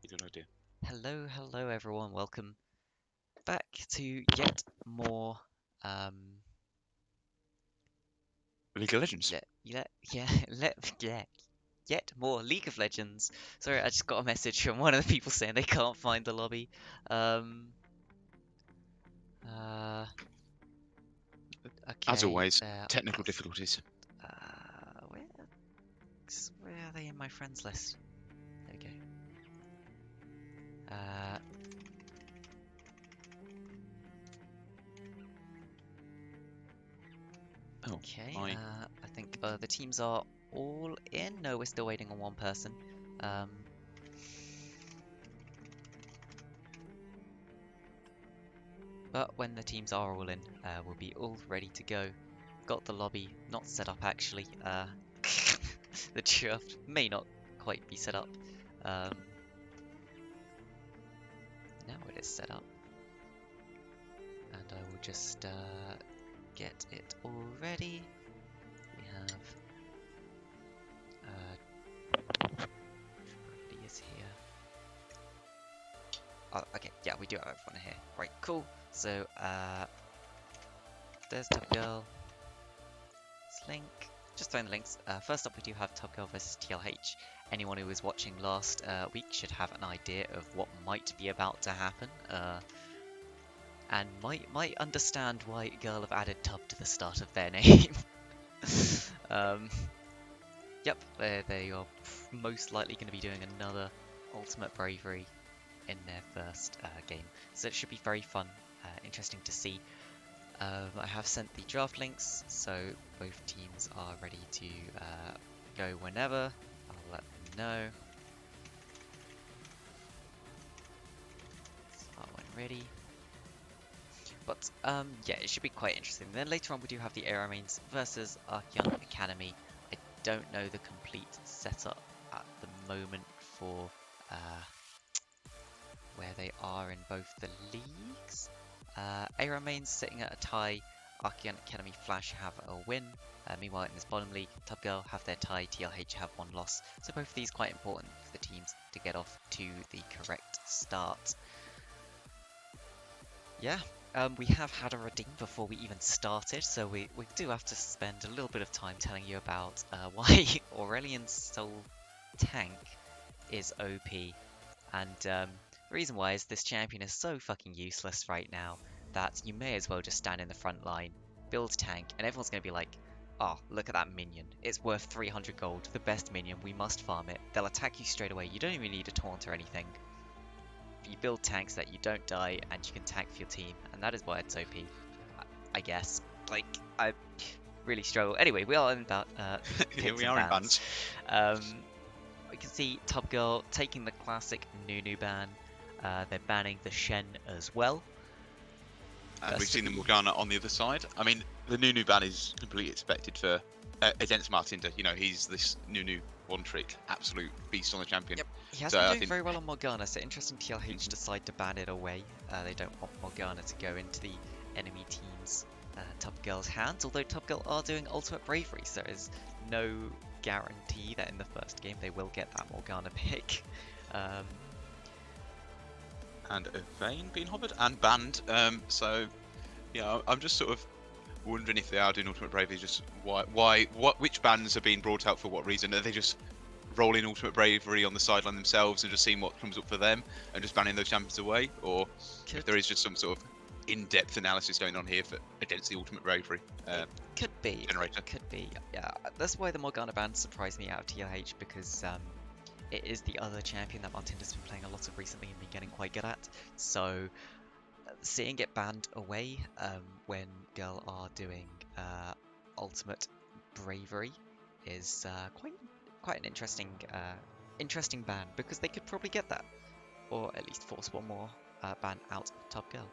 Good idea. Hello everyone. Welcome back to yet more um League of Legends. yet more League of Legends. Sorry, I just got a message from one of the people saying they can't find the lobby. Um uh As okay, always, there technical are difficulties. where are they in my friends list? There we go. Oh, Okay, my. I think the teams are all in. No, we're still waiting on one person. Um But when the teams are all in, we'll be all ready to go. Got the lobby not set up actually. The draft may not quite be set up. Um, Now it is set up. And I will just get it all ready. We have... everybody is here. Oh, okay, yeah, we do have everyone here. Right, cool. So, there's Top Girl. Link. Just throwing the links. First up, we do have Top Girl versus TLH. Anyone who was watching last week should have an idea of what might be about to happen, and might understand why Girl have added Tub to the start of their name. Yep, they are most likely going to be doing another Ultimate Bravery in their first game, so it should be very fun, interesting to see. I have sent the draft links, so both teams are ready to go whenever. I'll let them know. Start when ready. But yeah, it should be quite interesting. Then later on we do have the Air Mains versus Archeon Academy. I don't know the complete setup at the moment for where they are in both the leagues. Air Mains sitting at a tie. Archeon Academy Flash have a win. Meanwhile, in this bottom league, Top Girl have their tie, TLH have one loss. So both of these quite important for the teams to get off to the correct start. Yeah, we have had a redeem before we even started, so we do have to spend a little bit of time telling you about why Aurelian's Soul Tank is OP. And the reason why is this champion is so fucking useless right now that you may as well just stand in the front line, build tank, and everyone's going to be like, oh, look at that minion. It's worth 300 gold, the best minion, we must farm it. They'll attack you straight away, you don't even need a taunt or anything. You build tanks that you don't die and you can tank for your team, and that is why it's OP, I guess. Like, I really struggle. Anyway, we are in about Here picks we and are in bans. bans. We can see Top Girl taking the classic Nunu ban. They're banning the Shen as well. And we've seen the Morgana on the other side. I mean, the Nunu ban is completely expected for against Martinder. You know, he's this Nunu one-trick absolute beast on the champion. Yep, he has So been I doing think very well on Morgana, so interesting TLH decide to ban it away. They don't want Morgana to go into the enemy team's Top Girl's hands, although Top Girl are doing Ultimate Bravery, so there's no guarantee that in the first game they will get that Morgana pick. and a Vayne being hovered and banned. So yeah, I'm just sort of wondering if they are doing Ultimate Bravery, just which bans are being brought out for what reason? Are they just rolling Ultimate Bravery on the sideline themselves and just seeing what comes up for them and just banning those champions away? Or if there is just some sort of in-depth analysis going on here for against the Ultimate Bravery could be. generator? It could be. Yeah, that's why the Morgana ban surprised me out of TLH, because it is the other champion that Martinda's been playing a lot of recently and been getting quite good at. So seeing it banned away when Girl are doing Ultimate Bravery is quite an interesting ban, because they could probably get that, or at least force one more ban out of Top Girl.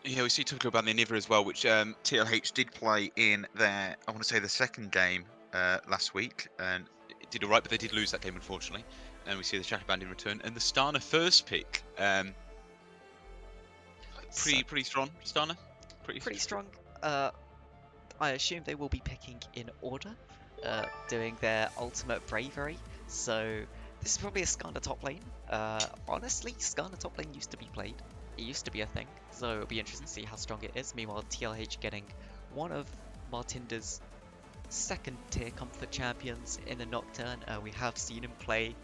Yeah, we see Top Girl ban the Inhibitor as well, which TLH did play in their, I want to say, the second game last week, and it did alright, but they did lose that game, unfortunately. And we see the Shatter Band in return, and the Stana first pick, pretty strong, Stana. Pretty strong. I assume they will be picking in order, doing their Ultimate Bravery. So this is probably a Skarner top lane. Honestly, Skarner top lane used to be played. It used to be a thing, so it'll be interesting to see how strong it is. Meanwhile, TLH getting one of Martinda's second tier comfort champions in the Nocturne. We have seen him play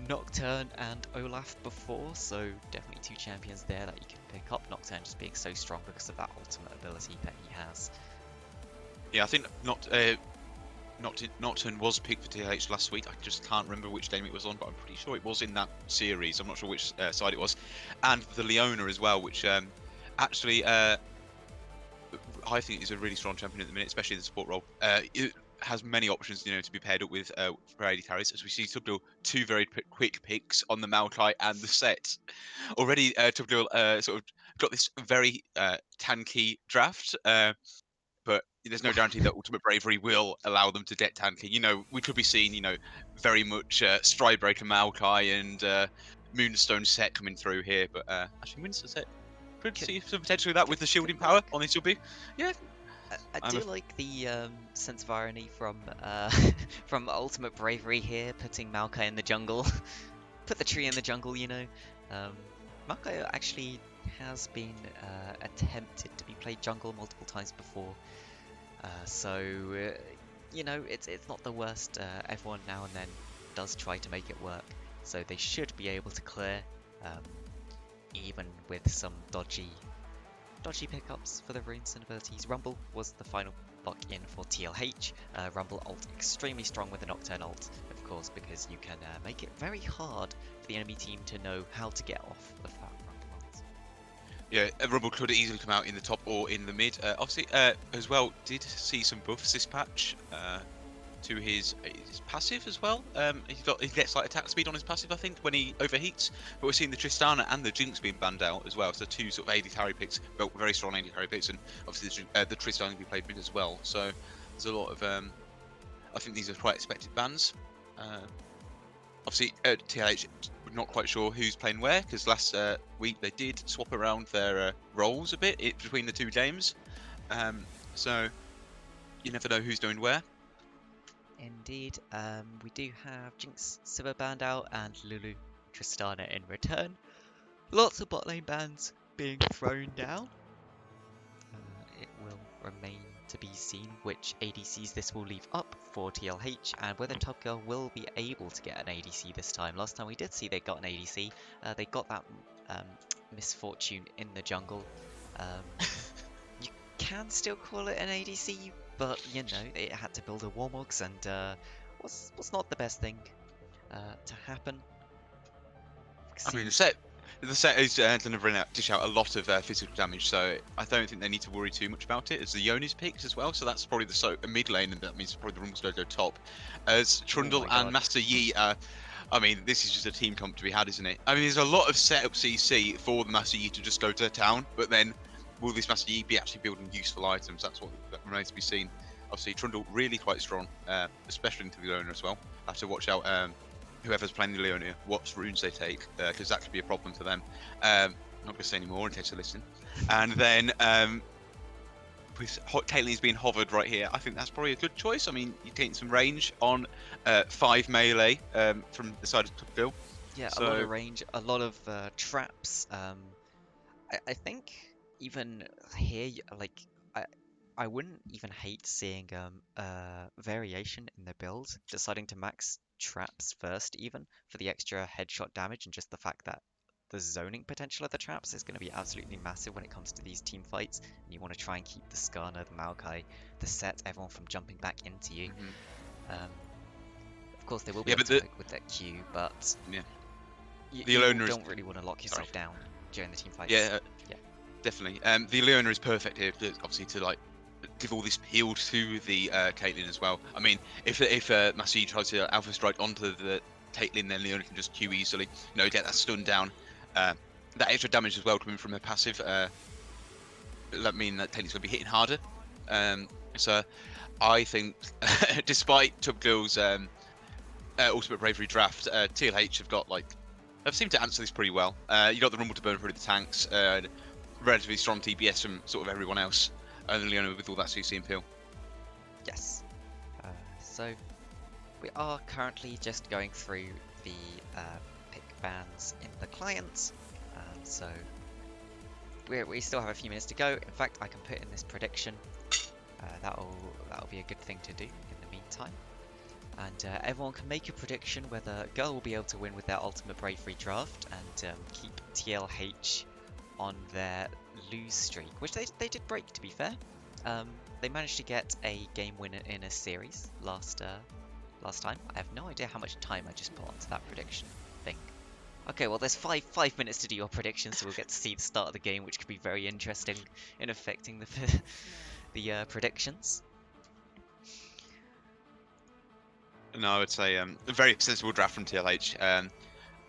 Nocturne and Olaf before, so definitely two champions there that you can pick up. Nocturne just being so strong because of that ultimate ability that he has. Yeah, I think Nocturne was picked for TLH last week. I just can't remember which game it was on, but I'm pretty sure it was in that series. I'm not sure which side it was. And the Leona as well, which actually I think is a really strong champion at the minute, especially in the support role. It has many options, to be paired up with for AD carries. As we see, Tugdual two very quick picks on the Maokai and the set. Already, Tugdual sort of got this very tanky draft. But there's no guarantee that Ultimate Bravery will allow them to get tanky. We could be seeing, very much Stridebreaker Maokai and Moonstone set coming through here. But actually, Moonstone set could see some potential of that with the shielding power on this be. Yeah. I do like the sense of irony from from Ultimate Bravery here, putting Maokai in the jungle. Put the tree in the jungle, Maokai actually has been attempted to be played jungle multiple times before. So it's not the worst. Everyone now and then does try to make it work. So they should be able to clear, even with some dodgy pickups for the runes and abilities. Rumble was the final buck in for TLH. Rumble ult extremely strong with the Nocturne ult, of course, because you can make it very hard for the enemy team to know how to get off of that Rumble ult. Yeah, Rumble could easily come out in the top or in the mid. Obviously, as well, did see some buffs this patch to his passive as well. He gets like attack speed on his passive, I think, when he overheats. But we're seeing the Tristana and the Jinx being banned out as well. So two sort of AD carry picks, well, very strong AD carry picks, and obviously the Tristana can be played mid as well. So there's a lot of I think these are quite expected bans. Obviously, TLH, not quite sure who's playing where, because last week they did swap around their roles a bit between the two games. So you never know who's doing where. Indeed, we do have Jinx Sivir banned out and Lulu Tristana in return. Lots of bot lane bans being thrown down. It will remain to be seen which ADCs this will leave up for TLH and whether TopGirl will be able to get an ADC this time. Last time we did see they got an ADC. They got that misfortune in the jungle. You can still call it an ADC, but it had to build a Warmogs and was not the best thing to happen. I mean, the set is delivering dish out a lot of physical damage, so I don't think they need to worry too much about it. As the Yona's picked as well, so that's probably the mid lane, and that means probably the Rumble's going to go top. As Trundle and Master Yi, I mean, this is just a team comp to be had, isn't it? I mean, there's a lot of setup CC for the Master Yi to just go to town, but then will this Master Yi be actually building useful items? That remains to be seen. Obviously, Trundle really quite strong, especially into the Leona as well. Have to watch out whoever's playing the Leona, what runes they take, because that could be a problem for them. Not going to say any more in case they listen. And then with Caitlyn's being hovered right here, I think that's probably a good choice. I mean, you're getting some range on 5 melee from the side of Tugdual. Yeah, so, a lot of range, a lot of traps. I think even here, like, I wouldn't even hate seeing variation in the build, deciding to max traps first even for the extra headshot damage and just the fact that the zoning potential of the traps is going to be absolutely massive when it comes to these team fights, and you want to try and keep the Skarner, the Maokai, the set, everyone from jumping back into you. Of course, they will be able to with that Q, but you don't really want to lock yourself down during the team fights. Yeah. Definitely. The Leona is perfect here, obviously, to give all this heal to the Caitlyn as well. I mean, if Master Yi tries to Alpha Strike onto the Caitlyn, then Leona can just Q easily, get that stun down. That extra damage as well coming from her passive, that mean that Caitlyn's going to be hitting harder. So I think, despite Tugdual's Ultimate Bravery draft, TLH have seemed to answer this pretty well. You got the Rumble to burn through the tanks, relatively strong TBS from sort of everyone else, and Leona with all that CC and peel. Yes. So we are currently just going through the pick bans in the client. So we still have a few minutes to go. In fact, I can put in this prediction. That'll be a good thing to do in the meantime. And everyone can make a prediction whether Girl will be able to win with their Ultimate Bravery draft and keep TLH on their lose streak, which they did break, to be fair. They managed to get a game winner in a series last time. I have no idea how much time I just put onto that prediction thing. Okay, well there's five minutes to do your predictions, so we'll get to see the start of the game, which could be very interesting in affecting the predictions. No, I would say a very sensible draft from TLH.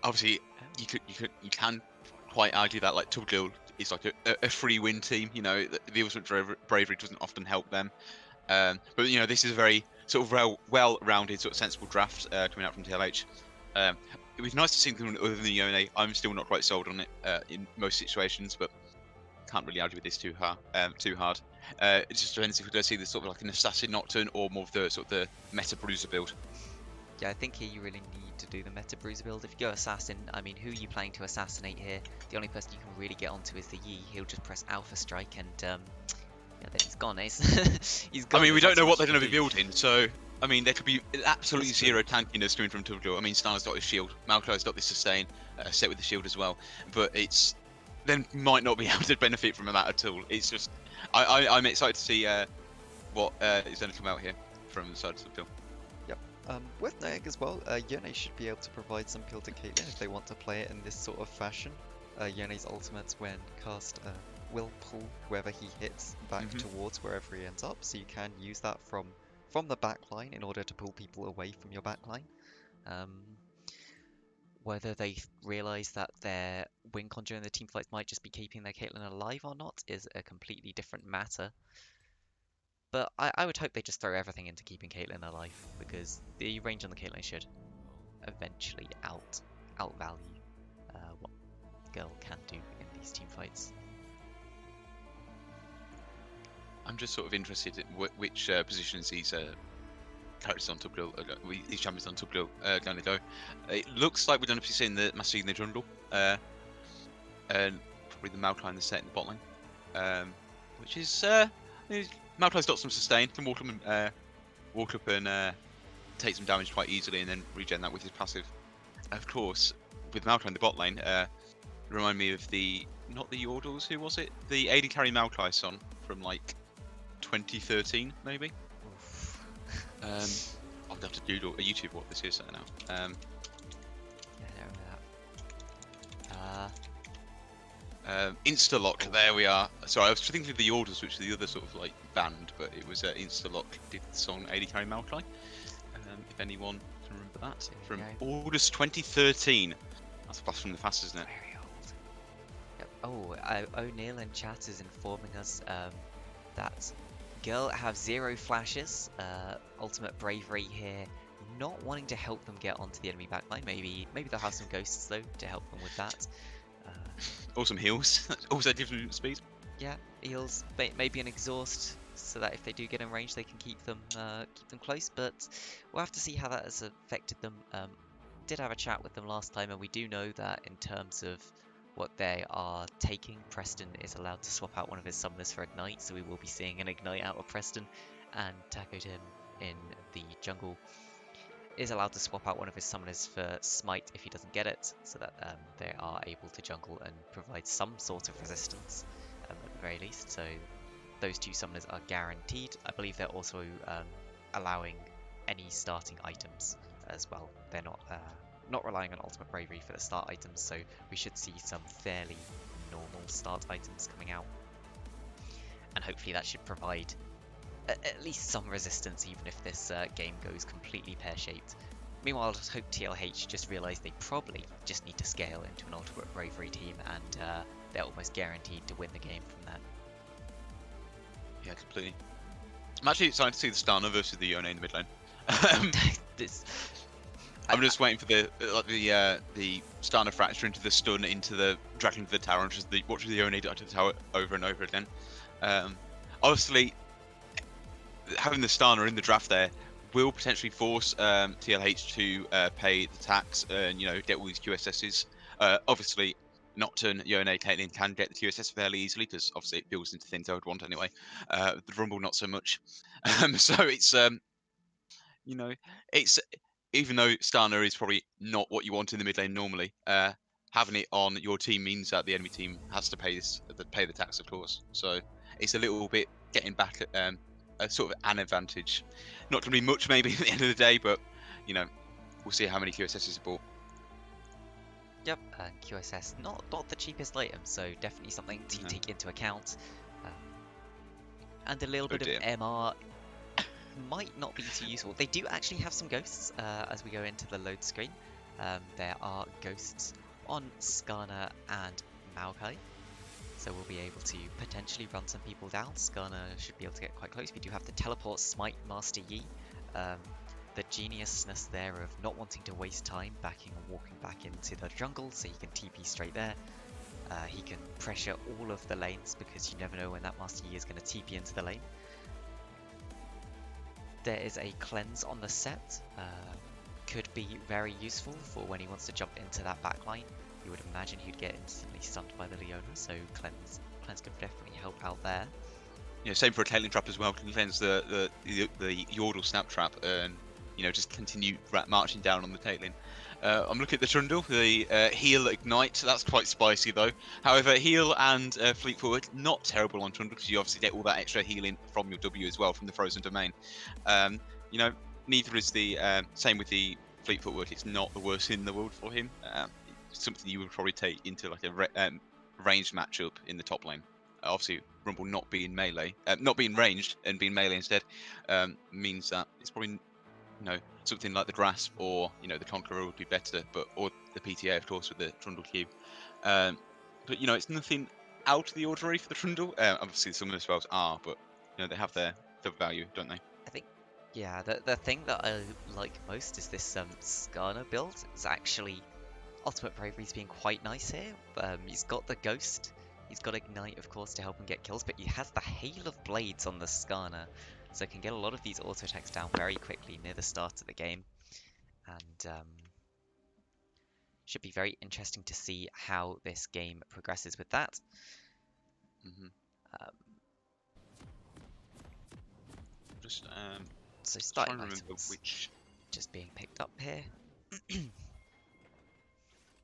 Obviously, you can quite argue that like Tubgil is like a free win team. You know, the Ultimate Bravery doesn't often help them. But you know, this is a very sort of well-rounded, sort of sensible draft coming out from TLH. It was nice to see them other than the Yone. I'm still not quite sold on it in most situations, but can't really argue with this too hard. It just depends if we're going to see this sort of like an Assassin Nocturne or more of the sort of the Meta Bruiser build. Yeah, I think here you really need to do the Meta Bruiser build. If you go Assassin, I mean, who are you planning to assassinate here? The only person you can really get onto is the Yi. He'll just press Alpha Strike and yeah, then he's gone. He's gone. I mean, we don't know what they're going to be do. building, so I mean, there could be absolutely zero tankiness coming from Tubgil. I mean, Star's got his shield, Malkai's got the sustain set with the shield as well, but it's then might not be able to benefit from that at all. It's just I'm excited to see what is going to come out here from the side of the field. Yep. Worth noting as well, Yone should be able to provide some peel to Caitlyn if they want to play it in this sort of fashion. Yone's ultimates, when cast, will pull whoever he hits back towards wherever he ends up, so you can use that from the back line in order to pull people away from your back line. Whether they realise that their win con during the team fights might just be keeping their Caitlyn alive or not is a completely different matter. But I would hope they just throw everything into keeping Caitlyn alive, because the range on the Caitlyn should eventually outvalue what Girl can do in these team fights. I'm just sort of interested in which positions these characters on Tubgil, these champions on Tubgil are going to go. It looks like we're going to be seeing the Master in the jungle, and probably the Maokai in the set in the bot lane, which is Maokai's got some sustain, can walk up and take some damage quite easily, and then regen that with his passive. Of course, with Maokai in the bot lane, remind me of not the Yordles, who was it? The AD carry Maokai son from like 2013 maybe. I'll have to Google a YouTube what this is now. Yeah, I don't remember that. Instalock, there we are. Sorry, I was thinking of the Orders, which is the other sort of like band, but it was Instalock did the song AD Carry Maokai. If anyone can remember that. From August 2013. That's a blast from the past, isn't it? Very old. Yep. Oh, O'Neill in chat is informing us that Girl have 0 flashes. Ultimate Bravery here, not wanting to help them get onto the enemy backline. Maybe they'll have some ghosts though to help them with that. Awesome heals. Also different speed. Yeah, heals. Maybe an exhaust, so that if they do get in range, they can keep them close. But we'll have to see how that has affected them. Did have a chat with them last time, and we do know that in terms of what they are taking, Preston is allowed to swap out one of his summoners for Ignite, so we will be seeing an Ignite out of Preston, and Takodim in the jungle is allowed to swap out one of his summoners for Smite if he doesn't get it, so that they are able to jungle and provide some sort of resistance at the very least. So those 2 summoners are guaranteed. I believe they're also allowing any starting items as well. They're not relying on Ultimate Bravery for the start items, so we should see some fairly normal start items coming out. And hopefully that should provide at least some resistance, even if this game goes completely pear-shaped. Meanwhile, I just hope TLH just realise they probably just need to scale into an Ultimate Bravery team, and they're almost guaranteed to win the game from that. Yeah, completely. I'm actually excited to see the Stana versus the Yone in the mid lane. I'm just waiting for the Stana fracture into the stun into the dragon to the tower, and just watching the Yone to the tower over and over again. Obviously, having the Stana in the draft there will potentially force TLH to pay the tax and get all these QSSs. Obviously, Nocturne, Yone, Caitlyn can get the QSS fairly easily because obviously it builds into things I would want anyway. The Rumble not so much. So it's you know, it's even though Stana is probably not what you want in the mid lane normally, having it on your team means that the enemy team has to pay the tax, of course. So it's a little bit getting back at a sort of an advantage. Not going to be much maybe at the end of the day, but we'll see how many QSSs are bought. Yep, and QSS not the cheapest item, so definitely something to No. take into account. And a little Oh bit dear. of MR might not be too useful. They do actually have some ghosts as we go into the load screen. There are ghosts on Skarner and Maokai, so we'll be able to potentially run some people down. Skarner should be able to get quite close. We do have the teleport Smite Master Yi. The geniusness there of not wanting to waste time backing and walking back into the jungle, so you can TP straight there. He can pressure all of the lanes because you never know when that Master Yi is going to TP into the lane. There is a cleanse on the set, could be very useful for when he wants to jump into that backline. You would imagine he'd get instantly stunned by the Leona, so cleanse could definitely help out there. Yeah, same for a Caitlyn trap as well. Can cleanse the Yordle snap trap and just continue marching down on the Caitlyn. I'm looking at the Trundle, the heal ignite. That's quite spicy though. However, heal and fleet forward not terrible on Trundle because you obviously get all that extra healing from your W as well from the frozen domain. Neither is the same with the fleet forward. It's not the worst in the world for him. It's something you would probably take into like a ranged matchup in the top lane. Obviously, Rumble not being melee, not being ranged and being melee instead, means that it's probably something like the Grasp or the Conqueror would be better, or the PTA of course with the Trundle Q. But it's nothing out of the ordinary for the Trundle. Obviously, some of the spells are, but they have their value, don't they? I think, yeah, the thing that I like most is this Skarner build. It's actually Ultimate Bravery's being quite nice here. He's got the Ghost, he's got Ignite, of course, to help him get kills, but he has the Hail of Blades on the Skarner, so can get a lot of these auto attacks down very quickly near the start of the game. And should be very interesting to see how this game progresses with that. Mm-hmm. Just So trying starting to remember items which. just being picked up here.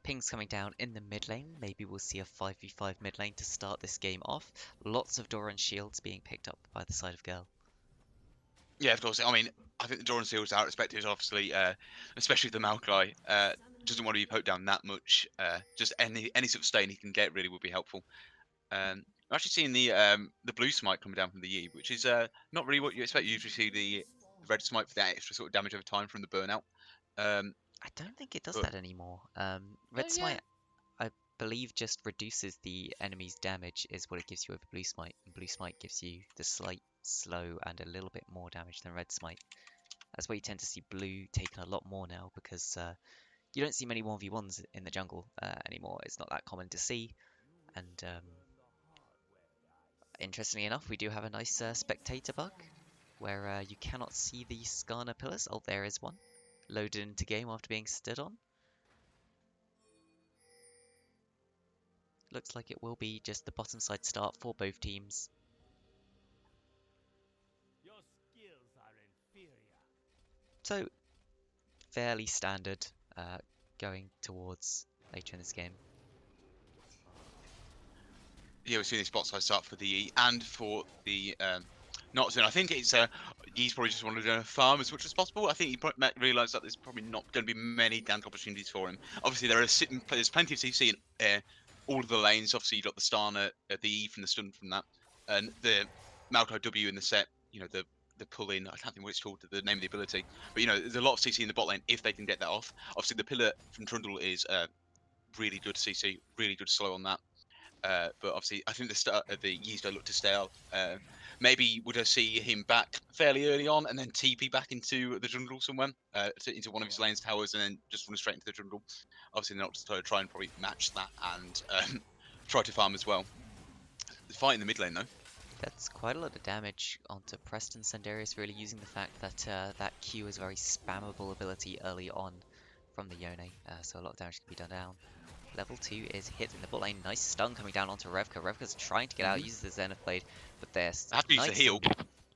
Ping's coming down in the mid lane. Maybe we'll see a 5v5 mid lane to start this game off. Lots of Doran shields being picked up by the side of Girl. Yeah, of course. I mean, I think the Doran Seals are expected, obviously, especially the Maokai. Doesn't want to be poked down that much. Just any sort of stain he can get really would be helpful. I'm actually seeing the blue smite coming down from the Yi, which is not really what you expect. You usually see the red smite for that extra sort of damage over time from the burnout. I don't think it does But that anymore. Red yeah, Smite, I believe, just reduces the enemy's damage is what it gives you over Blue Smite. And Blue Smite gives you the slight slow and a little bit more damage than Red Smite. That's why you tend to see Blue taken a lot more now because you don't see many 1v1s in the jungle anymore. It's not that common to see. And interestingly enough, we do have a nice spectator bug where you cannot see the Skarner pillars. Oh, there is one. Loaded into game after being stood on. Looks like it will be just the bottom side start for both teams. So, fairly standard going towards later in this game. yeah, we're seeing this bot side start for the E and for the Nocturne. I think it's he's probably just wanted to farm as much as possible. I think he realised that there's probably not going to be many gank opportunities for him. Obviously, there's plenty of CC in all of the lanes. Obviously, you got the Starner, the E from the stun from that, and the Maokai W in the set. The pull in. I can't think what it's called. The name of the ability, but there's a lot of CC in the bot lane if they can get that off. Obviously, the pillar from Trundle is really good CC, really good slow on that. But obviously, I think the Yee's don't look to stay out. Maybe would I see him back fairly early on and then TP back into the jungle somewhere, into one of his lanes towers, and then just run straight into the jungle. Obviously, not to try and probably match that and try to farm as well. The fight in the mid lane though. That's quite a lot of damage onto Preston. Sandarius really using the fact that that Q is a very spammable ability early on from the Yone, so a lot of damage can be done down. Level 2 is hit in the bot lane. Nice stun coming down onto Revka. Revka's trying to get out, uses the Zenith Blade, but there's I have to use the nice heal.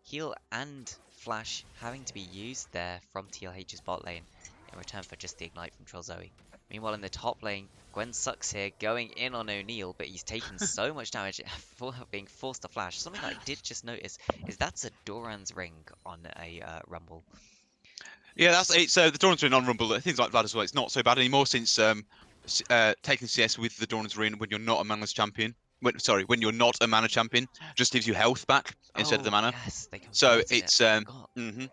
heal and flash having to be used there from TLH's bot lane in return for just the ignite from Troll Zoe. Meanwhile, in the top lane, Gwen sucks here, going in on O'Neal, but he's taken so much damage for being forced to flash. Something that I did just notice is that's a Doran's ring on a Rumble. Yeah, it's the Dawn's Ring on Rumble. Things like that as well. It's not so bad anymore since taking CS with the Dawn's Ring when you're not a mana's champion. When you're not a mana champion, just gives you health back instead of the Oh, mana. yes, they So converted it. it's I forgot.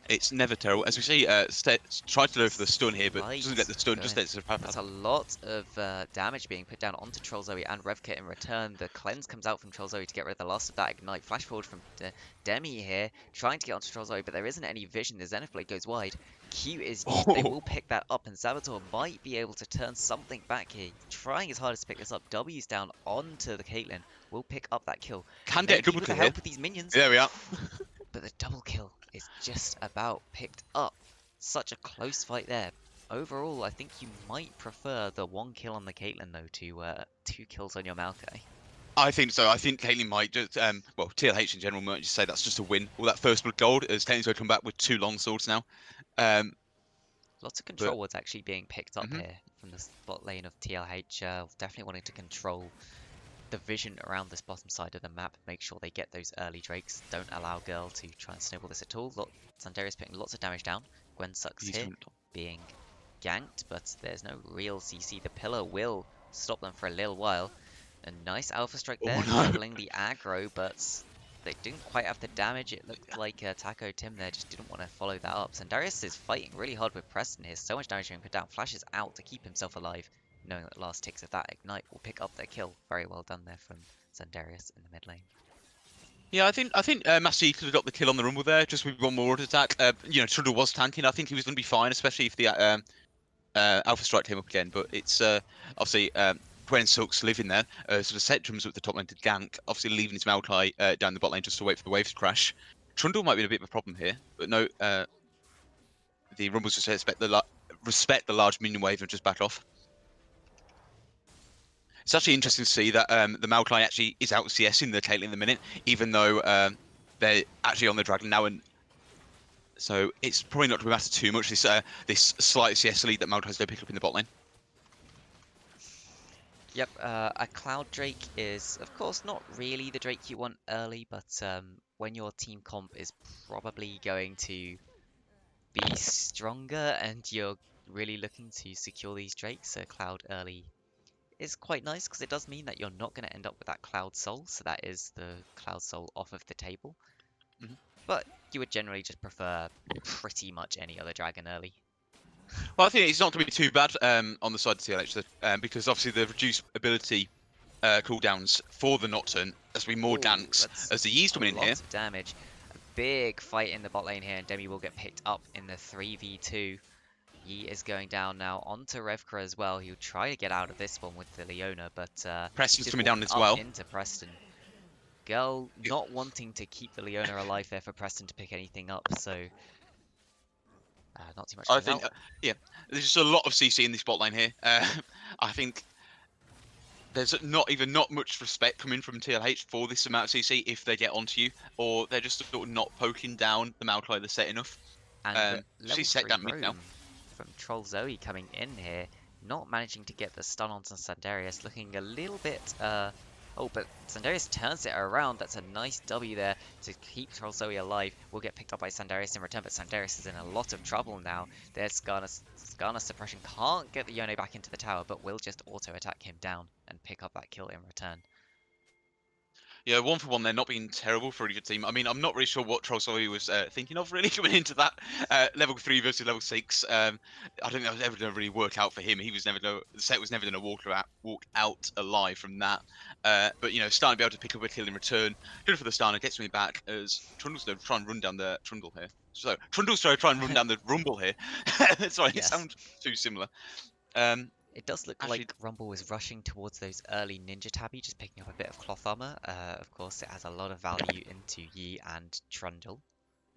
it's never terrible. As we see, tries to go for the stun here, but doesn't get Slight the stun. Just burn. lets it happen. That's a lot of damage being put down onto Troll Zoe and Revkit in return. The cleanse comes out from Troll Zoe to get rid of the last of that ignite. Flash forward from Demi here, trying to get onto Troll Zoe, but there isn't any vision. The Zenith Blade goes wide. Q is used. They will pick that up, and Saboteur might be able to turn something back here. Trying his hardest to pick this up. W's down onto the Caitlyn. Will pick up that kill. Can get a Maybe double with kill the here. help of these minions. There we are. But the double kill is just about picked up. Such a close fight there. Overall, I think you might prefer the 1 kill on the Caitlyn though to 2 kills on your Maokai. I think so. I think Caitlyn might just, TLH in general might just say that's just a win. All that first blood gold, as Caitlyn's going to come back with 2 long swords now. Lots of But control wards actually being picked up here from the bot lane of TLH. Definitely wanting to control the vision around this bottom side of the map, make sure they get those early drakes. Don't allow Girl to try and snowball this at all. Sandarius putting lots of damage down. Gwen sucks he's here, doing being ganked, but there's no real CC. The pillar will stop them for a little while. A nice alpha strike there, no. leveling the aggro, but they didn't quite have the damage. It looked like Taco Tim there just didn't want to follow that up. Sandarius is fighting really hard with Preston here. So much damage being put down. Flashes out to keep himself alive, knowing that the last ticks of that ignite will pick up their kill. Very well done there from Sandarius in the mid lane. Yeah, I think Massey could have got the kill on the rumble there, just with one more attack. Trundle was tanking. I think he was going to be fine, especially if the Alpha Strike came up again. But it's obviously Gwen sucks living there. So the set drums up the top lane to gank, obviously leaving his Maokai down the bot lane just to wait for the waves to crash. Trundle might be a bit of a problem here, but no, the rumbles just respect the large minion wave and just back off. It's actually interesting to see that the Maokai actually is out CS in the Caitlyn in the minute, even though they're actually on the Dragon now, and so it's probably not going to matter too much. This slight CS lead that Maokai's going to pick up in the bot lane. Yep, a Cloud Drake is, of course, not really the Drake you want early, but when your team comp is probably going to be stronger and you're really looking to secure these Drakes, a Cloud early is quite nice because it does mean that you're not going to end up with that Cloud Soul, so that is the Cloud Soul off of the table. But you would generally just prefer pretty much any other dragon early. Well, I think it's not going to be too bad on the side of TLH because obviously the reduced ability cooldowns for the Nocturne, there's going to be more ganks as the Yee's coming in here. Lots of damage. A big fight in the bot lane here, and Demi will get picked up in the 3v2. Yi is going down now onto Revka as well. He'll try to get out of this one with the Leona, but Preston's coming down as well. Into Preston. Girl not wanting to keep the Leona alive there for Preston to pick anything up, so not too much. I think, there's just a lot of CC in this bot lane here. I think there's not much respect coming from TLH for this amount of CC if they get onto you, or they're just sort of not poking down the Maokai the set enough. And she's set down mid now. From Troll Zoe coming in here, not managing to get the stun onto Sandarius, looking a little bit oh, but Sandarius turns it around. That's a nice W there to keep Troll Zoe alive. Will get picked up by Sandarius in return, but Sandarius is in a lot of trouble now. There's Skarna's suppression. Can't get the Yone back into the tower, but will just auto-attack him down and pick up that kill in return. Yeah, 1-for-1 there, not being terrible for a good team. I mean, I'm not really sure what Troll Zoe was thinking of really coming into that level 3 versus level 6. I don't think that was ever going to really work out for him. The set was never going to walk out alive from that. But starting to be able to pick up a kill in return, good for the Starner, gets me back as Trundle's going to try and run down the Trundle here. Trundle's trying to run down the Rumble here. Sorry, Yes. It sounds too similar. It does look Actually, like Rumble is rushing towards those early Ninja Tabby, just picking up a bit of cloth armor. Of course, it has a lot of value into Yi and Trundle.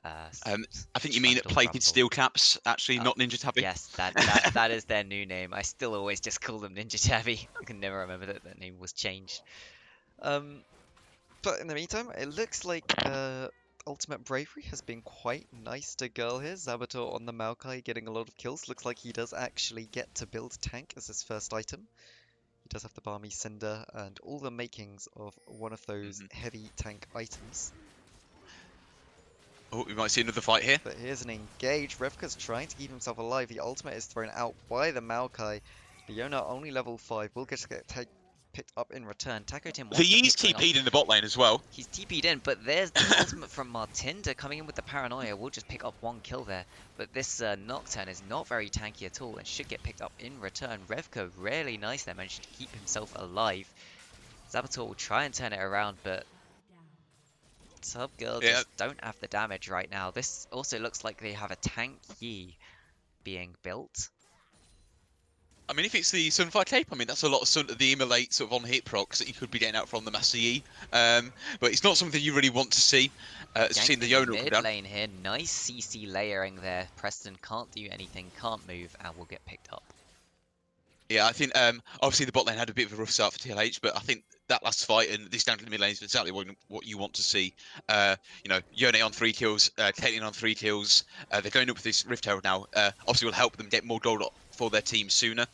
um, I think you mean Trundle plated Rumble. steel caps. Actually, Oh, not Ninja Tabby. yes, that is their new name. I still always just call them Ninja Tabby. I can never remember that that name was changed. Um, but in the meantime, it looks like Ultimate Bravery has been quite nice to Girl here. Zabator on the Maokai getting a lot of kills. Looks like he does actually get to build tank as his first item. He does have the Barmy Cinder and all the makings of one of those Mhm. heavy tank items. Oh, we might see another fight here. But here's an engage. Revka's trying to keep himself alive. The ultimate is thrown out by the Maokai. Leona only level 5 will get picked up in return. Taco Tim wants to He's pick something up. TP'd in the bot lane as well. He's TP'd in, but there's the ultimate from Martinda coming in with the Paranoia. We'll just pick up one kill there. But this Nocturne is not very tanky at all and should get picked up in return. Revka really nice there, managed to keep himself alive. Zabator will try and turn it around, but Subgirl Yeah, just don't have the damage right now. This also looks like they have a tank Yi being built. I mean, if it's the Sunfire Cape, I mean, that's a lot of the immolate sort of on-hit procs that you could be getting out from the Master Yi. But it's not something you really want to see. Especially in Ganked the in the Yona come mid down. lane here. Nice CC layering there. Preston can't do anything, can't move, and will get picked up. Yeah, I think obviously the bot lane had a bit of a rough start for TLH, but I think that last fight and this down to the mid lane is exactly what you want to see. You know, Yone on 3 kills, Caitlyn on 3 kills. They're going up with this Rift Herald now. Obviously, will help them get more gold for their team sooner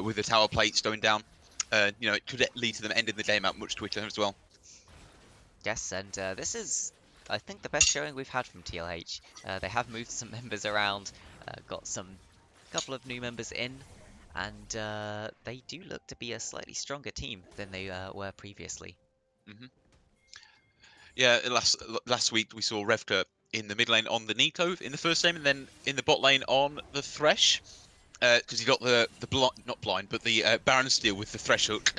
with the tower plates going down. You know, it could lead to them ending the game out much quicker as well. Yes, and this is, I think, the best showing we've had from TLH. They have moved some members around, got some couple of new members in, and they do look to be a slightly stronger team than they were previously. Hmm. Yeah, last week we saw Revka in the mid lane on the Nico in the first game, and then in the bot lane on the Thresh. Because he got the not blind, but the Baron steal with the Thresh hook,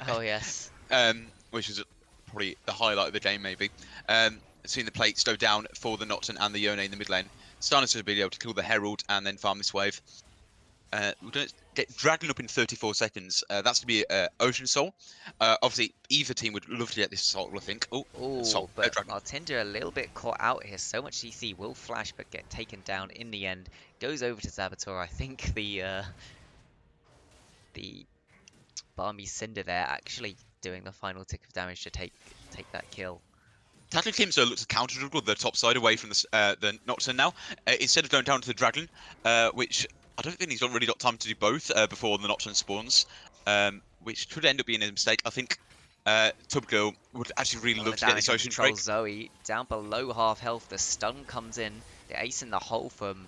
Oh yes. which was probably the highlight of the game, maybe. Seeing the plate slow down for the Nocturne and the Yone in the mid lane, starting to be able to kill the Herald and then farm this wave. We're going to get Dragon up in 34 seconds. That's to be Ocean Soul. Obviously, either team would love to get this Soul, I think. Oh, Oh, Soul, but Dragon. Martinder a little bit caught out here. So much CC will flash, but get taken down in the end. Goes over to Zabator. I think the Barmy Cinder there actually doing the final tick of damage to take that kill. Tackling Kimso looks to counter juggle the top side away from the Nocturne now, instead of going down to the Dragon, which I don't think he's really got time to do both before the Nocturne spawns, which could end up being a mistake. I think Tub Girl would actually A really lot love of to get damage this on Ocean Control break. Zoe. Down below half health. The stun comes in. The ace in the hole from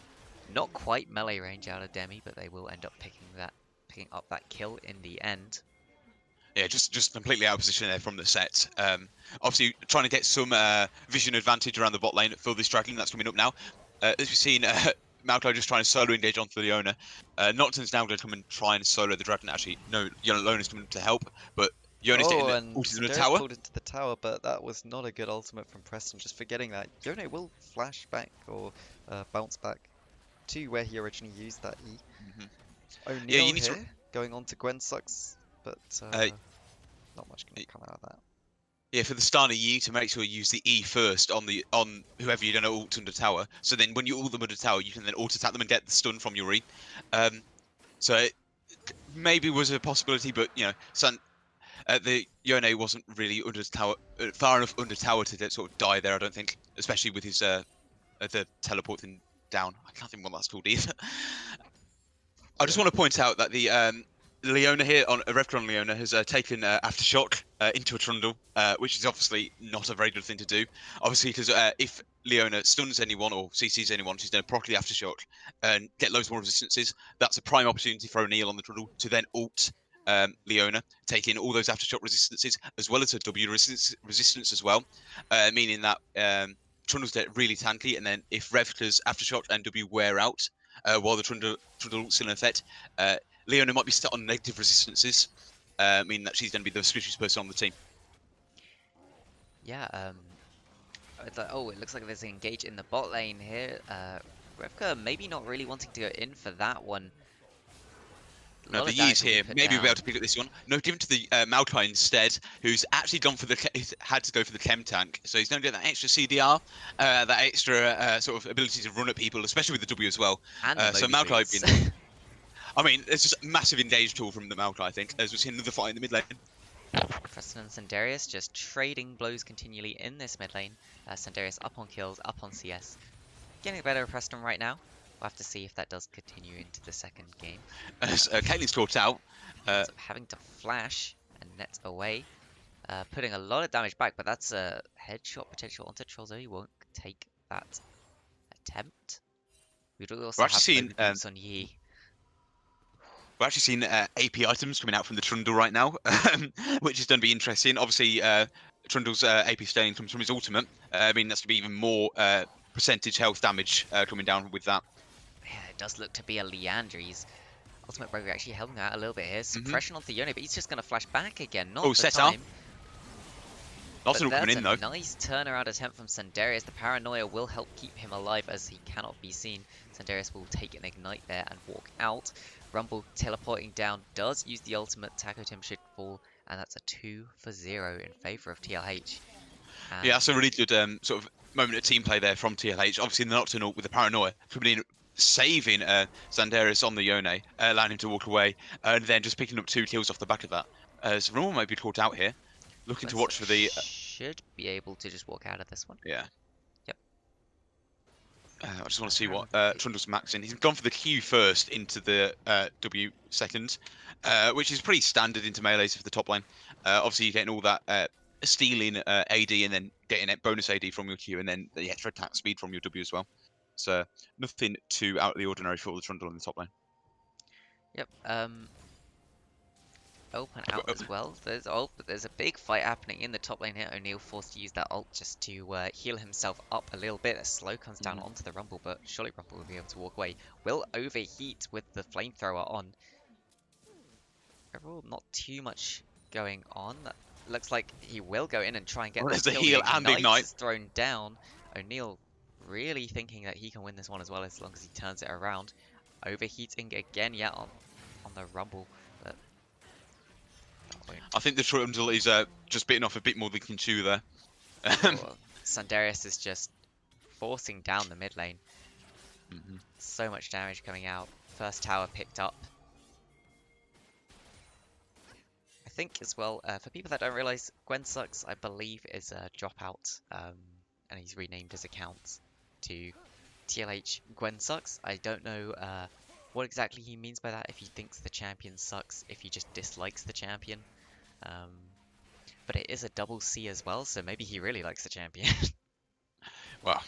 not quite melee range out of Demi, but they will end up picking up that kill in the end. Yeah, just completely out of position there from the set. Obviously, trying to get some vision advantage around the bot lane for this Dragon that's coming up now. As we've seen, Malco just trying to solo engage onto the owner. Nocturne's now going to come and try and solo the Dragon. Actually, no, Yona's coming to help, but Yona's getting Oh, the and ultimate Spirit tower. pulled into the tower, but that was not a good ultimate from Preston. Just forgetting that Yone will flash back or bounce back to where he originally used that E. Hmm. Yeah, O'Neal you need to. here going on to Gwen sucks, but Uh, not much going to come out of that. Yeah, for the Stana, you need to make sure you use the E first on whoever you're going to ult under tower. So then when you ult them under tower, you can then auto attack them and get the stun from your E. So it maybe was a possibility, but you know, the Yone wasn't really under tower far enough under tower to sort of die there. I don't think, especially with his the teleport thing down. I can't think what that's called either. I just Yeah. want to point out that the Leona here on Revcron Leona has taken Aftershock into a Trundle, which is obviously not a very good thing to do. Obviously, because if Leona stuns anyone or CCs anyone, she's going to proc the Aftershock and get loads more resistances. That's a prime opportunity for O'Neal on the Trundle to then ult Leona, take in all those Aftershock resistances as well as her W resistance as well, meaning that Trundles get really tanky, and then if Revka's Aftershock and W wear out, while the Trundle still in effect, Leona might be stuck on negative resistances, meaning that she's going to be the suspicious person on the team. Yeah, oh, it looks like there's an engage in the bot lane here. Revka maybe not really wanting to go in for that one. A No, lot the of Yi's damage will be here. put Maybe we'll be able down. to pick up this one. No, given to the Maokai instead, who's actually gone for the he's had to go for the chem tank. So he's going to get that extra CDR, that extra sort of ability to run at people, especially with the W as well. And the So Moby Maokai boots. being, I mean, it's just a massive engage tool from the Maokai, I think, as we see another fight in the mid lane. Preston and Sandarius just trading blows continually in this mid lane. Sandarius up on kills, up on CS. Getting a better Preston right now. We'll have to see if that does continue into the second game. As Caitlyn's caught out. Ends up having to flash and net away. Putting a lot of damage back, but that's a headshot potential onto Trollzo. He won't take that attempt. We do We're also actually have seeing Moby Boots on Yi. We're actually seeing AP items coming out from the Trundle right now, which is going to be interesting. Obviously, Trundle's AP Stain comes from his ultimate. I mean, that's going to be even more percentage health damage coming down with that. Yeah, it does look to be a Leandry's. Ultimate Breaker actually helping out a little bit here. Hmm. Suppression onto Yone, but he's just going to flash back again. Oh, Not the set up. time. Lots But of coming that's in, a though. nice turnaround attempt from Sandarius. The Paranoia will help keep him alive as he cannot be seen. Sandarius will take an ignite there and walk out. Rumble teleporting down does use the ultimate. Taco Tim should fall, and that's a 2-0 in favour of TLH. And Yeah, that's a really good sort of moment of team play there from TLH. Obviously, the Nocturnal with the Paranoia coming in, saving Xanderis on the Yone, allowing him to walk away, and then just picking up 2 kills off the back of that. So Rumble might be caught out here. Looking to watch for the... should be able to just walk out of this one. yeah. Yep. I just want to see what Trundle's maxing. He's gone for the Q first into the W second, which is pretty standard into melees for the top lane. Obviously, you're getting all that stealing AD and then getting a bonus AD from your Q and then the extra attack speed from your W as well. So nothing too out of the ordinary for the Trundle in the top lane. Yep. Open out as well. There's ult, but there's a big fight happening in the top lane here. O'Neal forced to use that ult just to heal himself up a little bit. A slow comes down onto the Rumble, but surely Rumble will be able to walk away. Will overheat with the flamethrower on. Overall, not too much going on. Looks like he will go in and try and get Well, the there's a kill. heal and ignite. Is thrown down. O'Neal really thinking that he can win this one as well as long as he turns it around. Overheating again, yeah, on the Rumble. But I think the Trundle is just bitten off a bit more than he can chew there. Sandarius is just forcing down the mid lane. So much damage coming out. First tower picked up. I think as well, for people that don't realize, Gwen Sucks, I believe, is a dropout, and he's renamed his account to TLH Gwen Sucks. I don't know what exactly he means by that, if he thinks the champion sucks, if he just dislikes the champion. But it is a double C as well, so maybe he really likes the champion. Well,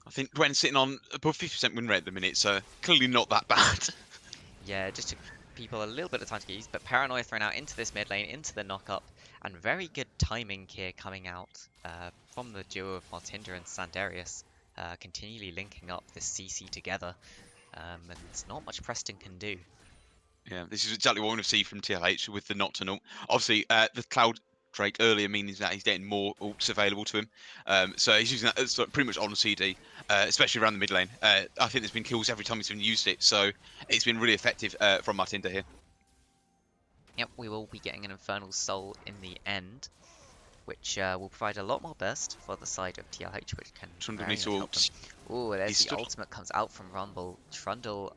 I think Gwen's sitting on above 50% win rate at the minute, so clearly not that bad. Yeah, just took people a little bit of time to get used, but Paranoia thrown out into this mid lane, into the knock-up, and very good timing here coming out from the duo of Martinder and Sandarius, continually linking up this CC together, and it's not much Preston can do. Yeah, this is exactly what we want to see from TLH with the Nocturnal. Obviously, the Cloud Drake earlier means that he's getting more ults available to him. So he's using that as pretty much on CD, especially around the mid lane. I think there's been kills every time he's been used it, so it's been really effective from Martinder here. Yep, we will be getting an Infernal Soul in the end, which will provide a lot more burst for the side of TLH, which can Trundle very needs much help them. to... Ooh, there's the ultimate comes out from Rumble. Trundle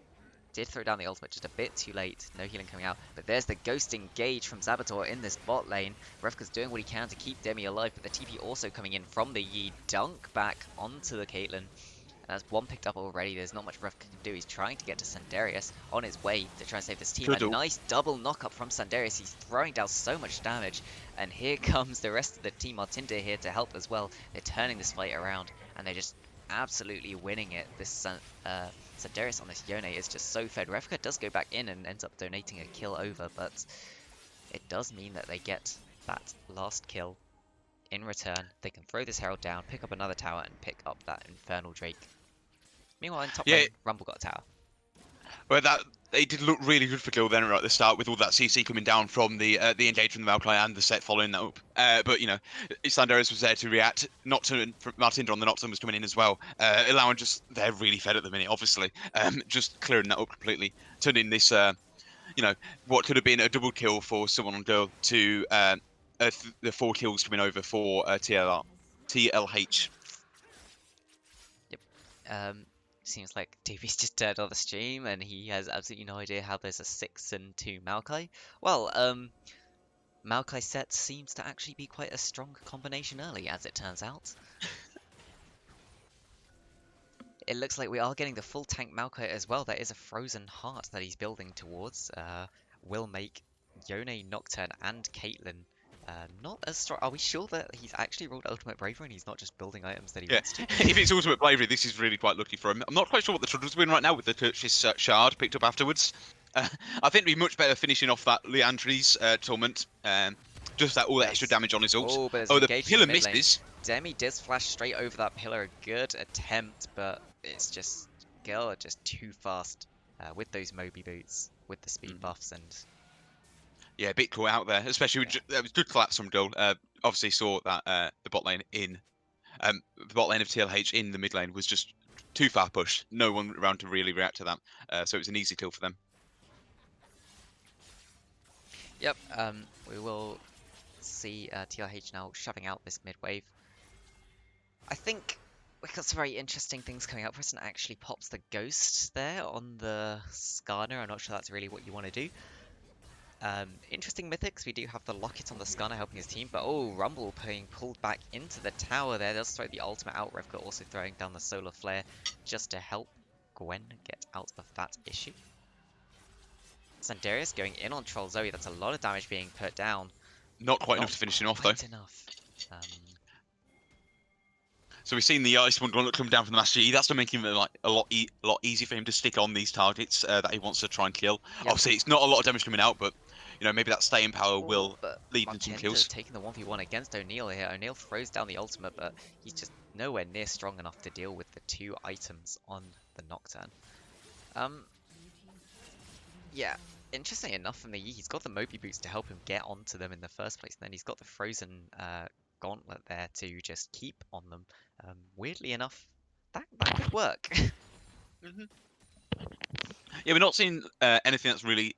did throw down the ultimate just a bit too late. No healing coming out. But there's the Ghost Engage from Saboteur in this bot lane. Refka's doing what he can to keep Demi alive, but the TP also coming in from the Yi. Dunk back onto the Caitlyn. And that's one picked up already. There's not much Refka can do. He's trying to get to Sandarius on his way to try and save this team. A nice double knock-up from Sandarius. He's throwing down so much damage. And here comes the rest of the team. Martinder here to help as well. They're turning this fight around, and they're just absolutely winning it. This Sandarius on this Yone is just so fed. Refka does go back in and ends up donating a kill over, but it does mean that they get that last kill. In return, they can throw this Herald down, pick up another tower, and pick up that Infernal Drake. Meanwhile, in top lane, Rumble got a tower. But that they did look really good for Gil then right at the start with all that CC coming down from the engage from the Valkyrie and the set following that up. But you know, Islanders was there to react. Nocturne, Martinder on the Nocturne was coming in as well. Allowing just they're really fed at the minute, obviously. Just clearing that up completely, turning this you know what could have been a double kill for someone on Girl to the 4 kills coming over for TLH. Yep. Seems like DB's just turned on the stream and he has absolutely no idea how there's a 6 and 2 Maokai. Well, Maokai set seems to actually be quite a strong combination early, as it turns out. It looks like we are getting the full tank Maokai as well. There is a frozen heart that he's building towards. Will make Yone, Nocturne, and Caitlyn not as strong. Are we sure that he's actually rolled Ultimate Bravery and he's not just building items that he Yeah, wants to? if it's Ultimate Bravery, this is really quite lucky for him. I'm not quite sure what the Trundle's doing right now with the Church's Shard picked up afterwards. I think it'd be much better finishing off that Leandri's Torment. Just that all that extra damage on his ult. Oh, but there's Oh, the engagement pillar in mid lane. misses. Demi does flash straight over that pillar. A good attempt, but it's just Girl are just too fast with those Moby boots, with the speed buffs, and Yeah, a bit caught out there, especially with it was good collapse from Dull. Obviously saw that the bot lane in the bot lane of TLH in the mid lane was just too far pushed. No one around to really react to that, so it was an easy kill for them. yep. We will see TLH now shoving out this mid wave. I think we've got some very interesting things coming up. Preston actually pops the ghost there on the Skarner. I'm not sure that's really what you want to do. Interesting mythics. We do have the Locket on the Skarner helping his team, but oh, Rumble being pulled back into the tower there. They'll throw the ultimate out. Revka also throwing down the Solar Flare just to help Gwen get out of that issue. Sandarius going in on Troll Zoe. That's a lot of damage being put down. Not quite enough to finish him off though. Quite enough. So we've seen the Ice One come down from the Master Yi. That's to make him like a lot easier for him to stick on these targets that he wants to try and kill. Yep. Obviously, it's not a lot of damage coming out, but you know maybe that staying power will but lead to some kills. taking the 1v1 against O'Neal here. O'Neal throws down the ultimate, but he's just nowhere near strong enough to deal with the 2 items on the Nocturne. Yeah, interesting enough from the Yi, he's got the Moby boots to help him get onto them in the first place, and then he's got the frozen gauntlet there to just keep on them. Weirdly enough, that could work. Yeah, we're not seeing anything that's really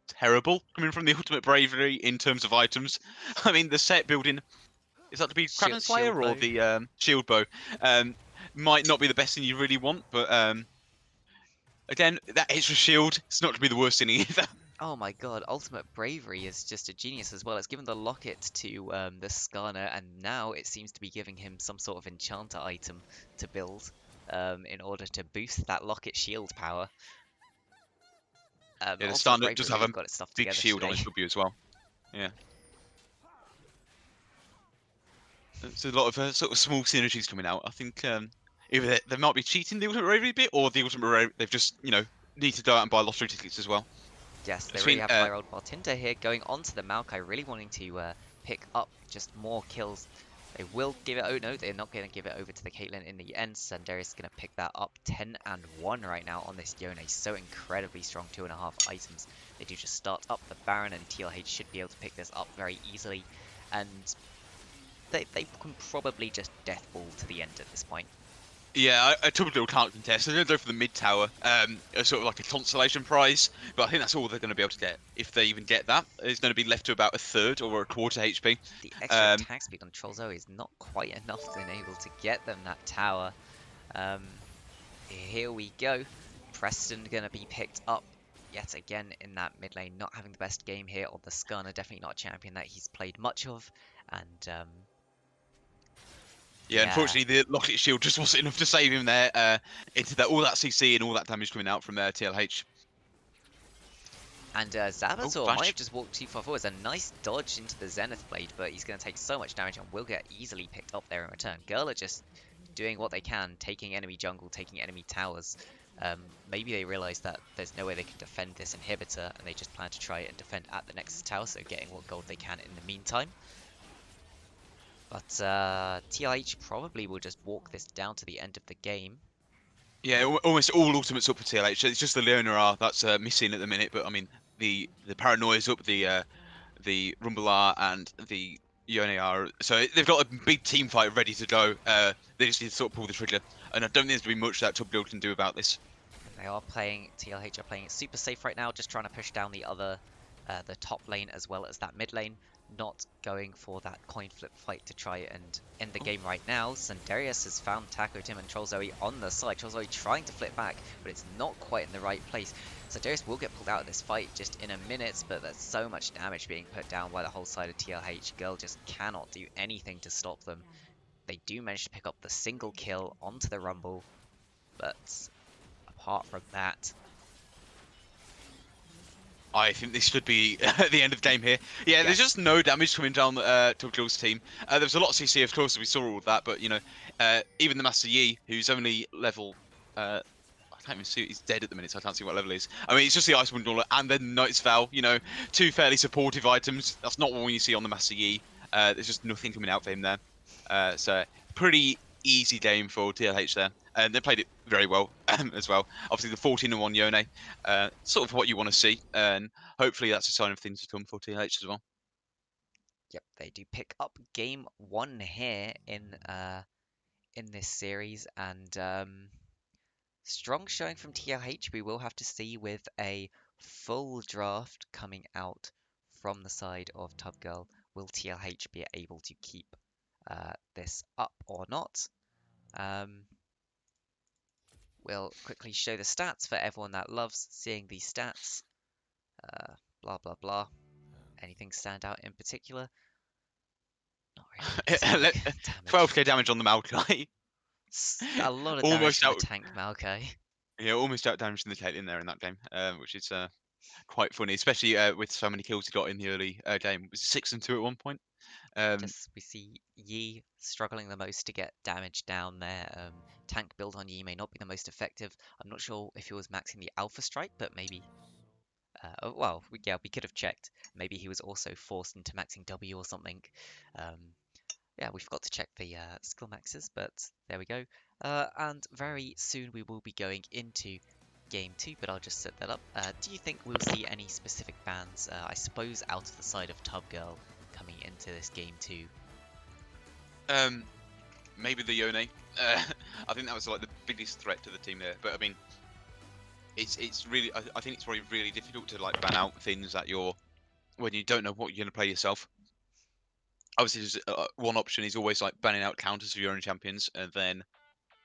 terrible coming from the Ultimate Bravery in terms of items. I mean, the set building, is that to be Kraken Slayer or the Shield Bow? Might not be the best thing you really want, but again, that extra shield, it's not to be the worst thing either. Oh my god, Ultimate Bravery is just a genius as well. It's given the Locket to the Skarner, and now it seems to be giving him some sort of enchanter item to build in order to boost that Locket shield power. Yeah, the Ultimate standard Bravery does really have a got its stuff big together shield on today. his W as well. Yeah. There's a lot of sort of small synergies coming out. I think either they might be cheating the Ultimate Bravery a bit, or the Ultimate Bravery, they've just, you know, need to go out and buy lottery tickets as well. Yes, they really have high rolled Bartinder here, going onto the Maokai, really wanting to pick up just more kills. They will give it. Oh no, they're not going to give it over to the Caitlyn in the end. Sandarius is going to pick that up. 10 and 1 right now on this Yone. So incredibly strong. 2.5 items. They do just start up the Baron, and TLH should be able to pick this up very easily. And they can probably just death ball to the end at this point. Yeah, a Tumbledore can't contest. They're going to go for the mid tower, sort of like a consolation prize. But I think that's all they're going to be able to get. If they even get that, it's going to be left to about a third or a quarter HP. The extra attack speed on Troll Zoe is not quite enough to enable to get them that tower. Here we go. Preston going to be picked up yet again in that mid lane. Not having the best game here on the Skarner. Definitely not a champion that he's played much of. And yeah, unfortunately, the Locket Shield just wasn't enough to save him there into all that CC and all that damage coming out from TLH. And Zabator might have just walked too far forward. It's a nice dodge into the Zenith Blade, but he's going to take so much damage and will get easily picked up there in return. Girl are just doing what they can, taking enemy jungle, taking enemy towers. Maybe they realise that there's no way they can defend this inhibitor, and they just plan to try and defend at the Nexus tower, so getting what gold they can in the meantime. But TLH probably will just walk this down to the end of the game. Yeah, almost all ultimates up for TLH. It's just the Leona R that's missing at the minute. But I mean, the Paranoia's up, the Rumble R and the Yone R. So they've got a big team fight ready to go. They just need to sort of pull the trigger. And I don't think there's going to be much that Top Build can do about this. And they are playing, TLH are playing it super safe right now, just trying to push down the other, the top lane as well as that mid lane. Not going for that coin flip fight to try and end the game right now. Sandarius has found Taco Tim and Troll Zoe on the side. Troll Zoe trying to flip back, but it's not quite in the right place. Sandarius will get pulled out of this fight just in a minute, but there's so much damage being put down by the whole side of TLH. Girl just cannot do anything to stop them. They do manage to pick up the single kill onto the Rumble, but apart from that, I think this should be the end of the game here. Yeah, there's just no damage coming down to Glow's team. There was a lot of CC, of course, we saw all of that, but, you know, even the Master Yi, who's only level... I can't even see, he's dead at the minute, so I can't see what level he is. I mean, it's just the Icewind Dweller and then Knight's Vow, you know, two fairly supportive items. That's not what you see on the Master Yi. There's just nothing coming out for him there. So, pretty easy game for TLH there. And they played it very well as well. Obviously, the 14-1 Yone, sort of what you want to see. And hopefully that's a sign of things to come for TLH as well. yep, they do pick up game one here in this series, and strong showing from TLH. We will have to see with a full draft coming out from the side of Tub Girl. Will TLH be able to keep this up or not? We'll quickly show the stats for everyone that loves seeing these stats. Blah blah blah. Anything stand out in particular? Not really. 12k damage on the Maokai. A lot of damage Almost from the out. tank Maokai. Yeah, almost out damaging the Caitlyn there in that game, which is quite funny, especially with so many kills he got in the early game. It was 6-2 at one point. Just we see Yi struggling the most to get damage down there. Tank build on Yi may not be the most effective. I'm not sure if he was maxing the Alpha Strike, but maybe. Well, yeah, we could have checked. Maybe he was also forced into maxing W or something. Yeah, we forgot to check the skill maxes, but there we go. And very soon we will be going into game two, but I'll just set that up. Do you think we'll see any specific bans, I suppose, out of the side of Tub Girl coming into this game two? Maybe the Yone. I think that was like the biggest threat to the team there. But I mean, it's really I think it's probably really difficult to like ban out things that you're when you don't know what you're gonna play yourself. Obviously, one option is always like banning out counters for your own champions, and then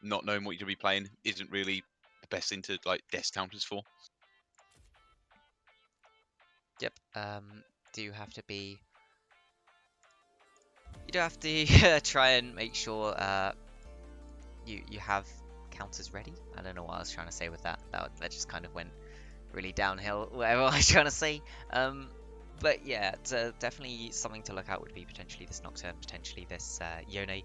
not knowing what you're gonna be playing isn't really the best thing to like desk counters for. Yep. Do have to be. You do have to try and make sure you have counters ready. I don't know what I was trying to say with that. That just kind of went really downhill. Whatever I was trying to say. But yeah, it's, definitely something to look out would be potentially this Nocturne, potentially this Yone.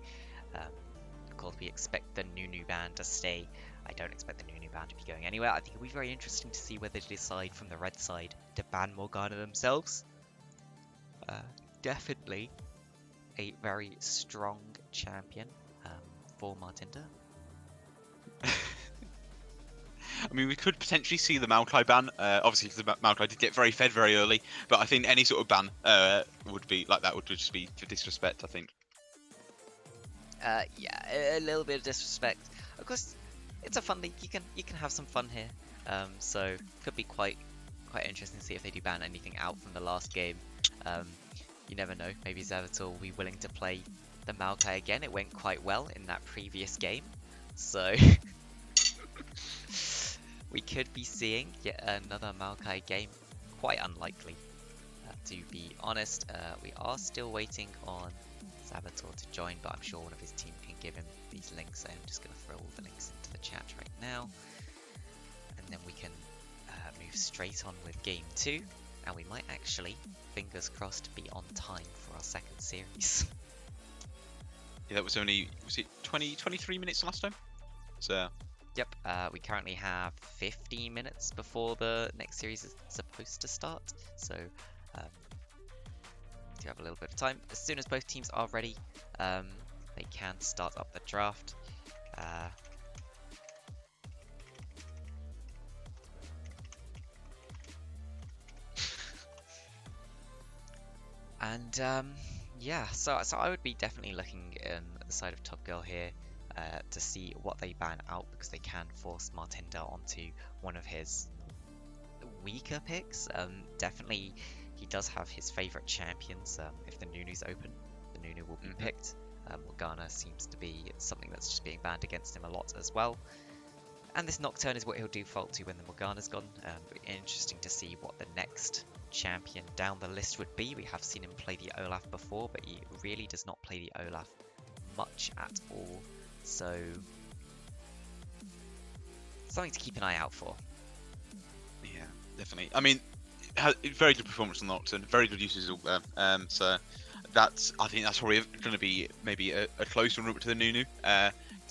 Of course, we expect the Nunu ban to stay. I don't expect the Nunu ban to be going anywhere. I think it'll be very interesting to see whether they decide from the red side to ban Morgana themselves. Definitely a very strong champion for Martinda. I mean, we could potentially see the Maokai ban, obviously because the Maokai did get very fed very early, but I think any sort of ban would be like that would just be for disrespect, I think. Yeah, a little bit of disrespect. Of course, it's a fun league. You can have some fun here. So could be quite interesting to see if they do ban anything out from the last game. You never know. Maybe Zavator will be willing to play the Maokai again. It went quite well in that previous game, so we could be seeing yet another Maokai game. Quite unlikely, to be honest. We are still waiting on Zavator to join, but I'm sure one of his team can give him these links. So I'm just going to throw all the links into the chat right now, and then we can move straight on with game two, and we might actually, fingers crossed, be on time for our second series. Yeah, that was only, was it 23 minutes last time? So yep, we currently have 15 minutes before the next series is supposed to start, so do have a little bit of time. As soon as both teams are ready, they can start up the draft. And yeah, so I would be definitely looking at the side of Top Girl here to see what they ban out, because they can force Martinder onto one of his weaker picks. Definitely, he does have his favorite champions. If the Nunu's open, the Nunu will be picked. Morgana seems to be something that's just being banned against him a lot as well. And this Nocturne is what he'll default to when the Morgana's gone. Interesting to see what the next champion down the list would be. We have seen him play the Olaf before, but he really does not play the Olaf much at all. So, something to keep an eye out for. Yeah, definitely. I mean, very good performance on Nocturne, very good uses all there. So I think that's probably going to be maybe a closer route to the Nunu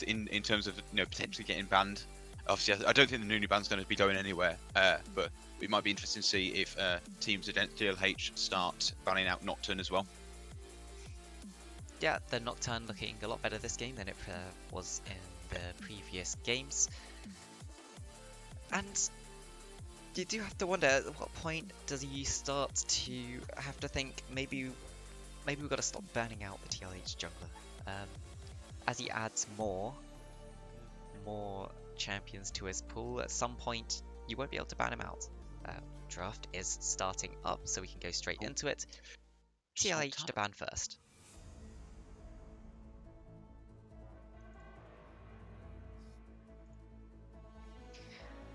in terms of potentially getting banned. Obviously, I don't think the Nunu ban's going to be going anywhere, but it might be interesting to see if teams against TLH start banning out Nocturne as well. Yeah, the Nocturne looking a lot better this game than it was in the previous games. And you do have to wonder, at what point does he start to have to think, maybe we've got to stop banning out the TLH jungler. As he adds more champions to his pool, at some point you won't be able to ban him out. Draft is starting up, so we can go straight into it. TLH to ban first.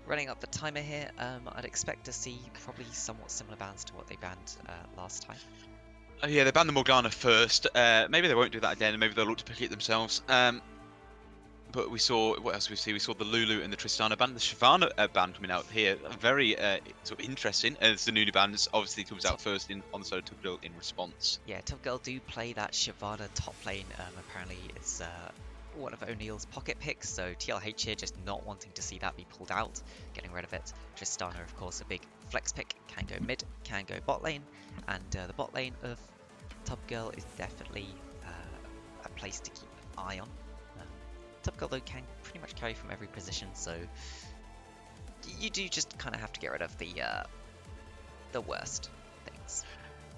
Running up the timer here, I'd expect to see probably somewhat similar bans to what they banned last time. Yeah, they banned the Morgana first. Maybe they won't do that again. Maybe they'll look to pick it themselves. But we saw, what else we see? We saw the Lulu and the Tristana ban, the Shyvana ban coming out here. Very sort of interesting, as the Nunu ban obviously comes out first on the side of Top Girl in response. Yeah, Top Girl do play that Shyvana top lane. Apparently it's one of O'Neill's pocket picks, so TLH here just not wanting to see that be pulled out, getting rid of it. Tristana, of course, a big flex pick, can go mid, can go bot lane, and the bot lane of Top Girl is definitely a place to keep an eye on. Top Girl, though, can pretty much carry from every position, so you do just kind of have to get rid of the worst things.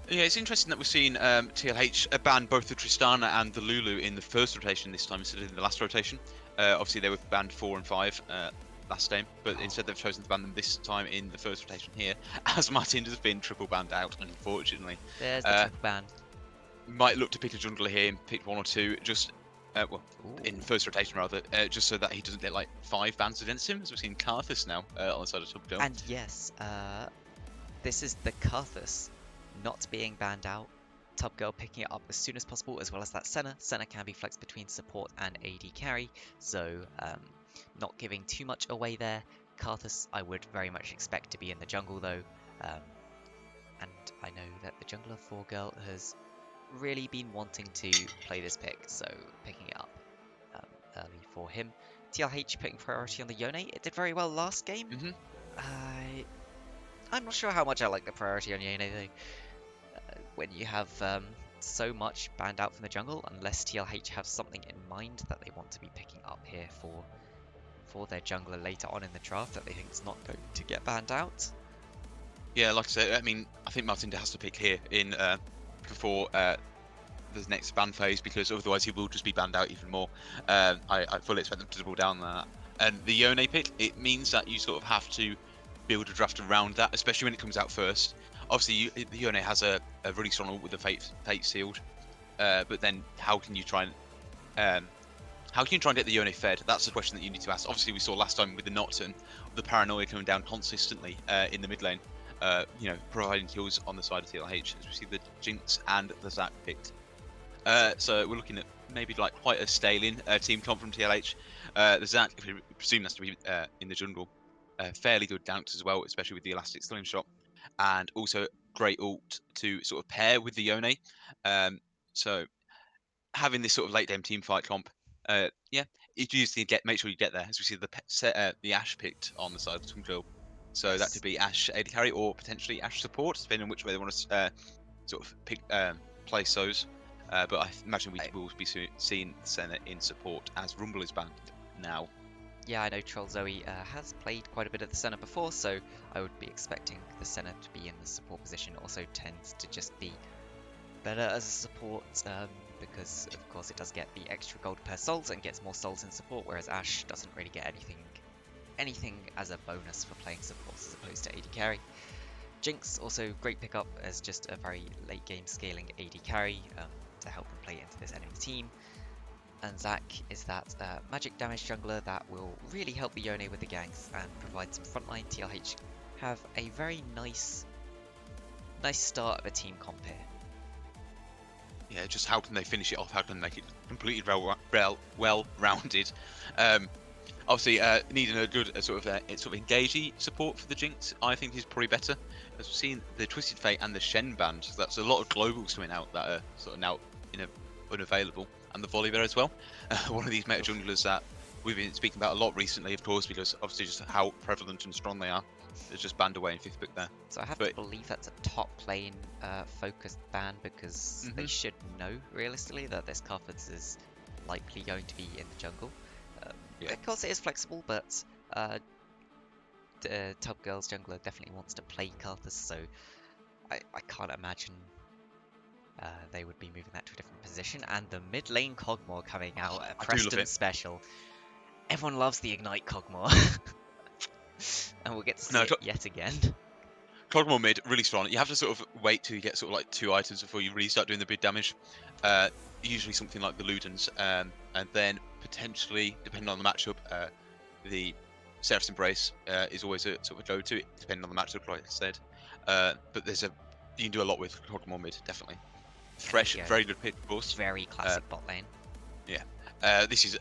Yeah, it's interesting that we've seen TLH ban both the Tristana and the Lulu in the first rotation this time instead of in the last rotation. Obviously, they were banned 4 and 5 last game, but instead they've chosen to ban them this time in the first rotation here, as Martinder's been triple banned out, unfortunately. There's the triple ban. Might look to pick a jungler here and pick 1 or 2, just in first rotation rather, just so that he doesn't get like 5 bans against him, as we've seen Karthus now on the side of Top Girl. And yes, this is the Karthus not being banned out. Top Girl picking it up as soon as possible, as well as that Senna. Senna can be flexed between support and AD carry, so not giving too much away there. Karthus I would very much expect to be in the jungle though, and I know that the jungler for Girl has really been wanting to play this pick, so picking it up early for him. TLH putting priority on the Yone. It did very well last game. I'm not sure how much I like the priority on Yone though. When you have so much banned out from the jungle, unless TLH have something in mind that they want to be picking up here for their jungler later on in the draft that they think is not going to get banned out. Yeah, like I said, I mean, I think Martinder has to pick here in before the next ban phase, because otherwise he will just be banned out even more. I fully expect them to double down on that. And the Yone pick, it means that you sort of have to build a draft around that, especially when it comes out first. Obviously, the Yone has a really strong ult with the Fate Sealed, but then how can you try and get the Yone fed? That's the question that you need to ask. Obviously, we saw last time with the Nocturne, the Paranoia coming down consistently in the mid lane, providing kills on the side of TLH, as we see the Jinx and the Zac picked. So we're looking at maybe like quite a scaling team comp from TLH. The Zac, if we presume that's to be in the jungle, fairly good dance as well, especially with the Elastic Slingshot, and also great ult to sort of pair with the Yone. So having this sort of late game team fight comp, you just need to make sure you get there. As we see the Ashe picked on the side of the Twin. So Yes. that could be Ashe AD carry or potentially Ashe support, depending on which way they want to sort of place those. But I imagine we will be seeing Senna in support as Rumble is banned now. Yeah, I know Troll Zoe has played quite a bit of the Senna before, so I would be expecting the Senna to be in the support position. Also tends to just be better as a support, because of course it does get the extra gold per salt and gets more souls in support, whereas Ashe doesn't really get anything as a bonus for playing support as opposed to AD carry. Jinx, also great pickup as just a very late game scaling AD carry to help them play into this enemy team. And Zac is that magic damage jungler that will really help the Yone with the ganks and provide some frontline. TLH have a very nice start of a team comp here. Yeah, just how can they finish it off? How can they make it completely well-rounded? Obviously, needing a good sort of engagey support for the Jinx, I think, is probably better. As we've seen, the Twisted Fate and the Shen band, so that's a lot of globals coming out that are sort of now unavailable, and the Volibear as well. One of these meta junglers that we've been speaking about a lot recently, of course, because obviously just how prevalent and strong they are. It's just banned away in 5th book there. So I have to believe that's a top lane focused ban, because they should know realistically that this Karthus is likely going to be in the jungle. Of course it is flexible, but the Top Girl's jungler definitely wants to play Karthus, so I can't imagine they would be moving that to a different position. And the mid lane Cogmore coming out at Preston special. Everyone loves the Ignite Cogmore. And we'll get to see it yet again. Cogmore mid, really strong. You have to sort of wait till you get sort of like 2 items before you really start doing the big damage. Usually something like the Ludens, and then potentially, depending on the matchup, the Seraph's Embrace is always a sort of a go-to, depending on the matchup, like I said. But you can do a lot with Cogmore mid, definitely. Thresh, very good pick, of course. Very classic bot lane. Yeah. This is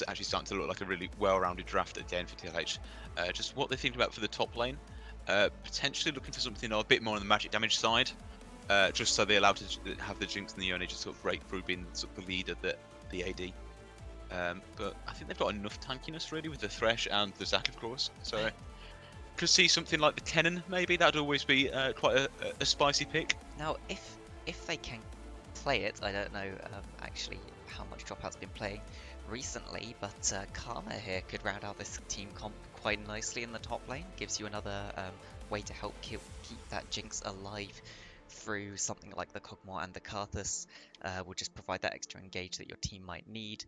actually starting to look like a really well-rounded draft again for TLH. Just what they think about for the top lane. Potentially looking for something a bit more on the magic damage side, just so they're allowed to have the Jinx and the Yone just sort of break through being sort of the leader, the AD. But I think they've got enough tankiness really with the Thresh and the Zac, of course. So could see something like the Kennen maybe. That'd always be quite a spicy pick. Now, if they can play it, I don't know actually how much Dropout's been playing recently, but Karma here could round out this team comp quite nicely in the top lane. Gives you another way to help keep that Jinx alive through something like the Cogmore and the Karthus. Will just provide that extra engage that your team might need.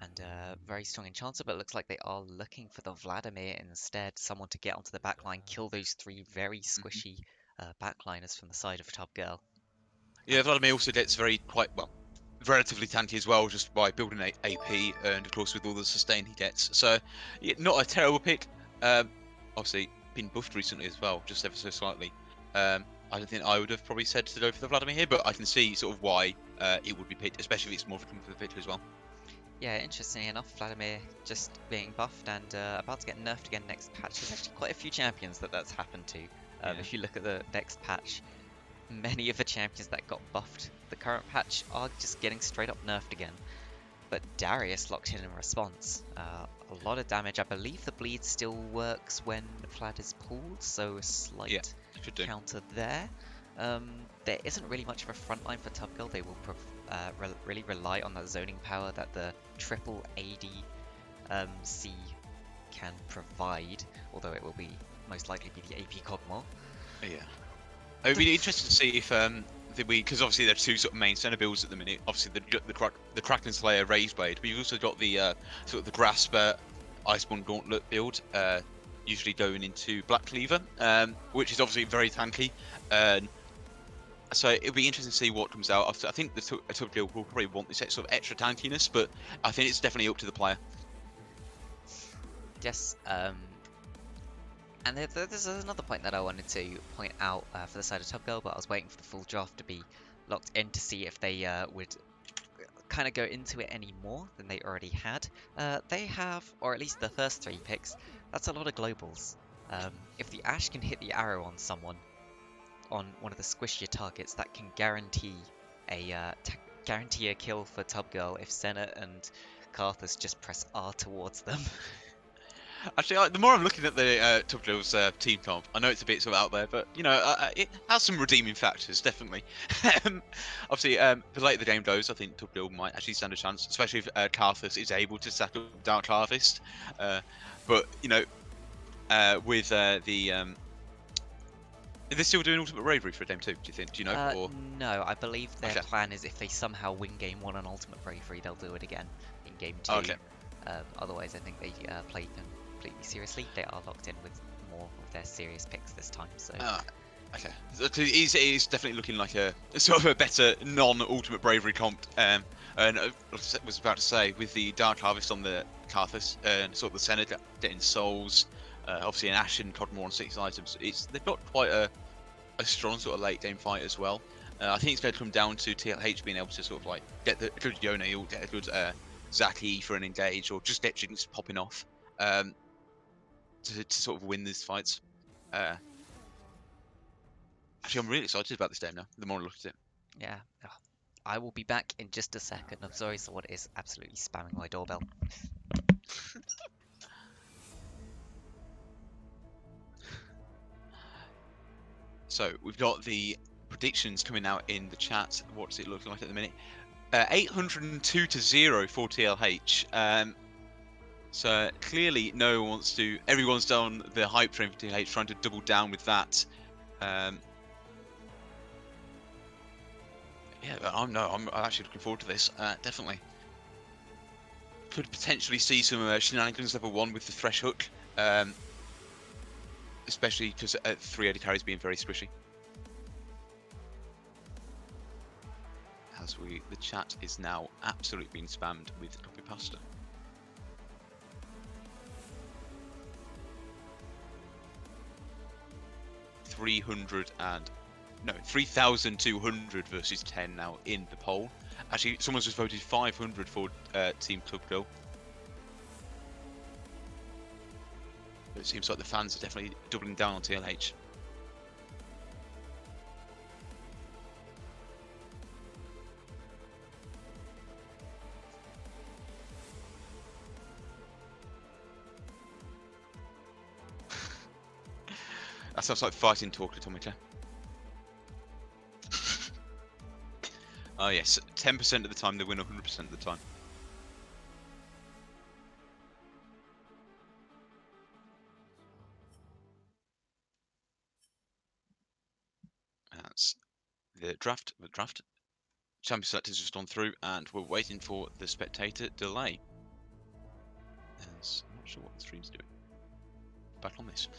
And very strong enchanter, but it looks like they are looking for the Vladimir instead. Someone to get onto the backline, kill those 3 very squishy backliners from the side of Top Girl. Yeah, Vladimir also gets relatively tanky as well, just by building AP, and of course with all the sustain he gets. So, yeah, not a terrible pick. Obviously, been buffed recently as well, just ever so slightly. I don't think I would have probably said to go for the Vladimir here, but I can see sort of why it would be picked, especially if it's more of a comfort picture as well. Yeah, interestingly enough, Vladimir just being buffed and about to get nerfed again next patch. There's actually quite a few champions that's happened to. If you look at the next patch, many of the champions that got buffed the current patch are just getting straight up nerfed again. But Darius locked in response. A lot of damage. I believe the bleed still works when Vlad is pulled, so a slight counter there. There isn't really much of a front line for Top Girl. They will really rely on that zoning power that the triple AD C can provide, although it will be most likely be the AP Cogmore. Yeah. It would be interesting to see if because obviously there are 2 sort of main center builds at the minute. Obviously the Kraken Slayer Raised Blade, but you've also got the sort of the Grasper Iceborne Gauntlet build, usually going into Black Cleaver, which is obviously very tanky. So it'll be interesting to see what comes out. I think the Top Girl will probably want this sort of extra tankiness, but I think it's definitely up to the player. Yes. And there's another point that I wanted to point out for the side of Top Girl, but I was waiting for the full draft to be locked in to see if they would kind of go into it any more than they already had. They have, or at least the first 3 picks, that's a lot of globals. If the Ashe can hit the arrow on someone, on one of the squishier targets, that can guarantee a kill for Top Girl if Senna and Karthus just press R towards them. Actually, the more I'm looking at the Top Girl's team comp, I know it's a bit sort of out there, but you know, it has some redeeming factors, definitely. Obviously, the later the game goes, I think Top Girl might actually stand a chance, especially if Karthus is able to stack up Dark Harvest. But you know, with the Are they still doing Ultimate Bravery for Dame 2, do you think? Do you know? Or No, I believe their okay. plan is if they somehow win Game 1 on Ultimate Bravery, they'll do it again in Game 2. Okay. Otherwise, I think they play completely seriously. They are locked in with more of their serious picks this time, so... Okay. So it is definitely looking like a sort of a better non-Ultimate Bravery comp. And I was about to say, with the Dark Harvest on the Karthus, and sort of the Senate getting souls, obviously an Ashen, Codmore on 6 items, they've got quite a strong sort of late game fight as well. I think it's going to come down to TLH being able to sort of like get the good Yone or get a good Zaki for an engage, or just get Jinx popping off to sort of win these fights. Actually, I'm really excited about this game now, the more I look at it. Yeah. Ugh. I will be back in just a second. I'm sorry, someone is absolutely spamming my doorbell. So we've got the predictions coming out in the chat. What's it looking like at the minute? 802-0 for TLH. So clearly no one wants to. Everyone's done the hype train for TLH, trying to double down with that. Yeah, I'm actually looking forward to this. Definitely. Could potentially see some shenanigans level 1 with the Thresh Hook. Especially because 3 AD carries being very squishy. As the chat is now absolutely being spammed with copy pasta. No, 3,200 versus 10 now in the poll. Actually, someone's just voted 500 for Team Club Girl. It seems like the fans are definitely doubling down on TLH. That sounds like fighting talk, Atomica. Oh yes, 10% of the time they win 100% of the time. That's the draft. Champion select has just gone through, and we're waiting for the spectator delay. As I'm not sure what the stream's doing. Back on this.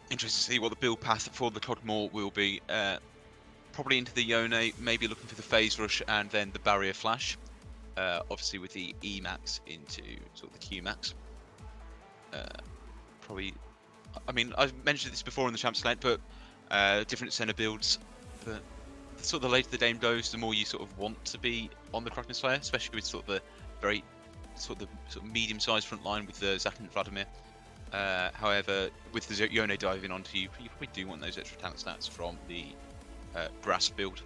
Interested to see what the build path for the Codmore will be. Probably into the Yone, maybe looking for the Phase Rush and then the Barrier Flash. Obviously with the E max into sort of the Q max. Probably, I mean, I've mentioned this before in the Champs Select, but different center builds. But sort of the later the game goes, the more you sort of want to be on the Kraken Slayer, especially with sort of the very sort of medium-sized front line with the Zack and Vladimir. However, with the Yone diving onto you, you probably do want those extra talent stats from the grass build.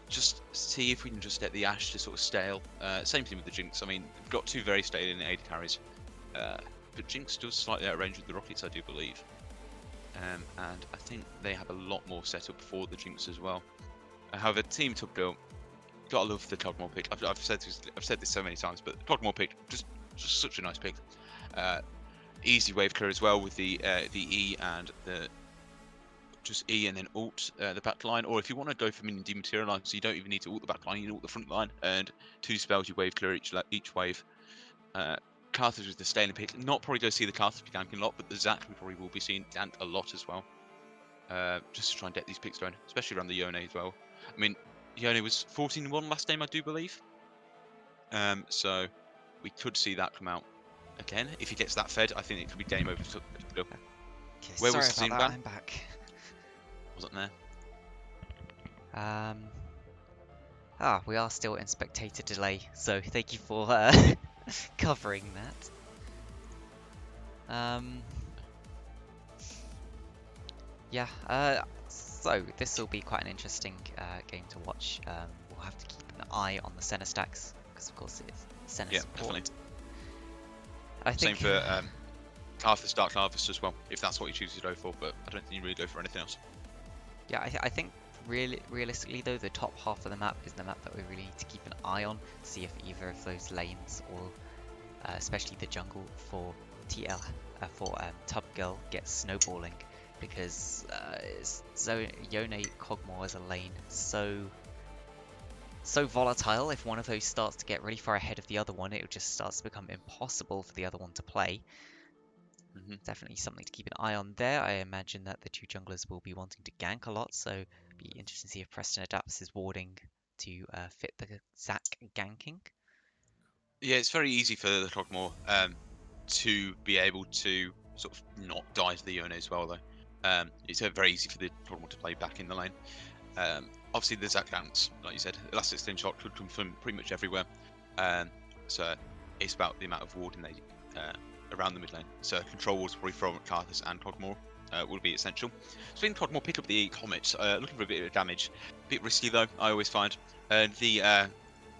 Just see if we can just get the Ashe to sort of stale. Same thing with the Jinx. I mean, we've got 2 very stale in AD carries, but Jinx does slightly outrange with the Rockets, I do believe. And I think they have a lot more set up for the Jinx as well. However, Team Tubdale, gotta love the Cogmore pick. I've said this so many times, but Cogmore pick just such a nice pick. Easy wave clear as well with the E and the just E and then ult the back line, or if you want to go for minion dematerialize, so you don't even need to ult the back line, you ult the front line, and 2 spells you wave clear each wave. Carthage with the scaling pick, not probably go see the Carthage be ganking a lot, but the Zac we probably will be seeing gank a lot as well. Just to try and get these picks going, especially around the Yone as well. I mean, Yone was 14-1 last game, I do believe. So we could see that come out again. If he gets that fed, I think it could be game over. Okay, Where sorry was the about scene that, ban? I'm back. Wasn't there? We are still in spectator delay, so thank you for covering that. Yeah, so this will be quite an interesting game to watch. We'll have to keep an eye on the center stacks, because of course it's center support. Definitely. I think Same for Karthus Dark Harvest as well, if that's what you choose to go for, but I don't think you really go for anything else. Yeah, I think realistically though, the top half of the map is the map that we really need to keep an eye on, see if either of those lanes, or especially the jungle for Tub Girl, gets snowballing, because Yone Kog'Maw as a lane so volatile. If one of those starts to get really far ahead of the other one, it just starts to become impossible for the other one to play. Definitely something to keep an eye on there. I imagine that the two junglers will be wanting to gank a lot, so be interesting to see if Preston adapts his warding to fit the Zac ganking. Yeah, it's very easy for the Cogmore to be able to sort of not die to the Yone as well, though. It's very easy for the Cogmore to play back in the lane. Obviously, the Zac dance, like you said, elastic sling shot could come from pretty much everywhere. So it's about the amount of warding they around the mid lane. So control wards probably from Karthus and Cogmore would be essential. So in Cogmore, pick up the Comet, looking for a bit of damage. A bit risky though, I always find. The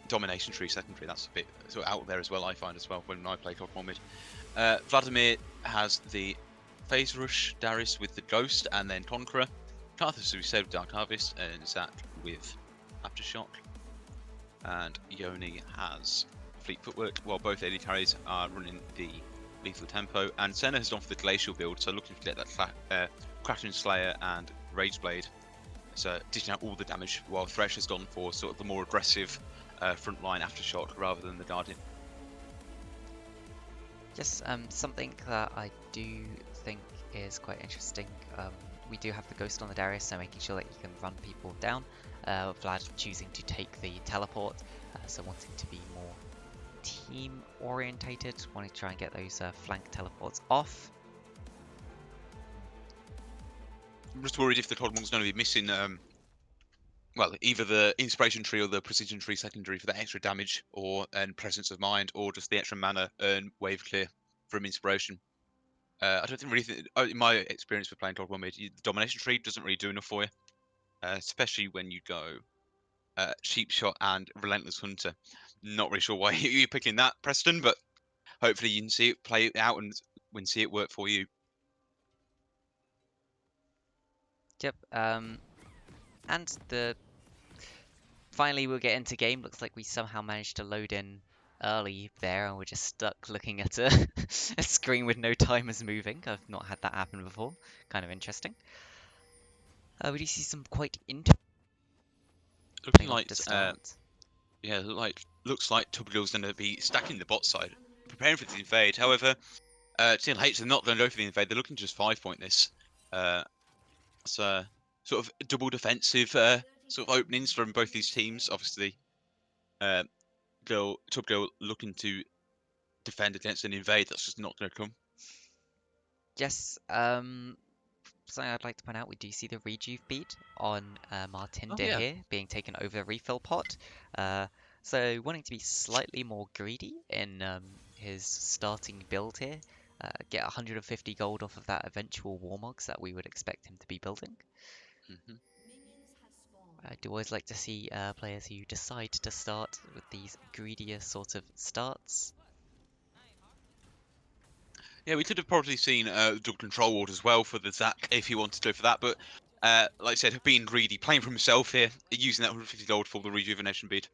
Domination Tree secondary, that's a bit sort of out there as well, I find as well, when I play Cogmore mid. Vladimir has the Phase Rush, Darius with the Ghost, and then Conqueror. Karthus, as we said, with Dark Harvest, and Zac with Aftershock. And Yone has Fleet Footwork, while both AD carries are running the Lethal Tempo. And Senna has gone for the Glacial build, so looking to get that Kraken Slayer and Rage Blade. So dishing out all the damage, while Thresh has gone for sort of the more aggressive frontline Aftershock rather than the Guardian. Yes, something that I do think is quite interesting. We do have the Ghost on the Darius, so making sure that you can run people down. Vlad choosing to take the teleport, so wanting to be more team orientated, wanting to try and get those flank teleports off. I'm just worried if the Cogmore's going to be missing, well, either the Inspiration Tree or the Precision Tree secondary for that extra damage, or and Presence of Mind, or just the extra mana and Wave Clear from Inspiration. I don't really think, in my experience with playing Cogmore mid, the Domination Tree doesn't really do enough for you, especially when you go Cheap Shot and Relentless Hunter. Not really sure why you're picking that, Preston, but hopefully you can see it play it out and see it work for you. Yep. And finally we'll get into game. Looks like we somehow managed to load in early there, and we're just stuck looking at a, a screen with no timers moving. I've not had that happen before. Kind of interesting. We do see some quite interesting Looking off like, to start. yeah, looks like Tubgill's going to be stacking the bot side, preparing for the invade. However, TLH are not going to go for the invade. They're looking to just 5-point this. So sort of double defensive sort of openings from both these teams. Obviously, Tubgill looking to defend against an invade. That's just not going to come. Yes, something I'd like to point out, we do see the rejuve beat on Martinder Oh yeah. here, being taken over the refill pot. So wanting to be slightly more greedy in his starting build here, get 150 gold off of that eventual Warmogs that we would expect him to be building. Mm-hmm. I do always like to see players who decide to start with these greedier sort of starts. Yeah, we could have probably seen double control ward as well for the Zac if he wanted to go for that, but like I said, being greedy, playing for himself here, using that 150 gold for the rejuvenation bead.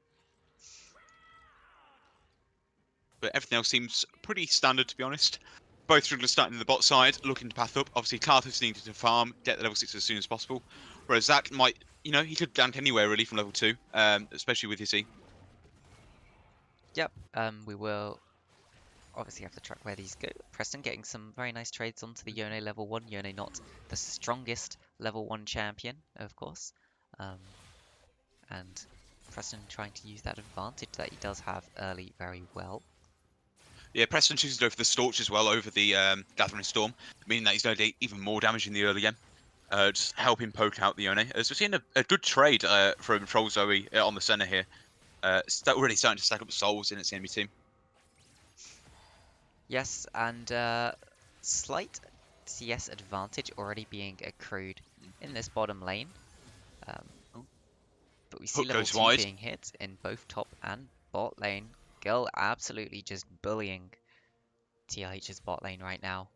But everything else seems pretty standard, to be honest. Both junglers starting in the bot side, looking to path up. Obviously, Karthus needed to farm, get the level 6 as soon as possible. Whereas Zac might, he could gank anywhere really from level 2, especially with his E. Yep, we will obviously have to track where these go. Preston getting some very nice trades onto the Yone level 1. Yone not the strongest level 1 champion, of course. And Preston trying to use that advantage that he does have early very well. Yeah, Preston chooses to go for the Storch as well over the Gathering Storm, meaning that he's going to do even more damage in the early game. Just help him poke out the Yone. As we're seeing a good trade from Troll Zoe on the center here. Already starting to stack up souls in its enemy team. Yes, and slight CS advantage already being accrued in this bottom lane. Oh. But we see Hook level goes 2 wide. being hit in both top and bot lane. Girl absolutely just bullying TLH's bot lane right now.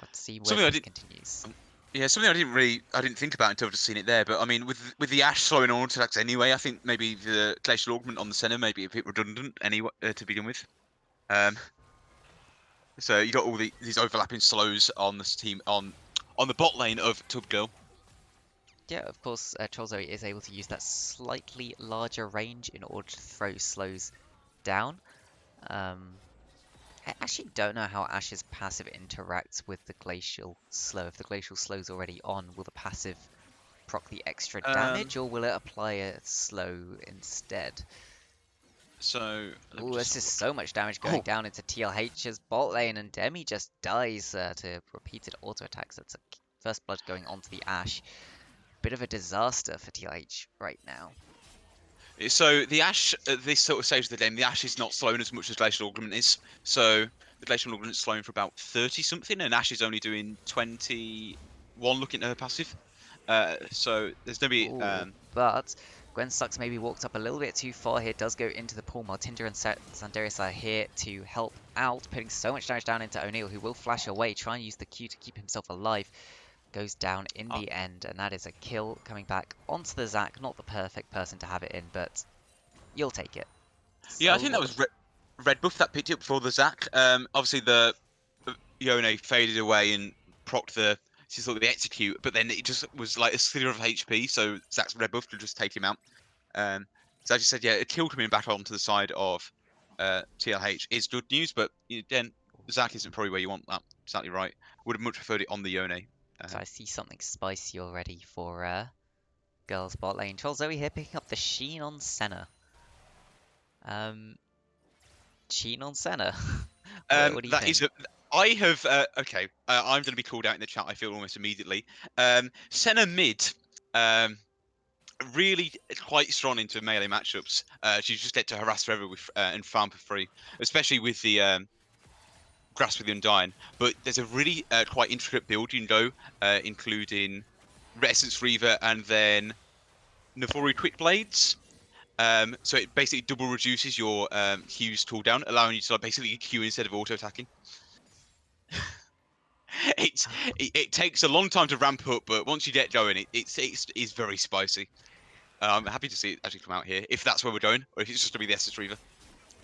Let's see where Something I this did. continues. Yeah, something I didn't think about until I've just seen it there. But I mean, with the Ash slowing on auto attacks anyway, I think maybe the glacial augment on the center may be a bit redundant anyway to begin with. Um, so you got all these overlapping slows on this team on the bot lane of Tub Girl. Yeah, of course, Cholzo is able to use that slightly larger range in order to throw slows down. Um, I actually don't know how Ash's passive interacts with the glacial slow. If the glacial slow's already on, will the passive proc the extra Um, damage, or will it apply a slow instead? so let me Oh, just this have is a look. so much damage going Oh, down into TLH's bot lane, and Demi just dies to repeated auto attacks. That's a first blood going onto the Ash. Bit of a disaster for TLH right now. so the Ash at this sort of stage of the game, the Ash is not slowing as much as Glacial Augment is. So the Glacial Augment is slowing for about 30 something, and Ash is only doing 21 looking at her passive. So there's gonna be Ooh, but Gwen Sucks maybe walked up a little bit too far here. Does go into the pool. Martinder and Sandarius are here to help out, putting so much damage down into O'Neal, who will flash away, try and use the Q to keep himself alive. Goes down in uh, the end, and that is a kill coming back onto the Zac. Not the perfect person to have it in, but you'll take it. yeah, I So think that was Red Buff that picked it up before the Zac. Obviously the Yone faded away and procced she thought the execute, but then it just was like a slither of HP, so Zac's Red Buff to just take him out. Um, so as you said, yeah, a kill coming back onto the side of TLH is good news, but then Zac isn't probably where you want that. Exactly right. Would have much preferred it on the Yone. So Um, I see something spicy already for girls bot lane. Troll Zoe here picking up the Sheen on Senna. Um, Sheen on Senna. What do you that think? is a. I have okay. I'm going to be called out in the chat. I feel almost immediately. Senna mid. Um, really quite strong into melee matchups. She just get to harass forever with and farm for free, especially with the Grasp with the Undying. But there's a really quite intricate build you can go, including Essence Reaver and then Navori Quick Blades. So it basically double reduces your Q's cooldown, allowing you to like, basically Q instead of auto attacking. It's Ah, it takes a long time to ramp up, but once you get going, it's very spicy. I'm happy to see it actually come out here, if that's where we're going, or if it's just to be the Essence Reaver.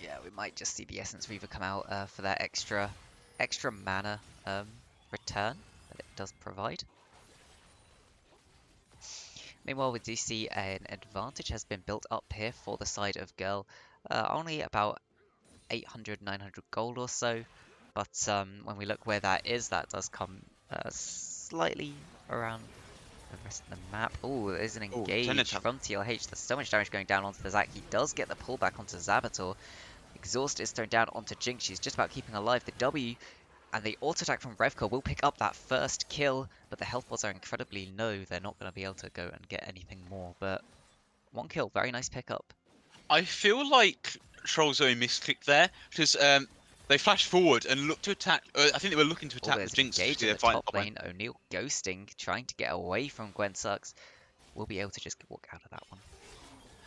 yeah, we might just see the Essence Reaver come out for that extra mana return that it does provide. Meanwhile, we do see an advantage has been built up here for the side of Girl. Only about 800, 900 gold or so. But when we look where that is, that does come slightly around the rest of the map. Oh, there's an Oh, 10 engage attack. from TLH. There's so much damage going down onto the Zac. He does get the pullback onto Zabator. Exhaust is thrown down onto Jinx. She's just about keeping alive. The W and the auto attack from Revco will pick up that first kill, but the health bars are incredibly low. They're not going to be able to go and get anything more. But one kill, very nice pickup. I feel like Trollzone misclicked there, because they flashed forward and looked to attack. I think they were looking to Oh, attack the there's an Jinx, engage especially in their the fighting top top lane. lane. O'Neal ghosting, trying to get away from Gwen Sucks. We'll be able to just walk out of that one.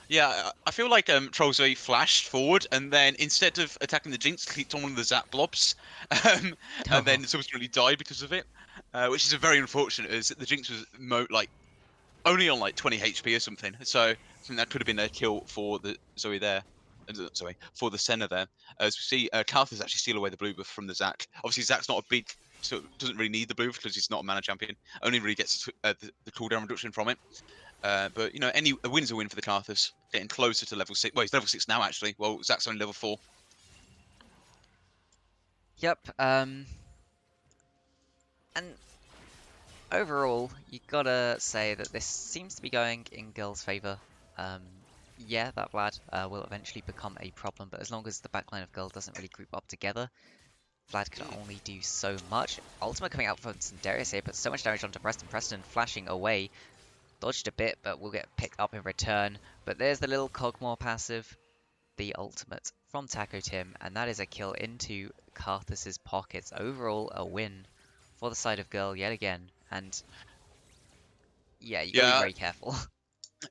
Yeah, I feel like Trollzone flashed forward and then instead of attacking the Jinx, clicked on one of the Zap blobs, and then subsequently died because of it, which is a very unfortunate, as the Jinx was like only on like 20 HP or something. So I think that could have been a kill for the Zoe there. Sorry, for the Senna there. As we see, Carthus actually steal away the blue buff from the Zac. Obviously, Zac's not a big, so doesn't really need the blue buff because he's not a mana champion. Only really gets the cooldown reduction from it. But you know, a win's a win for the Carthus. Getting closer to level 6. Well, he's level 6 now actually. Well, Zac's only level 4. Yep. And overall, you gotta say that this seems to be going in Girl's favor. Um, yeah, that Vlad will eventually become a problem, but as long as the backline of Girl doesn't really group up together, Vlad can only do so much. Ultimate coming out from Sindarius here, but so much damage onto Preston. Preston flashing away. Dodged a bit, but will get picked up in return. But there's the little Cogmore passive, the ultimate from Taco Tim, and that is a kill into Karthus's pockets. Overall, a win for the side of Girl yet again. And yeah, you gotta be Yeah, very careful.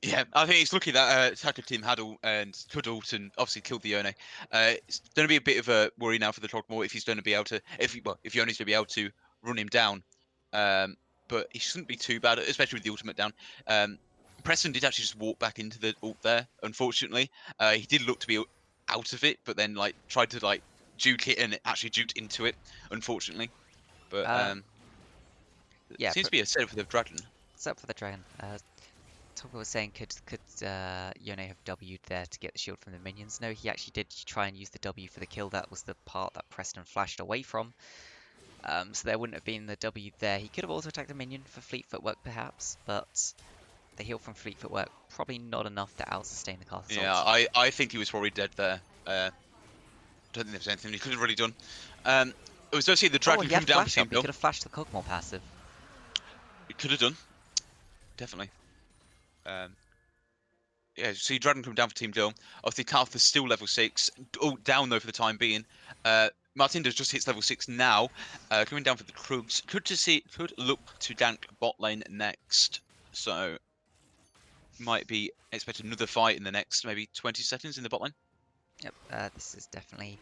yeah, I think it's lucky that Taka Team had and could ult and obviously killed the Yone. It's going to be a bit of a worry now for the Trogmore if he's going to be able to, if Yone's going to be able to run him down. But he shouldn't be too bad, especially with the ultimate down. Preston did actually just walk back into the ult there. Unfortunately, he did look to be out of it, but then like tried to like juke it and it actually juked into it. Unfortunately, but Yeah, seems to be a setup for the dragon. except for the dragon. Toggle was saying could Yone have W'd there to get the shield from the minions? No, he actually did try and use the W for the kill. That was the part that Preston flashed away from. So there wouldn't have been the W there. He could have also attacked a minion for fleet footwork perhaps, but the heal from fleet footwork probably not enough to out-sustain the Karthus Yeah, ult. I think he was probably dead there. Don't think there was anything he could have really done. It was obviously the Oh, dragon he had come down for flash Team up. He Bill. could have flashed the Kog'Maw passive. He could have done, definitely. Yeah, see Dragon come down for Team Dill. Obviously, Karthus still level 6. Oh, down though for the time being. Martinez just hits level 6 now. Coming down for the Krugs. Could look to gank bot lane next. So, might be expect another fight in the next maybe 20 seconds in the bot lane. Yep, this is definitely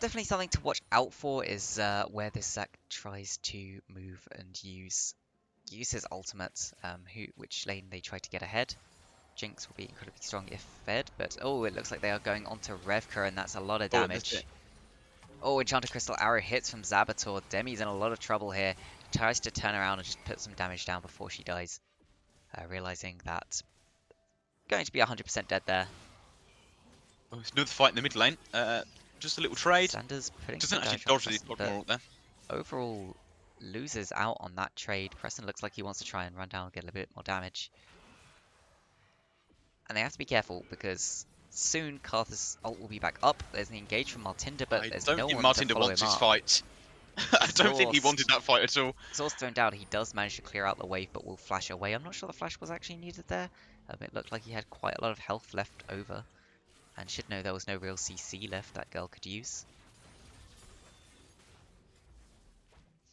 something to watch out for. Is where this Zac tries to move and use his ultimate. Which lane they try to get ahead. Jinx will be incredibly strong if fed, but oh, it looks like they are going onto Revka, and that's a lot of Oh, that's damage. it. Oh, Enchanted Crystal Arrow hits from Zabator. Demi's in a lot of trouble here. Tries to turn around and just put some damage down before she dies. Realizing that going to be 100% dead there. Oh, it's another fight in the mid lane. Just a little trade. Sanders putting Doesn't some actually damage on dodge the Preston, but Bloodmore ult there. overall loses out on that trade. Preston looks like he wants to try and run down and get a bit more damage. And they have to be careful because soon Karthus' ult will be back up. There's an engage from Martinda, but I there's don't no think one to Martinda follow wants him his up. fight. I don't think he Exhaust. wanted that fight at all. Exhaust thrown down, he does manage to clear out the wave, but will flash away. I'm not sure the flash was actually needed there. It looked like he had quite a lot of health left over, and should know there was no real CC left that girl could use.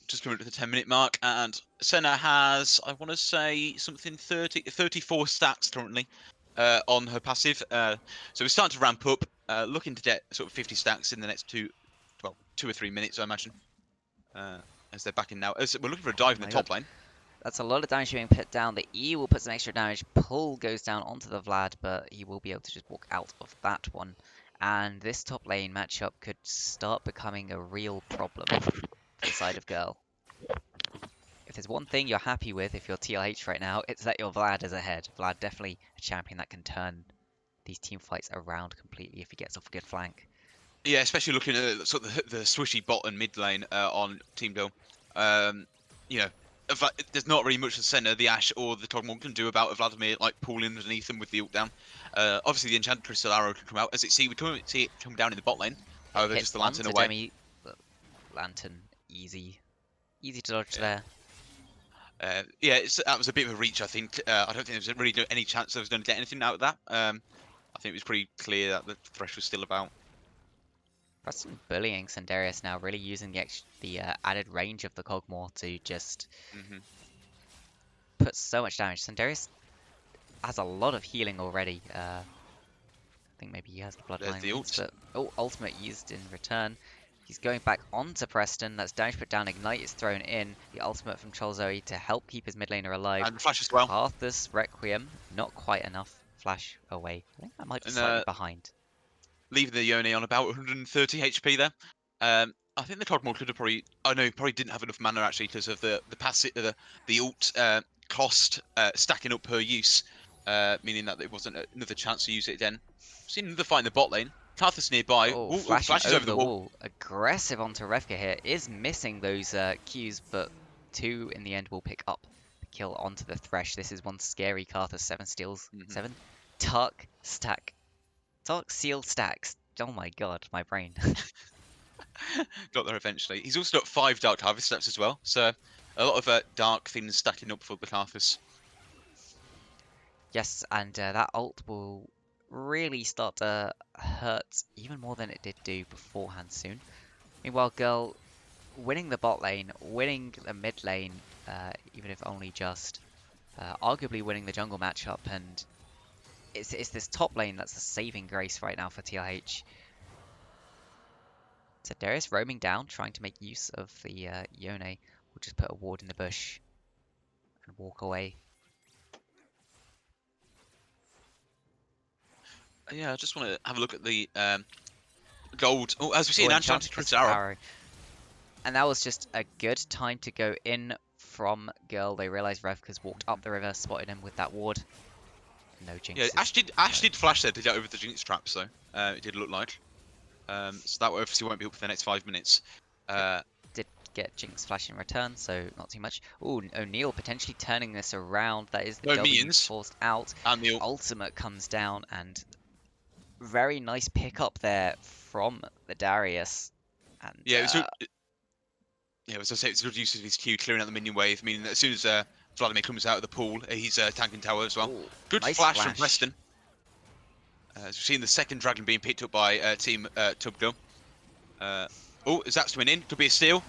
Just coming to the 10-minute mark, and Senna has, I want to say, something 34 stacks currently on her passive. So we're starting to ramp up, looking to get sort of 50 stacks in the next 2 or 3 minutes, I imagine, as they're back in now. As we're looking for a dive in the top lane. That's a lot of damage being put down. The E will put some extra damage. Pull goes down onto the Vlad, but he will be able to just walk out of that one. And this top lane matchup could start becoming a real problem for the side of Girl. If there's one thing you're happy with if you're TLH right now, it's that your Vlad is ahead. Vlad definitely a champion that can turn these team fights around completely if he gets off a good flank. Yeah, especially looking at sort of the swishy bot and mid lane on Team Dill. You know, there's not really much the Senna, the Ashe, or the Togmorn can do about Vladimir like pulling underneath them with the ult down. Obviously, the Enchanted Crystal Arrow can come out. As we can see it come down in the bot lane. However, just the Lantern away. Demi, Lantern, easy to dodge there. Yeah, that was a bit of a reach, I think. I don't think there was really any chance I was going to get anything out of that. I think it was pretty clear that the Thresh was still about. Preston bullying Sandarius now, really using the added range of the Cogmore to just put so much damage. Sandarius has a lot of healing already. I think maybe he has the Bloodline Rings, but ultimate used in return. He's going back onto Preston. That's damage put down. Ignite is thrown in. The ultimate from Cholzoe to help keep his mid laner alive. And Flash as well. Karthus Requiem, not quite enough. Flash away. I think that might be slightly behind. Leaving the Yone on about 130 HP there. I think the Togmore could have probably... Oh no, he probably didn't have enough mana actually because of the passive, the ult cost stacking up per use, meaning that there wasn't another chance to use it again. Seen another fight in the bot lane. Karthus nearby. Oh, Ooh, flashes over the wall. Aggressive onto Revka here. Is missing those Qs, but 2 in the end will pick up the kill onto the Thresh. This is one scary Karthus. 7 steals. 7 Tuck stack. Tuck seal stacks. Oh my god, my brain. Got there eventually. He's also got 5 Dark Harvest steps as well. So a lot of dark things stacking up for the Karthus. Yes, and that ult will really start to hurt even more than it did do beforehand soon. Meanwhile, Girl winning the bot lane, winning the mid lane, even if only just, arguably winning the jungle matchup, and it's this top lane that's a saving grace right now for TLH. So Darius roaming down, trying to make use of the Yone. We'll just put a ward in the bush and walk away. Yeah, I just want to have a look at the gold. Oh, as we see, Oh, an enchanted enchanted crystal crystal arrow. arrow. And that was just a good time to go in from Girl. They realized Revka's walked up the river, spotted him with that ward. No Yeah, jinxes. Ash did flash there, did that over the jinx trap, so it did look like. So that obviously won't be up for the next 5 minutes. Did get Jinx flash in return, so not too much. Ooh, O'Neal potentially turning this around. That is the No W minions, forced out. and the Ultimate comes down, and very nice pickup there from the Darius. And yeah, yeah, as I say, it's a good use of his Q, clearing out the minion wave, meaning that as soon as Vladimir comes out of the pool, he's tanking tower as well. ooh, Good nice flash from flash. Preston. As we've seen the second dragon being picked up by Team Tubgo. Oh, is that swimming in? Could be a steal.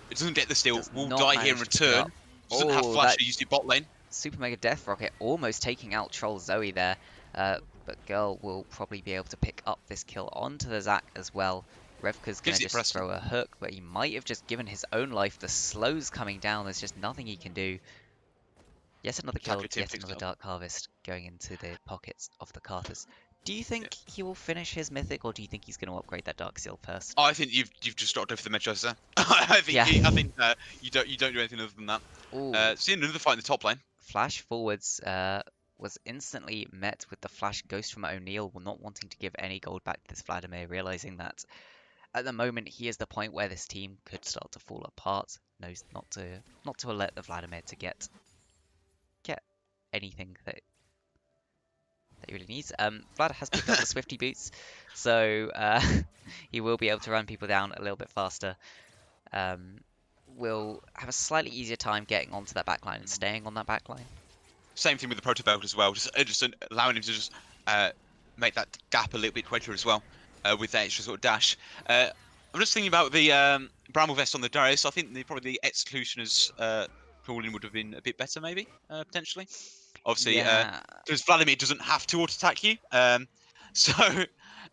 It doesn't get the steal. Does Will not die here in manage to pick it return. up. Doesn't have Oh, flash that to use the bot lane. Super Mega Death Rocket almost taking out Troll Zoe there. But Girl will probably be able to pick up this kill onto the Zac as well. Revka's going Gives to it just Preston. throw a hook, but he might have just given his own life. The slow's coming down. There's just nothing he can do. Yet another kill, Attacker team yet picks another it up. Dark Harvest going into the pockets of the Carthus. Do you think he will finish his Mythic, or do you think he's going to upgrade that Dark Seal first? I think you've just got to go for the Medchester there. Yeah. I think you don't do anything other than that. Ooh, Seeing another fight in the top lane. flash forwards was instantly met with the flash ghost from O'Neal, not wanting to give any gold back to this Vladimir, realizing that at the moment he is the point where this team could start to fall apart. Knows not to let the Vladimir to get anything that he really needs. Vlad has picked up the Swifty boots, so he will be able to run people down a little bit faster. Will have a slightly easier time getting onto that backline and staying on that backline. Same thing with the Proto Belt as well. Just allowing him to just make that gap a little bit quicker as well with that extra sort of dash. I'm just thinking about the Bramble Vest on the Darius. I think probably the Executioner's calling would have been a bit better, maybe potentially. Obviously, Yeah, because Vladimir doesn't have to auto-attack you, so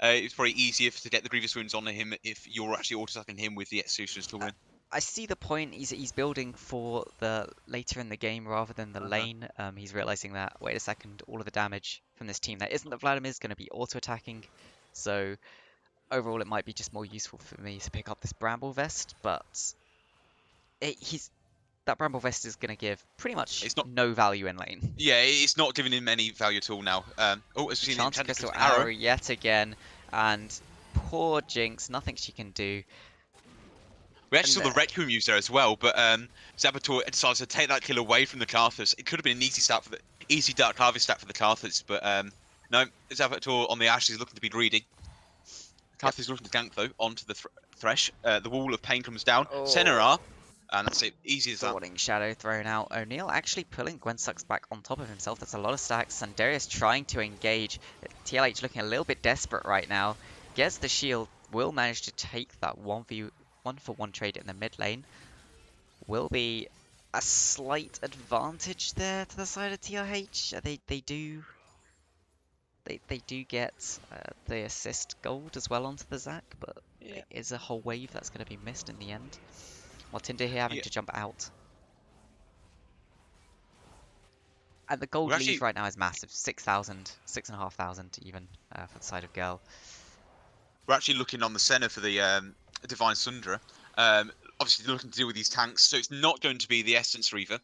it's probably easier to get the Grievous Wounds on him if you're actually auto-attacking him with the Executioner's tool in. I see the point. He's building for the later in the game rather than the lane. He's realizing that, wait a second, all of the damage from this team that isn't the Vladimir is going to be auto-attacking. So overall, it might be just more useful for me to pick up this Bramble Vest, but that Bramble Vest is going to give pretty much It's not. no value in lane. Yeah, it's not giving him any value at all now. Oh, as we've seen the Enchanted Enchanted Crystal Crystal Arrow Arrow. yet again, and poor Jinx, nothing she can do. We actually And saw the Requiem use there as well, but Zabator decides to take that kill away from the Carthus. It could have been an easy Dark Harvest stat for the Carthus, but no, Zabator on the Ash is looking to be greedy. Carthus is looking to gank though onto the Thresh. The Wall of Pain comes down. oh, Senera, and that's it. Easy as that. Thwarting Shadow thrown out. O'Neal actually pulling Gwensucks back on top of himself. That's a lot of stacks. Sandarius trying to engage. TLH looking a little bit desperate right now. Gets the shield. Will manage to take that 1-for-1 trade in the mid lane. Will be a slight advantage there to the side of TLH. They do get the assist gold as well onto the Zac, but Yeah. it is a whole wave that's going to be missed in the end. While Tinder here having to jump out. And the gold lead right now is massive. 6,000, 6,500 even for the side of Girl. We're actually looking on the center for the Divine Sundra. Obviously looking to deal with these tanks, so it's not going to be the Essence Reaver.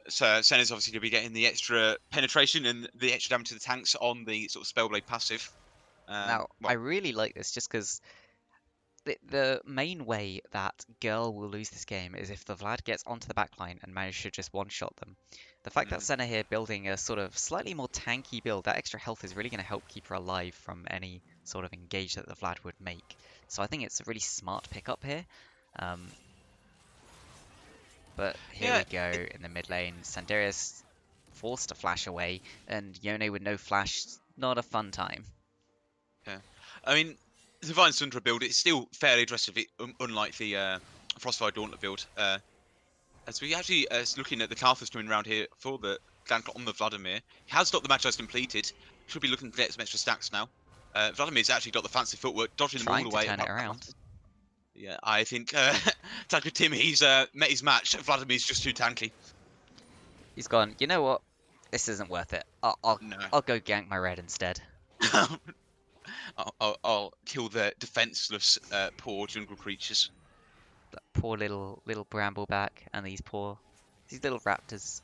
So Senna's obviously going to be getting the extra penetration and the extra damage to the tanks on the sort of Spellblade passive. Now, I really like this just because the main way that Girl will lose this game is if the Vlad gets onto the backline and manages to just one-shot them. The fact that Senna here building a sort of slightly more tanky build, that extra health is really going to help keep her alive from any sort of engage that the Vlad would make. So I think it's a really smart pickup here. But here we go in the mid lane. Sandarius forced to flash away, and Yone with no flash, not a fun time. Yeah, I mean, the Divine Sundra build is still fairly aggressive, unlike the Frostfire Gauntlet build. As we actually looking at the Carthus coming around here for the gank on the Vladimir. He has got the Magi's completed. Should be looking to get some extra stacks now. Vladimir's actually got the fancy footwork, dodging them all Trying the to way. turn it around. Yeah, I think Taco Tim, he's met his match. Vladimir's just too tanky. He's gone, you know what? This isn't worth it. No. I'll go gank my red instead. I'll kill the defenseless, poor jungle creatures. That poor little brambleback and these little raptors.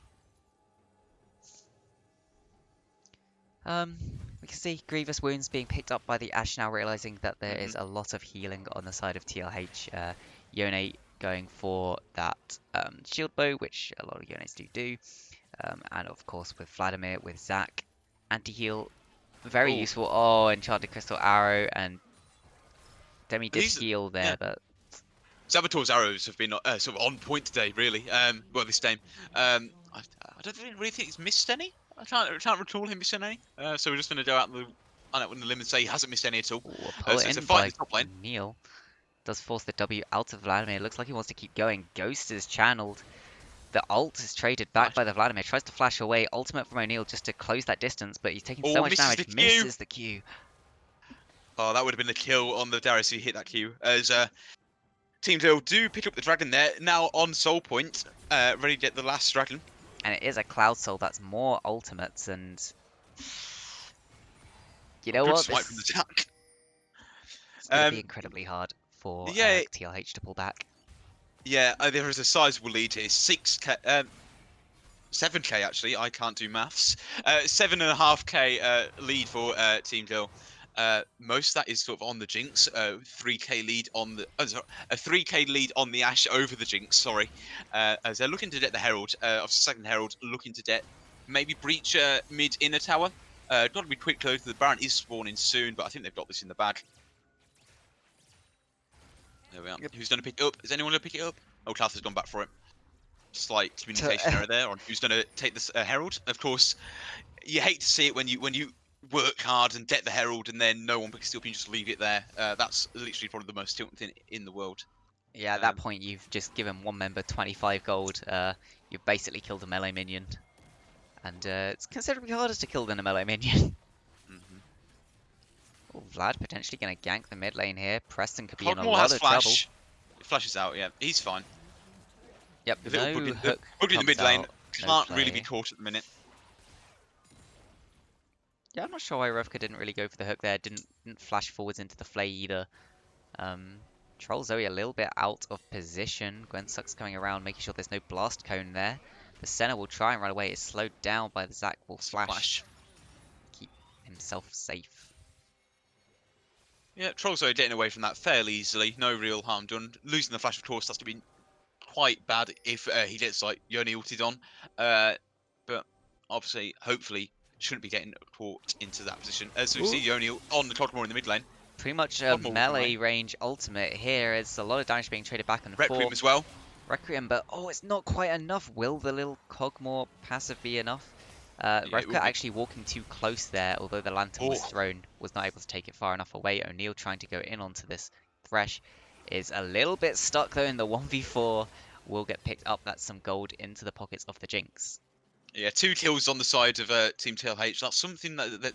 We can see Grievous Wounds being picked up by the Ashe now, realizing that there is a lot of healing on the side of TLH. Yone going for that shield bow, which a lot of Yones do. And of course with Vladimir, with Zac, anti-heal, very Ooh. useful. Oh, Enchanted Crystal Arrow, and Demi did These, heal there, yeah. but Saboteur's arrows have been sort of on point today, really. Well, this game. I don't really think he's missed any. I can't recall him missing any. So we're just going to go out on the limb and say he hasn't missed any at all. ooh, a pull So it's a in fight in by the top lane. Neil. Does force the W out of Vladimir. Looks like he wants to keep going. Ghost is channeled. The ult is traded back by the Vladimir. Tries to flash away. Ultimate from O'Neal just to close that distance, but he's taking so Oh, much misses damage. the Q. Misses the Q. Oh, that would have been the kill on the Darius who hit that Q. As Team Tail do pick up the dragon there, now on Soul Point, ready to get the last dragon. And it is a Cloud Soul that's more ultimates, and you know Good what? swipe from the Zac. It's going to be incredibly hard for Yeah, TLH to pull back. yeah, there is a sizable lead here. 6k, 7k actually. I can't do maths. 7.5k lead for Team Dill. Most of that is sort of on the Jinx. 3k lead on the sorry, a 3k lead on the Ashe over the Jinx. Sorry, as they're looking to get the Herald. Of second Herald, looking to get maybe breach mid inner tower. Got to be quick close. The Baron is spawning soon, but I think they've got this in the bag. There we are. Yep. Who's going to pick it up? Is anyone going to pick it up? Oh, Klaus has gone back for it. Slight communication error there on who's going to take this Herald. Of course, you hate to see it when you work hard and get the Herald and then no one picks it up and you just leave it there. That's literally probably the most tilting thing in the world. Yeah, at that point you've just given one member 25 gold. You've basically killed a melee minion. And it's considerably harder to kill than a melee minion. Oh, Vlad potentially going to gank the mid lane here. Preston could be in a Cogmore lot has of flash. trouble. It flashes out, yeah. He's fine. Yep, The little no bug hook in the comes mid lane out, no can't really be play. caught at the minute. Yeah, I'm not sure why Revka didn't really go for the hook there. Didn't flash forwards into the flay either. Troll Zoe a little bit out of position. Gwensuck's coming around, making sure there's no blast cone there. The Senna will try and run away. It's slowed down by the Zac. Will flash. Keep himself safe. Yeah, Trollzo getting away from that fairly easily. No real harm done. Losing the flash, of course, that's to be quite bad if he gets like Yoni ulted on. But obviously, hopefully, shouldn't be getting caught into that position. As we see Yoni on the Cogmore in the mid lane. Pretty much a melee range ultimate here. It's a lot of damage being traded back and Requiem forth. as well. Requiem, but oh, it's not quite enough. Will the little Cogmore passive be enough? Revka actually walking too close there, although the lantern was thrown, was not able to take it far enough away. O'Neal trying to go in onto this Thresh is a little bit stuck though in the 1v4. Will get picked up. That's some gold into the pockets of the Jinx. Yeah, 2 kills on the side of Team TLH. That's something that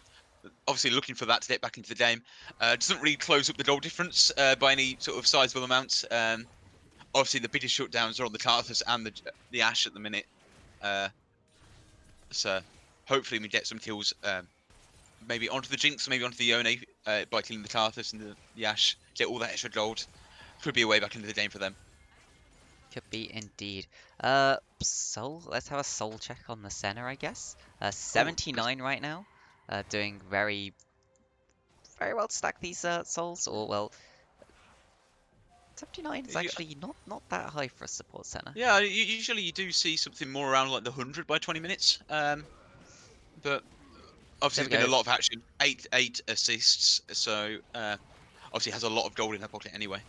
obviously looking for that to get back into the game. Doesn't really close up the goal difference by any sort of sizable amount. Obviously, the biggest shutdowns are on the Karthus and the Ashe at the minute. So hopefully we get some kills, maybe onto the Jinx, maybe onto the Yone by killing the Karthus and the Ashe. Get all that extra gold. Could be a way back into the game for them. Could be indeed. Soul. Let's have a soul check on the Senna, I guess. 79 right now. Doing very well to stack these souls. Or well, 79 is actually not that high for a support Senna. Yeah, usually you do see something more around like the 100 by 20 minutes. But obviously there's been a lot of action. 8 assists, so obviously has a lot of gold in her pocket anyway.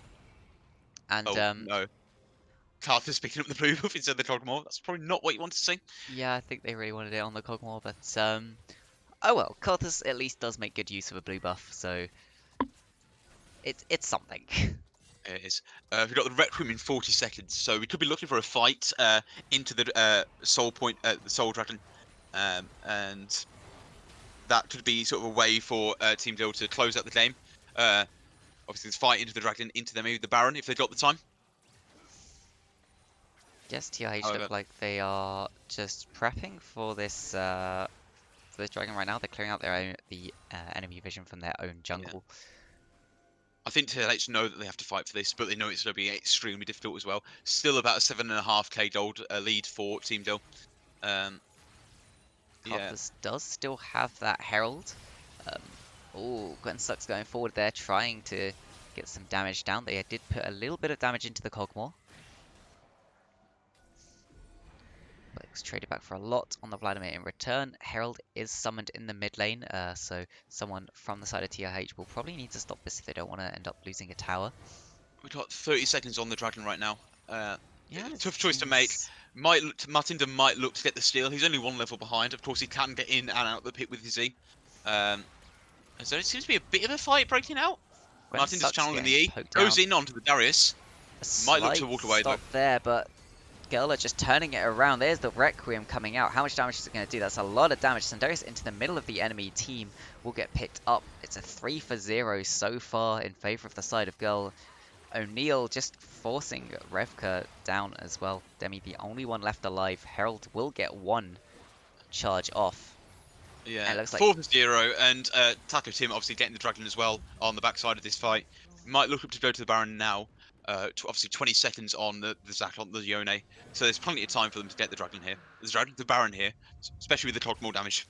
And no. Carter's picking up the blue buff instead of the Cogmore. That's probably not what you want to see. Yeah, I think they really wanted it on the Cogmore, but oh well, Carthus at least does make good use of a blue buff, so it's something. It is. We've got the Requiem in 40 seconds, so we could be looking for a fight into the Soul Point, the Soul Dragon, and that could be sort of a way for Team Dill to close out the game. Obviously, this fight into the Dragon, into maybe the Baron if they got the time. Yes, TLH However, look like they are just prepping for this dragon right now. They're clearing out the enemy vision from their own yeah. jungle. I think TLH know that they have to fight for this, but they know it's going to be extremely difficult as well. Still about a 7.5k gold lead for Team Dill. Yeah, Karthus does still have that Herald. Um, oh, Gwensuck's going forward there, trying to get some damage down. They did put a little bit of damage into the Cogmore. But it was traded back for a lot on the Vladimir in return. Herald is summoned in the mid lane, so someone from the side of TLH will probably need to stop this if they don't want to end up losing a tower. we've got 30 seconds on the Dragon right now. Yeah, it Tough choice to make. seems Martinder might look to get the steal. He's only one level behind. Of course, he can get in and out of the pit with his Z. So it seems to be a bit of a fight breaking out. Martinder's Gwensuck's channeling the getting E. poked Goes down. in onto the Darius. A Might look to slight walk away though. stop there, but Gerla just turning it around. There's the Requiem coming out. How much damage is it going to do? That's a lot of damage. Sandarius into the middle of the enemy team will get picked up. It's a 3-for-0 so far in favor of the side of Girl. O'Neal just forcing Revka down as well. Demi, the only one left alive. Herald will get one charge off. Yeah, And it looks like 4-0, and Taco Tim obviously getting the Dragon as well on the backside of this fight. Might look up to go to the Baron now. Obviously 20 seconds on the Zac on the Yone, so there's plenty of time for them to get the Dragon here. The Baron here, especially with the clock more damage.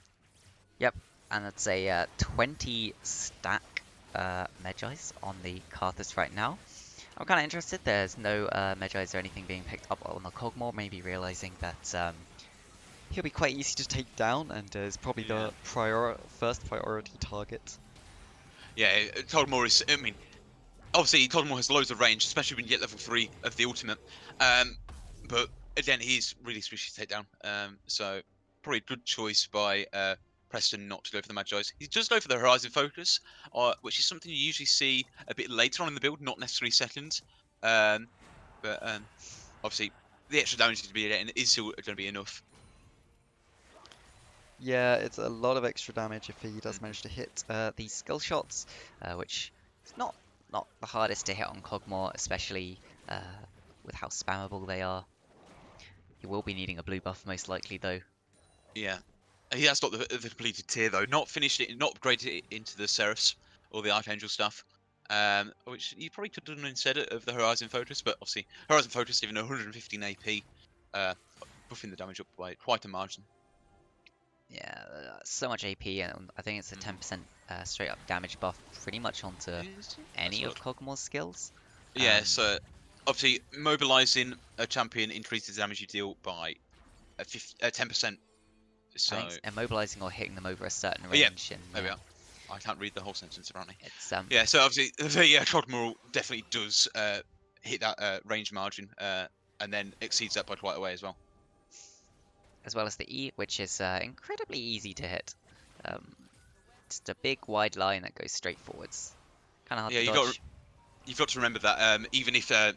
Yep, and it's a 20 stack Medjais on the Karthus right now. I'm kind of interested. There's no Medjais or anything being picked up on the Cogmore, maybe realizing that he'll be quite easy to take down and is probably the first priority target. Yeah, Toddmore is. I mean, obviously Toddmore has loads of range, especially when you get level 3 of the ultimate. But again, he's really squishy to take down. So probably a good choice by Preston not to go for the Magi's. He does go for the Horizon Focus, which is something you usually see a bit later on in the build, not necessarily second. But obviously, the extra damage to be getting is still going to be enough. Yeah, it's a lot of extra damage if he does manage to hit the skill shots, which is not the hardest to hit on Cogmore, especially with how spammable they are. He will be needing a blue buff most likely though. Yeah. He has got the completed tier though, not finished it, not upgraded it into the Seraphs or the Archangel stuff. Which you probably could have done instead of the Horizon Focus, but obviously Horizon Focus even 115 AP, buffing the damage up by quite a margin. Yeah, so much AP, and I think it's a 10% straight up damage buff pretty much onto any of Cogmore's skills. Yeah, so obviously mobilizing a champion increases the damage you deal by 10%. So I think it's immobilizing or hitting them over a certain range. Yeah, and, there we are. I can't read the whole sentence apparently. It's Yeah, so obviously the Cogmore definitely does hit that range margin, and then exceeds that by quite a way as well. as well as the E, which is incredibly easy to hit. Just a big wide line that goes straight forwards. Kind of hard to dodge. You've got to remember that even if the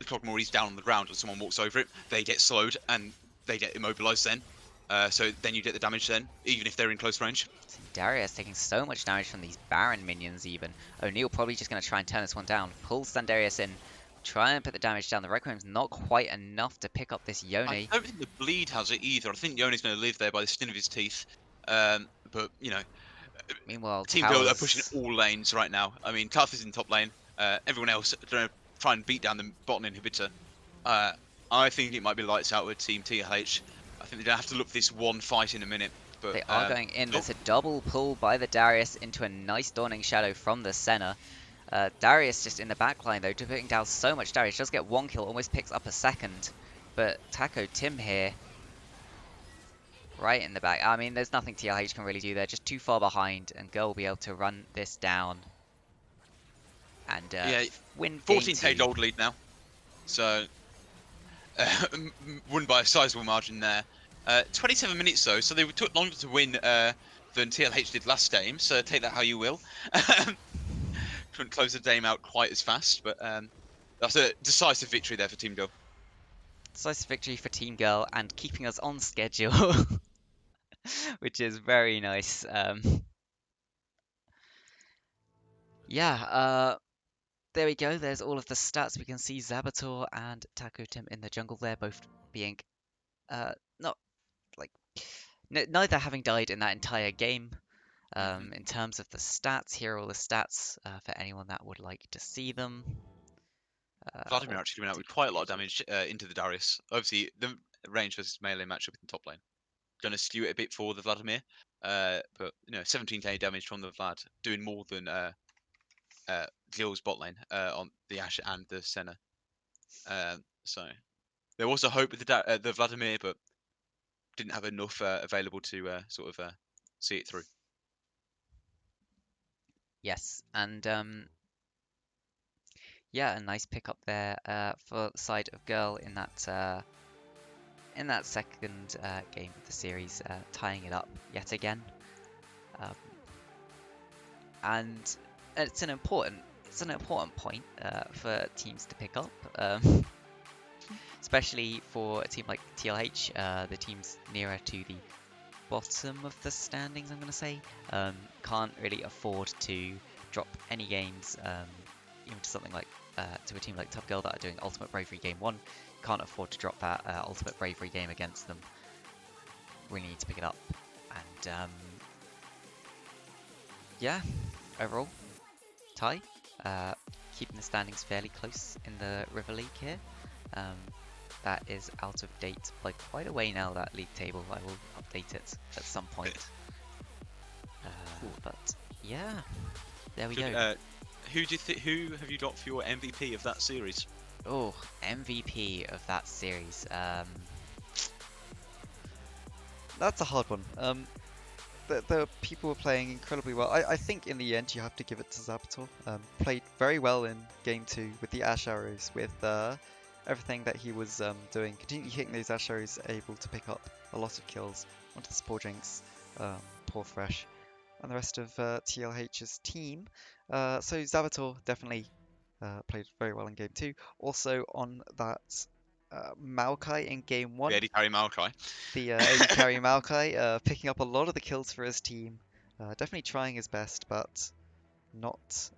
Cogmore is down on the ground and someone walks over it, they get slowed and they get immobilized then. So then you get the damage then, even if they're in close range. Darius taking so much damage from these Baron minions even. O'Neal probably just going to try and turn this one down. Pulls Sandarius in. Try and put the damage down. The Requiem's not quite enough to pick up this Yone. I don't think the bleed has it either. I think Yone's going to live there by the skin of his teeth. But, you know, Meanwhile, Team Dill are pushing all lanes right now. I mean, Karth is in top lane. Everyone else are going to try and beat down the bottom inhibitor. I think it might be lights out with Team TLH. I think they're going to have to look for this one fight in a minute. But, they are going in. There's a double pull by the Darius into a nice Dawning Shadow from the Senna. Darius just in the backline though, putting down so much damage. Does get one kill, almost picks up a second. But Taco Tim here, right in the back. I mean, there's nothing TLH can really do there. Just too far behind, and Girl will be able to run this down and win. 14k gold lead now. So, won by a sizable margin there. 27 minutes though, so they took longer to win than TLH did last game. So take that how you will. Couldn't close the game out quite as fast, but that's a decisive victory there for Team Girl. Decisive victory for Team Girl and keeping us on schedule. which is very nice. Yeah, there we go. There's all of the stats. We can see Zabator and Taco Tim in the jungle there, both being not like neither having died in that entire game. In terms of the stats, here are all the stats for anyone that would like to see them. Vladimir actually went out with quite a lot of damage into the Darius. Obviously, the range versus melee matchup in the top lane going to skew it a bit for the Vladimir. But 17k damage from the Vlad, doing more than Gil's bot lane on the Ashe and the Senna. So there was a hope with the Vladimir, but didn't have enough available to sort of see it through. Yes, and yeah, a nice pickup there for the side of Girl in that second game of the series, tying it up yet again. And it's an important point for teams to pick up, especially for a team like TLH, the teams nearer to the bottom of the standings, I'm going to say, can't really afford to drop any games, even to something like to a team like Top Girl that are doing Ultimate Bravery Game 1, can't afford to drop that Ultimate Bravery game against them. Really need to pick it up. And yeah, overall, tie, keeping the standings fairly close in the River League here. That is out of date by quite a way now, that league table. I will update it at some point. But yeah, there we go. Who have you got for your MVP of that series? Oh, MVP of that series. That's a hard one. The people were playing incredibly well. I think in the end you have to give it to Zabator. Played very well in game 2 with the Ash arrows, with everything that he was doing. Continually hitting those Ash arrows, able to pick up a lot of kills onto the Spore Jinx, Poor Fresh, and the rest of TLH's team. So Zabator definitely played very well in game 2. Also on that Maokai in game 1. The AD carry Maokai. The AD carry Maokai, picking up a lot of the kills for his team. Definitely trying his best, but not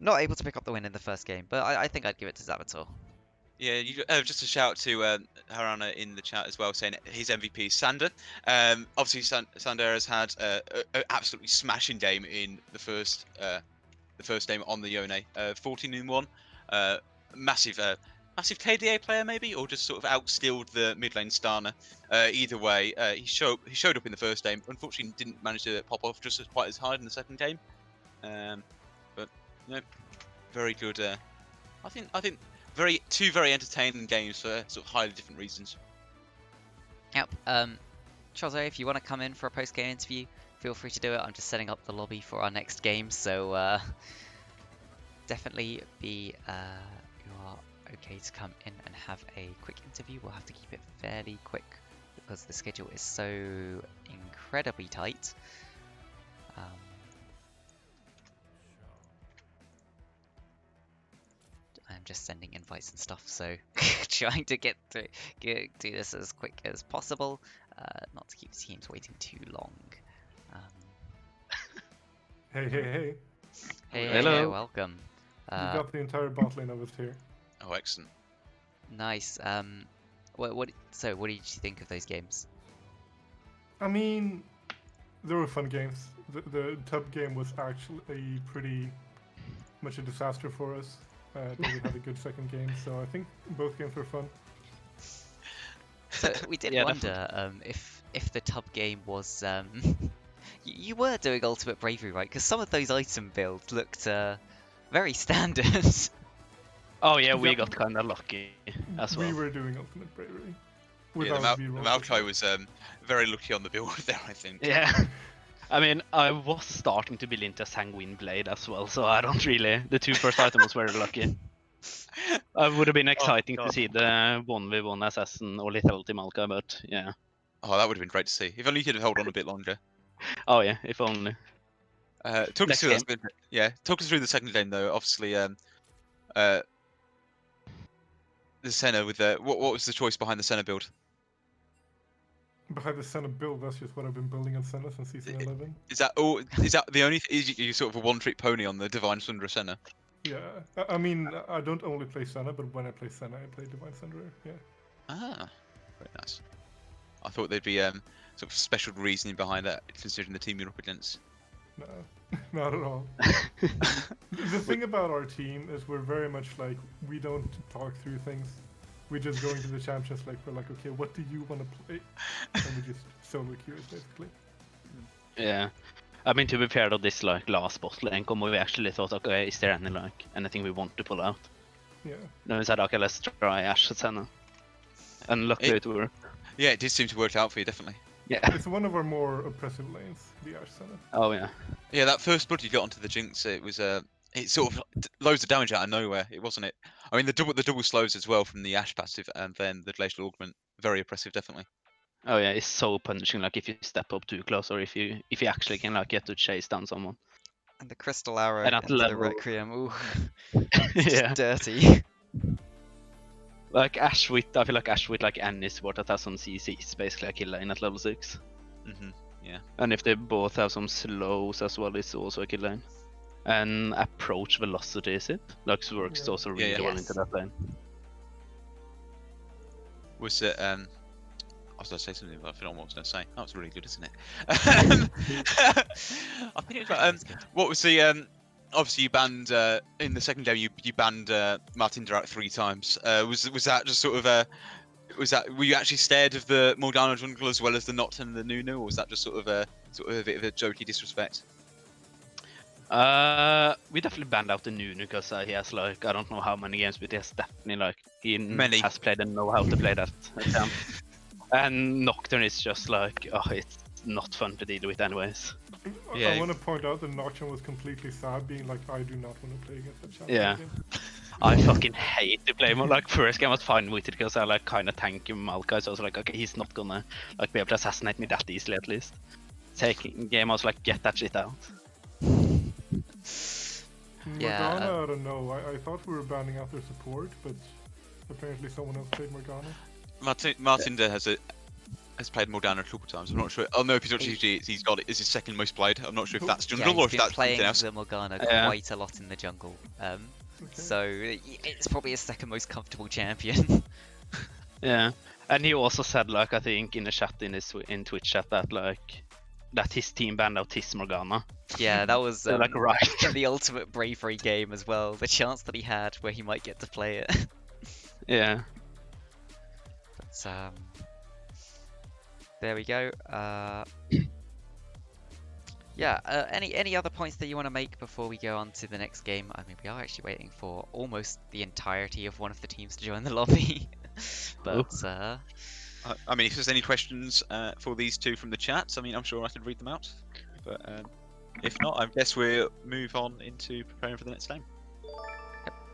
able to pick up the win in the first game. But I think I'd give it to Zabator. Yeah, just a shout out to Harana in the chat as well, saying his MVP is Sander. Obviously, Sander has had an absolutely smashing game in the first game on the Yone. 14-1. Massive KDA player maybe, or just sort of outskilled the mid lane Stana. Either way, he showed up in the first game. Unfortunately, didn't manage to pop off just quite as hard in the second game. But very good. I think two very entertaining games for sort of highly different reasons. Yep. Chozo, if you want to come in for a post-game interview, feel free to do it. I'm just setting up the lobby for our next game, so definitely you are okay to come in and have a quick interview. We'll have to keep it fairly quick because the schedule is so incredibly tight. I'm just sending invites and stuff, so trying to do this as quick as possible, not to keep teams waiting too long. Hey. Hey, welcome. You got the entire bot lane over here. Oh, excellent. Nice. What did you think of those games? I mean, they were fun games. The top game was actually pretty much a disaster for us. But we had a good second game, so I think both games were fun. So we did wonder if the tub game was you were doing Ultimate Bravery, right? Because some of those item builds looked very standard. Oh yeah, we got kind of lucky as well. We were doing Ultimate Bravery. Yeah, the Maokai was very lucky on the build there, I think. Yeah. I mean, I was starting to build into a Sanguine Blade as well, so I don't really... The two first items was very lucky. It would have been exciting to see the 1v1 Assassin or Lethality Maokai, but yeah. Oh, that would have been great to see. If only you could have held on a bit longer. Oh yeah, if only. Talk us through the second game though. Obviously, the Senna with the... What was the choice behind the Senna build? Behind the Senna build, that's just what I've been building on Senna since season 11. Is that all? Is that the only? Is you sort of a one-trick pony on the Divine Sundra Senna? Yeah, I mean, I don't only play Senna, but when I play Senna, I play Divine Sunderer. Yeah. Ah, very nice. I thought there'd be sort of special reasoning behind that, considering the team you're up against. No, not at all. The thing about our team is we're very much like, we don't talk through things. We just go into the champions like, we're like, okay, what do you want to play? And we just solo queue it, basically. Yeah. I mean, to be fair to this like last boss lane, we actually thought, okay, is there anything we want to pull out? Yeah. Then we said, okay, let's try Ashe Senna. And luckily it worked. Yeah, it did seem to work out for you, definitely. Yeah. It's one of our more oppressive lanes, the Ashe Senna. Oh yeah. Yeah, that first blood you got onto the Jinx, it was it sort of loads of damage out of nowhere. It wasn't it. I mean, the double slows as well from the Ashe passive, and then the glacial augment, very oppressive, definitely. Oh yeah, it's so punishing. Like if you step up too close, or if you actually can like get to chase down someone. And the crystal arrow And at into the level- Requiem. Ooh, Yeah. dirty. Like Ashe with, I feel like Ashe with like any support that has some CC is basically a kill lane at level 6. Hmm. Yeah. And if they both have some slows as well, it's also a kill lane. And approach velocity is it? Like works Yeah. also Yeah, really yeah. well Yes. into that lane. Was it I was going to say something, but I forgot what I was going to say. That was really good, isn't it? I think it was what was the obviously you banned in the second game you banned Martin Drak 3 times. Was that just sort of were you actually scared of the Morgana jungle as well as the Nocturne and the Nunu, or was that just sort of a bit of a jokey disrespect? We definitely banned out the Nunu because he has like I don't know how many games, but he has definitely like Many. has played and know how to play that. TAM. And Nocturne is just like it's not fun to deal with anyways. Yeah. I want to point out that Nocturne was completely sad, being like, I do not want to play against that champion Yeah. again. I fucking hate to play him. Like first game I was fine with it because I like kind of tank him Maokai, so I was like, okay, he's not gonna like be able to assassinate me that easily at least. Second game I was like, get that shit out. Yeah, Morgana, I don't know. I thought we were banning out their support, but apparently someone else played Morgana. Martin has played Morgana a couple times. I'm not sure. Oh no, if he's actually he's got it. Is his second most played. I'm not sure if that's Yeah, jungle or he's if been that's playing something else. the Morgana Yeah. quite a lot in the jungle. Okay. So it's probably his second most comfortable champion. Yeah, and he also said like I think in the chat in Twitch chat that like that his team banned out his Morgana. Yeah, that was So, like right. the ultimate bravery game as well. The chance that he had where he might get to play it. Yeah. But there we go. Yeah. Any other points that you want to make before we go on to the next game? I mean, we are actually waiting for almost the entirety of one of the teams to join the lobby. But I mean, if there's any questions for these two from the chat, I mean, I'm sure I could read them out. But if not, I guess we'll move on into preparing for the next game.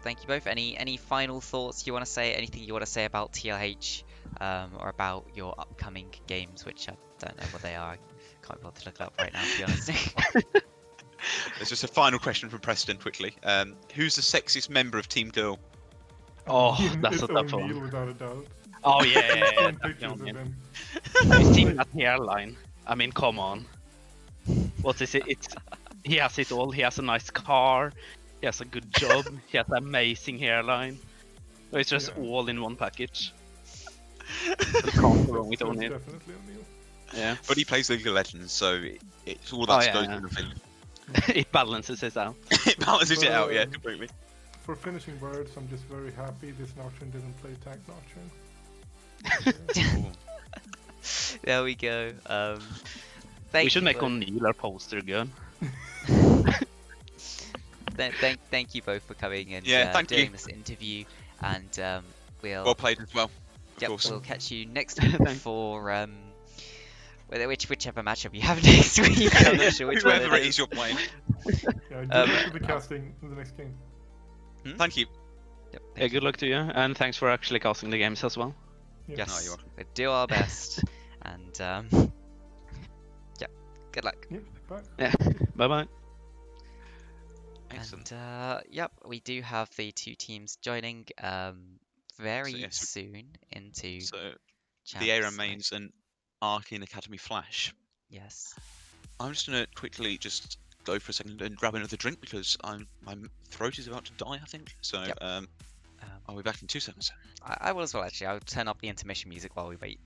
thank you both. Any final thoughts you want to say? Anything you want to say about TLH or about your upcoming games, which I don't know what they are. I can't bother to look it up right now, to be honest. There's just a final question from Preston quickly. Who's the sexiest member of Team Girl? Oh, Ian, that's it's a tough O'Neal one. without a doubt. Oh yeah, I've seen definitely pictures of on him. him. He's seen that hairline. I mean, come on. What is it? He has it all. He has a nice car. He has a good job. He has an amazing hairline. It's just Yeah. all in one package. You can't go wrong with So it's O'Neal. definitely O'Neal. Yeah, But he plays League of Legends, so it's all Oh, that yeah, goes yeah. in the thing. it balances it out. It balances it out, yeah, Um, completely. For finishing words, I'm just very happy this Nocturne didn't play tank Nocturne. There we go. Thank We should you make both. O'Neal our poster gun. Thank you both for coming and Yeah, thank you. doing this interview, and we'll Well played as well, of course. we'll catch you next week for whichever matchup you have next week. I'm not sure which one Whoever it it is. is you're playing. Yeah, good Um, luck with the casting in the next game. Thank you. Yep, Yeah, good luck to you, and thanks for actually casting the games as well. Yeah. Yes, No, you're welcome. we'll do our best, and yeah, good luck. Yep, bye. Bye bye. Excellent. And yep, we do have the two teams joining very yes, soon into So the Champions ARAM League. mains and Arcane Academy Flash. Yes. I'm just gonna quickly just go for a second and grab another drink because my throat is about to die, I think. So Yep. I'll be back in 2 seconds. I will as well, actually. I'll turn up the intermission music while we wait.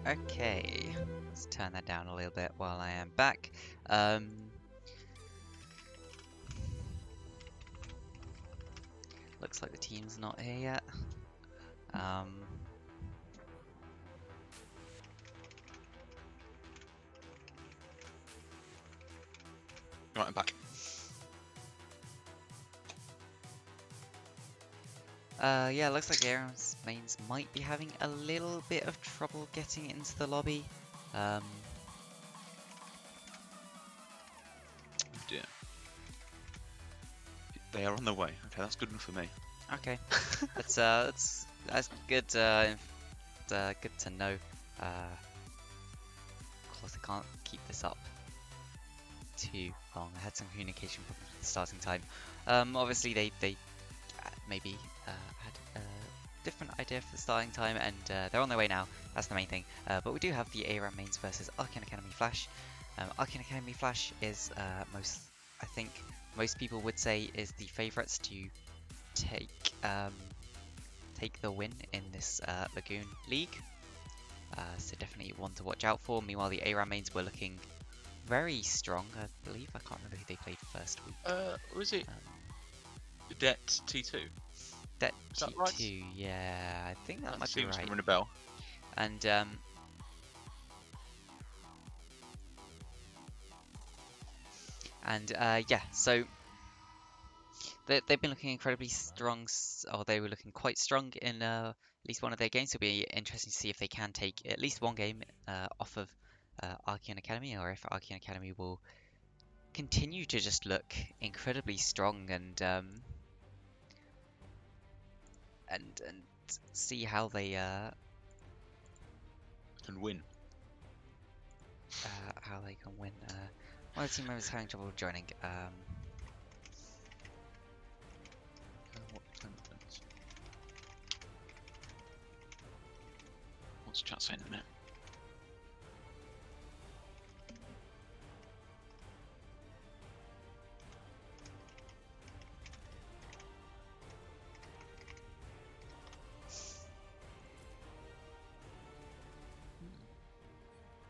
Okay, let's turn that down a little bit while I am back. Looks like the team's not here yet. Right, I'm back. Yeah, looks like Aaron's mains might be having a little bit of trouble getting into the lobby. Oh dear. They are on their way. Okay, that's good enough for me. Okay, that's good. Good to know. Of course, I can't keep this up too long. I had some communication problems with the starting time. Obviously they maybe had a different idea for the starting time, and they're on their way now. That's the main thing. But we do have the ARAM mains versus Arcane Academy Flash. Arcane Academy Flash is I think most people would say is the favourites to take the win in this Lagoon League. So definitely one to watch out for. Meanwhile, the ARAM mains were looking very strong, I believe. I can't remember who they played first week. Was it Det T2? That Is that T2, right? yeah, I think that might be seems to right. ring a bell. And yeah, so they've been looking incredibly strong, or they were looking quite strong in at least one of their games. It'll be interesting to see if they can take at least one game off of Arcane Academy, or if Arcane Academy will continue to just look incredibly strong and see how they Can win. how they can win. One of the team members is having trouble joining. What's chat saying in a minute?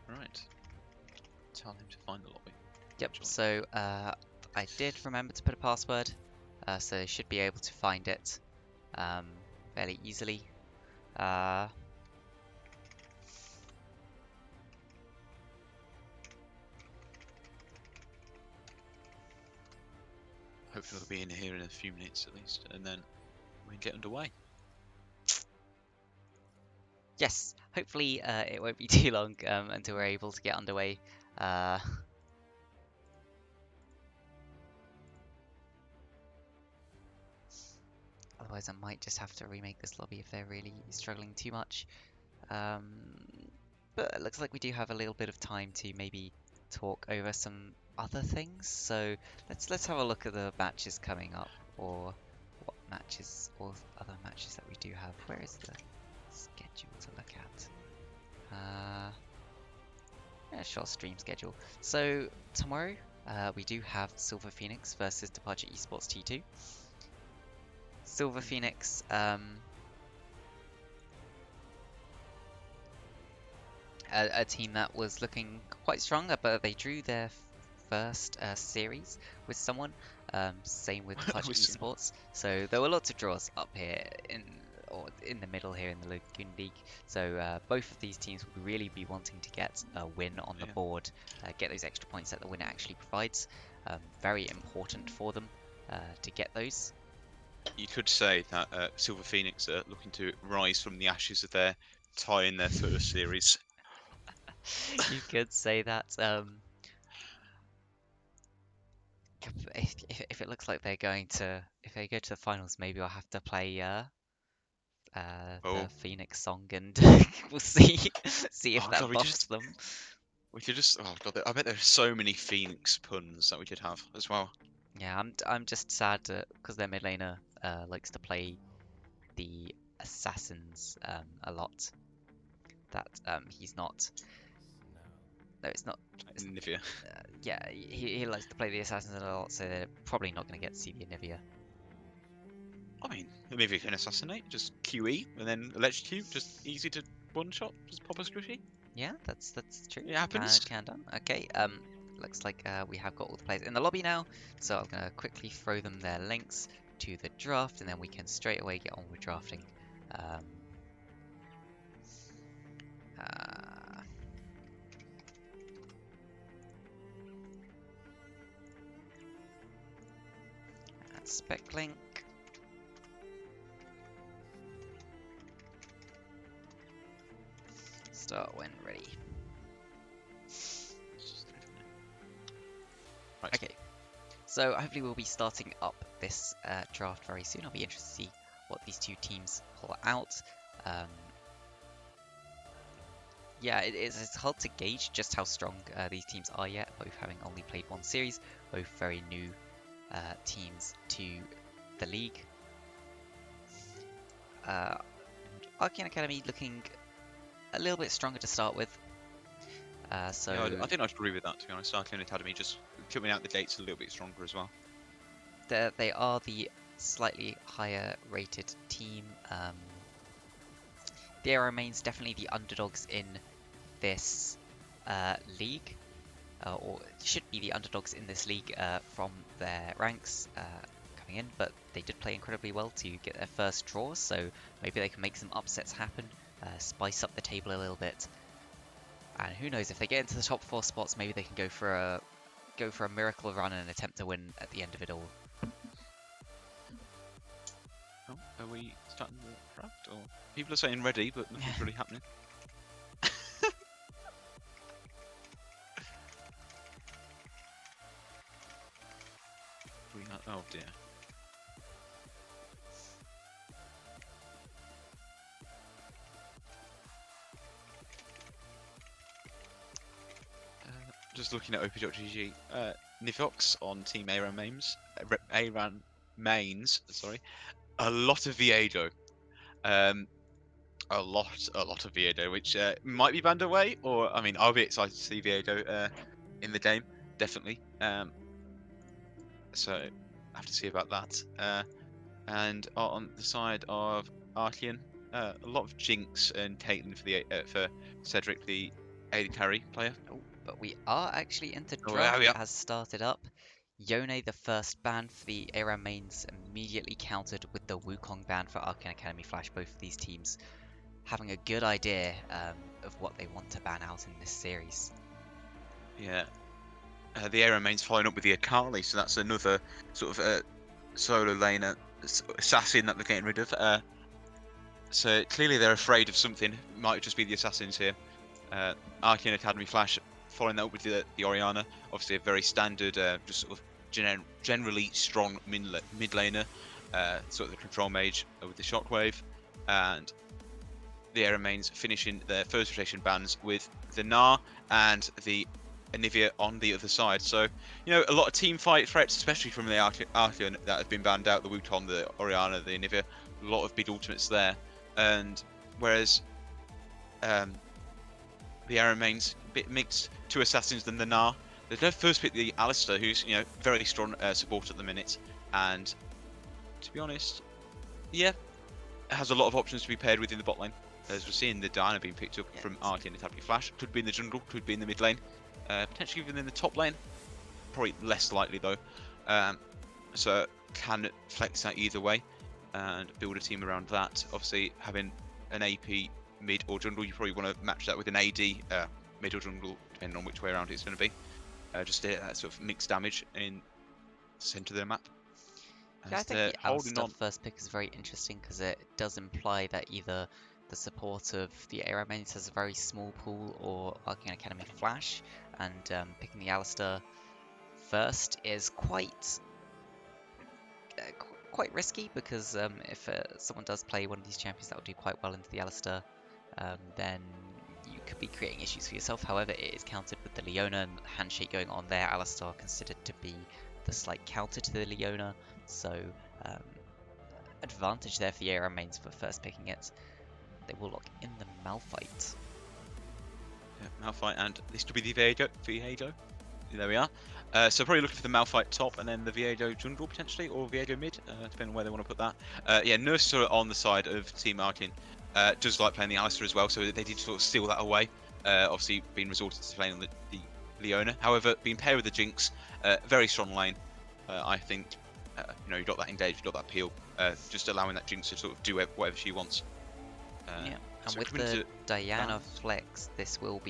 Right. Tell him to find the lobby. Yep. Join. So I did remember to put a password, so they should be able to find it fairly easily. hopefully they'll be in here in a few minutes at least, and then we can get underway. Yes, hopefully it won't be too long until we're able to get underway. Otherwise, I might just have to remake this lobby if they're really struggling too much. But it looks like we do have a little bit of time to maybe talk over some other things. So let's have a look at the matches coming up, or what matches, or other matches that we do have. Where is the schedule to look at? Yeah, sure, stream schedule. So tomorrow we do have Silver Phoenix versus Departure Esports T2. Silver Phoenix, a team that was looking quite strong, but they drew their first series with someone. Same with Departure With someone. Esports. So there were lots of draws up here in the middle here in the Lagoon League. So both of these teams will really be wanting to get a win on the board, get those extra points that the winner actually provides. Very important for them to get those. You could say that Silver Phoenix are looking to rise from the ashes of their tie in their first series. You could say that. If it looks like they're going to, if they go to the finals, maybe I'll have to play the Phoenix song, and we'll see if Oh that god, buffs them. we could just. Oh god, I bet there's so many Phoenix puns that we could have as well. Yeah, I'm just sad because their mid laner likes to play the assassins a lot. That he's not. No, it's not. Nivea. Yeah, he likes to play the assassins a lot, so they're probably not going to get CV Nivea. I mean, maybe you can assassinate, just QE and then electrocute, just easy to one shot, just pop a squishy. Yeah, that's true. It happens. Can done. Okay. Looks like we have got all the players in the lobby now, so I'm gonna quickly throw them their links to the draft, and then we can straight away get on with drafting. Uh, and spec link. Start when ready. Right. Okay, so hopefully we'll be starting up this draft very soon. I'll be interested to see what these two teams pull out. Yeah, it's hard to gauge just how strong these teams are yet, both having only played one series, both very new teams to the league. Arcane Academy looking a little bit stronger to start with. So Yeah, I think I'd agree with that, to be honest. Arcane Academy just coming out the gates a little bit stronger as well. they are the slightly higher rated team. The AAF remains definitely the underdogs in this league, or should be the underdogs in this league from their ranks coming in, but they did play incredibly well to get their first draw, so maybe they can make some upsets happen, spice up the table a little bit, and who knows, if they get into the top 4 spots, maybe they can go for a miracle run and attempt to win at the end of it all. Oh, are we starting the draft? Or people are saying ready, but nothing's really happening. Oh dear. Just looking at op.gg, Nivox on Team Aran mains, sorry, a lot of Viedo, a lot of Viedo, which might be banned away, or I mean, I'll be excited to see Viedo in the game, definitely. So I have to see about that. And on the side of Archean, a lot of Jinx and Caitlyn for Cedric, the AD carry player. Oh, but we are actually into Oh, draft. yeah, we It are. has started up. Yone, the first ban for the ARAM mains, immediately countered with the Wukong ban for Arcane Academy Flash. Both of these teams having a good idea of what they want to ban out in this series. Yeah. the area main's following up with the Akali, so that's another sort of solo laner assassin that they're getting rid of. So clearly they're afraid of something. Might just be the assassins here. Arcane Academy Flash following that up with the Orianna. Obviously a very standard, just sort of generally strong mid laner. Sort of the control mage with the shockwave. And the area mains finishing their first rotation bans with the Gnar and the Anivia on the other side. So, you know, a lot of team fight threats, especially from the Archeon that have been banned out, the Wukong, the Orianna, the Anivia, a lot of big ultimates there. And whereas the area mains a bit mixed, two assassins than the Gnar. They've first picked the Alistar, who's, you know, very strong support at the minute. And to be honest, yeah, has a lot of options to be paired with in the bot lane. As we're seeing the Diana being picked up from Arcane Academy Flash. Could be in the jungle, could be in the mid lane, potentially even in the top lane. Probably less likely though. So can flex that either way and build a team around that. Obviously, having an AP mid or jungle, you probably want to match that with an AD mid or jungle, depending on which way around it's going to be. Just that sort of mixed damage in the centre of the map. Yeah, I think the Alistar first pick is very interesting because it does imply that either the support of the area mains has a very small pool or Arcane Academy Flash, and picking the Alistar first is quite risky because if someone does play one of these champions that will do quite well into the Alistar, then you could be creating issues for yourself. However, it is countered with the Leona and handshake going on there. Alistar considered to be the slight counter to the Leona, so advantage there for the area mains for first picking it. They will lock in the Malphite. Yeah, Malphite, and this could be the Viego. There we are. So probably looking for the Malphite top and then the Viego jungle potentially, or Viego mid, depending on where they want to put that. Yeah, Nurse on the side of Team Arcane. Does like playing the Alistar as well, so they did sort of steal that away. Obviously being resorted to playing on the Leona. However, being paired with the Jinx, very strong lane. I think, you know, you got that engage, you got that peel, just allowing that Jinx to sort of do whatever she wants. Yeah, and so with the Diana flex, this will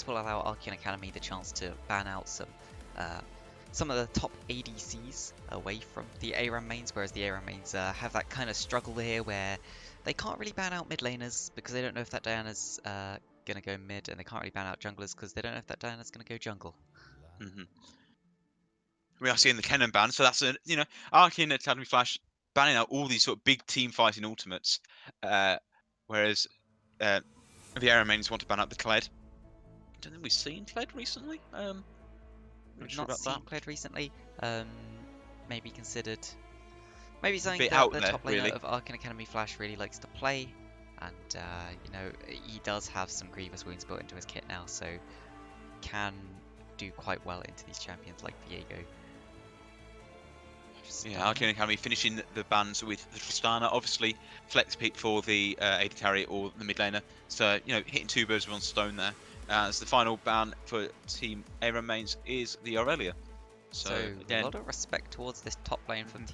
allow Arcane Academy the chance to ban out some of the top ADCs away from the ARAM mains, whereas the ARAM mains have that kind of struggle here where they can't really ban out mid laners because they don't know if that Diana's gonna go mid, and they can't really ban out junglers because they don't know if that Diana's gonna go jungle. We are seeing the Kennen ban, so that's you know, Arcane Academy Flash banning out all these sort of big team fighting ultimates, whereas the area mains want to ban out the Kled. I don't think we've seen Kled recently. We've sure not seen that. Kled recently. Maybe considered. Maybe something bit that out the there, top laner really. of Arcane Academy Flash really likes to play, and you know, he does have some Grievous wounds built into his kit now, so can do quite well into these champions like Viego. Yeah, Arcane Academy finishing the bans with the Tristana. Obviously, flex pick for the AD carry or the mid laner. So, you know, hitting two birds with one stone there. As the final ban for Team ARAM mains is the Aurelia. So again, a lot of respect towards this top lane from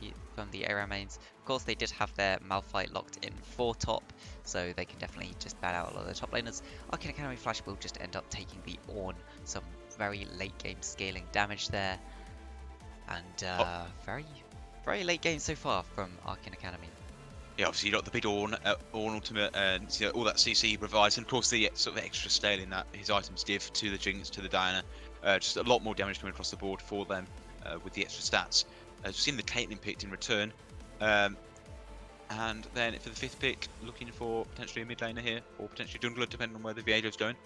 the ARAM mains. Of course, they did have their Malphite locked in for top, so they can definitely just ban out a lot of the top laners. Arcane Academy Flash will just end up taking the Ornn, some very late game scaling damage there, and very late game so far from Arcane Academy. Yeah, obviously you got the big Ornn ultimate, and you know, all that CC he provides, and of course the sort of extra scaling that his items give to the Jinx, to the Diana. Just a lot more damage coming across the board for them with the extra stats. We've seen the Caitlyn picked in return. And then for the fifth pick, looking for potentially a mid laner here, or potentially jungler, depending on where the Viego's going.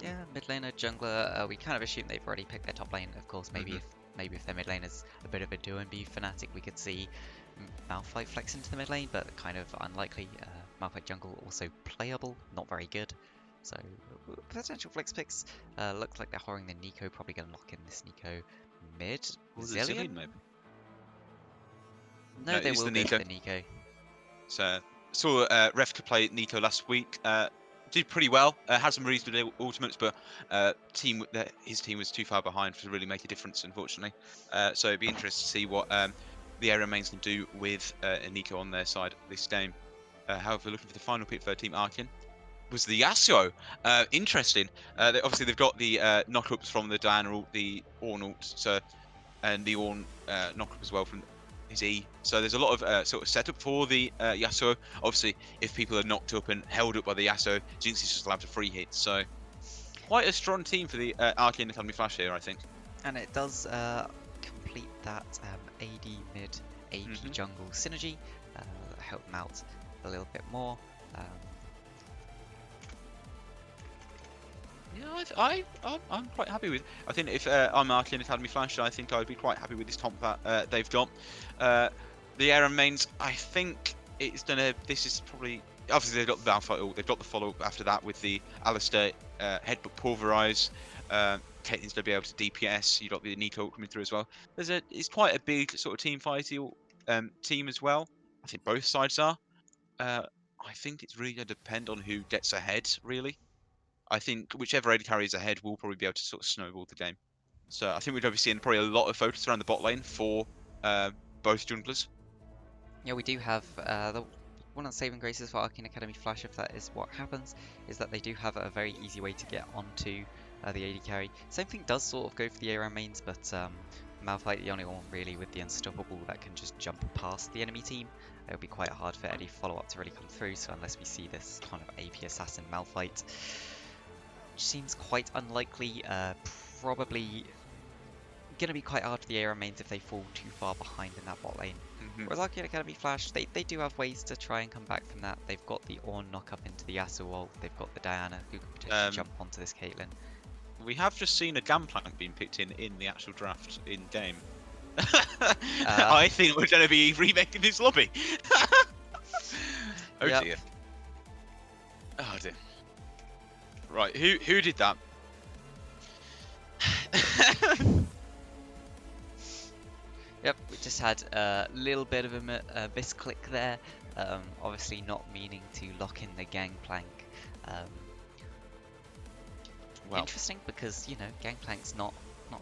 Yeah, mid laner, jungler, we kind of assume they've already picked their top lane. Of course, maybe if their mid lane is a bit of a do and be fanatic, we could see Malphite flex into the mid lane, but kind of unlikely. Malphite jungle also playable, not very good. So potential flex picks. Looks like they're whoring the Nico, probably going to lock in this Nico mid. Zilean? Maybe? No, they will go for the Nico. So saw Refka play Nico last week. Did pretty well. Had some reasonable ultimates, but his team was too far behind to really make a difference, unfortunately. So it'd be interesting to see what the area mains can do with Nico on their side this game. However, looking for the final pick for Team Arcane. was the Yasuo. Interesting. Obviously, they've got the knockups from the Diana, the Ornalt, so, and the Orn knockup as well from his E. So there's a lot of sort of setup for the Yasuo. Obviously, if people are knocked up and held up by the Yasuo, Jinx is just allowed to free hit. So quite a strong team for the Arcane Academy Flash here, I think. And it does complete that AD mid AP jungle synergy, help them out a little bit more. Yeah, I'm quite happy with. I think if I'm Arcane Academy Flash, I think I'd be quite happy with this comp that they've got. The Aram mains, I think it's gonna. This is probably obviously they've got the Malphite. They've got the follow up after that with the Alistair Headbutt Pulverize. Caitlyn's gonna be able to DPS. You got the Nico coming through as well. It's quite a big sort of team fighty team as well. I think both sides are. I think it's really gonna depend on who gets ahead, really. I think whichever AD carries ahead will probably be able to sort of snowball the game. So I think we're going to be seeing probably a lot of focus around the bot lane for both junglers. Yeah, we do have the one of the saving graces for Arcane Academy Flash, if that is what happens, is that they do have a very easy way to get onto the AD carry. Same thing does sort of go for the ARAM mains, but Malphite the only one really with the unstoppable that can just jump past the enemy team. It would be quite hard for any follow-up to really come through, so unless we see this kind of AP assassin Malphite, which seems quite unlikely, probably going to be quite hard for the ARAM mains if they fall too far behind in that bot lane. Whereas Arcane Academy Flash, they do have ways to try and come back from that. They've got the Ornn knock up into the Yasuo ult, they've got the Diana who can potentially jump onto this Caitlyn. We have just seen a Gangplank being picked in the actual draft in game. I think we're going to be remaking this lobby. Oh dear. Oh dear. Right, who did that? Yep, we just had a little bit of a misclick there. Obviously not meaning to lock in the Gangplank. Well, interesting because, you know, Gangplank's not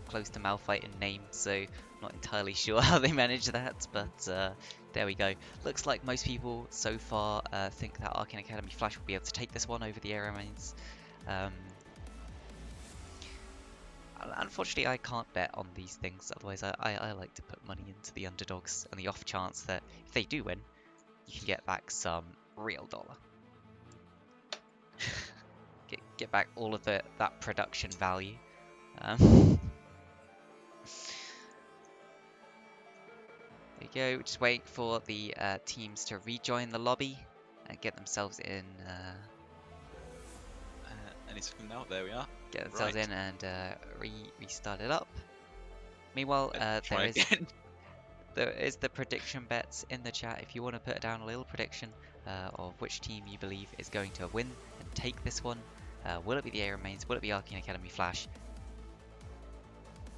close to Malphite in name, so not entirely sure how they managed that, but there we go. Looks like most people so far think that Arcane Academy Flash will be able to take this one over the ARAM mains. Unfortunately, I can't bet on these things, otherwise I like to put money into the underdogs and the off chance that if they do win, you can get back some real dollar. Get back all of that production value. There you go, just waiting for the teams to rejoin the lobby and get themselves in. Any second now, there we are. Get themselves in and restart it up. Meanwhile, there is the prediction bets in the chat. If you want to put down a little prediction of which team you believe is going to win and take this one. Will it be the ARAM mains? Will it be Arcane Academy Flash?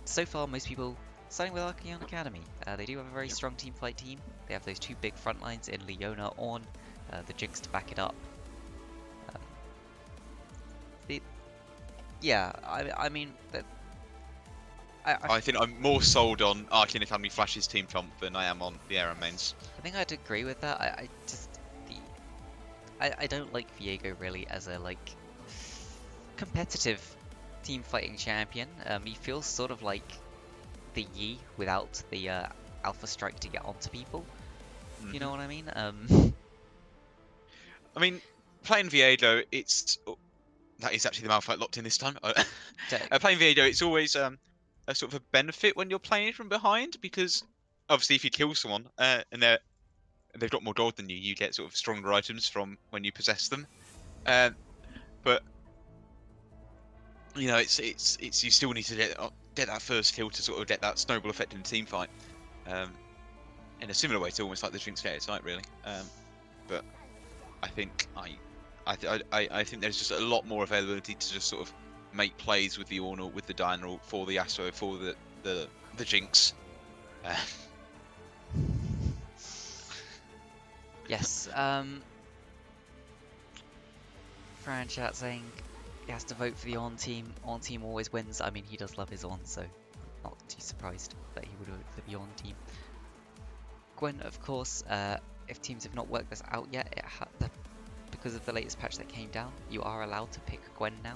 So far, most people starting with Arcane Academy. They do have a very strong team fight team. They have those two big front lines in Leona, Ornn, the Jinx to back it up. Yeah, I mean, I think I'm more sold on Arcane Academy Flash's team comp than I am on the ARAM mains. I think I'd agree with that. I don't like Viego really as a competitive team fighting champion. He feels sort of like the Yi without the Alpha Strike to get onto people. You know what I mean? I mean, playing Viego, that is actually the Malphite locked in this time. Playing Viego, it's always a sort of a benefit when you're playing from behind, because obviously if you kill someone and they've got more gold than you, you get sort of stronger items from when you possess them. But you know, it's you still need to get that first kill to sort of get that snowball effect in the team fight. In a similar way to almost like the Jinx site, really. But I think I think there's just a lot more availability to just sort of make plays with the Ornn, with the Diana, for the Yasuo, for the Jinx. Yes. Fran chat saying he has to vote for the Ornn team. Ornn team always wins. I mean, he does love his Ornn, so not too surprised that he would vote for the Ornn team. Gwen, of course, if teams have not worked this out yet, the because of the latest patch that came down, you are allowed to pick Gwen now.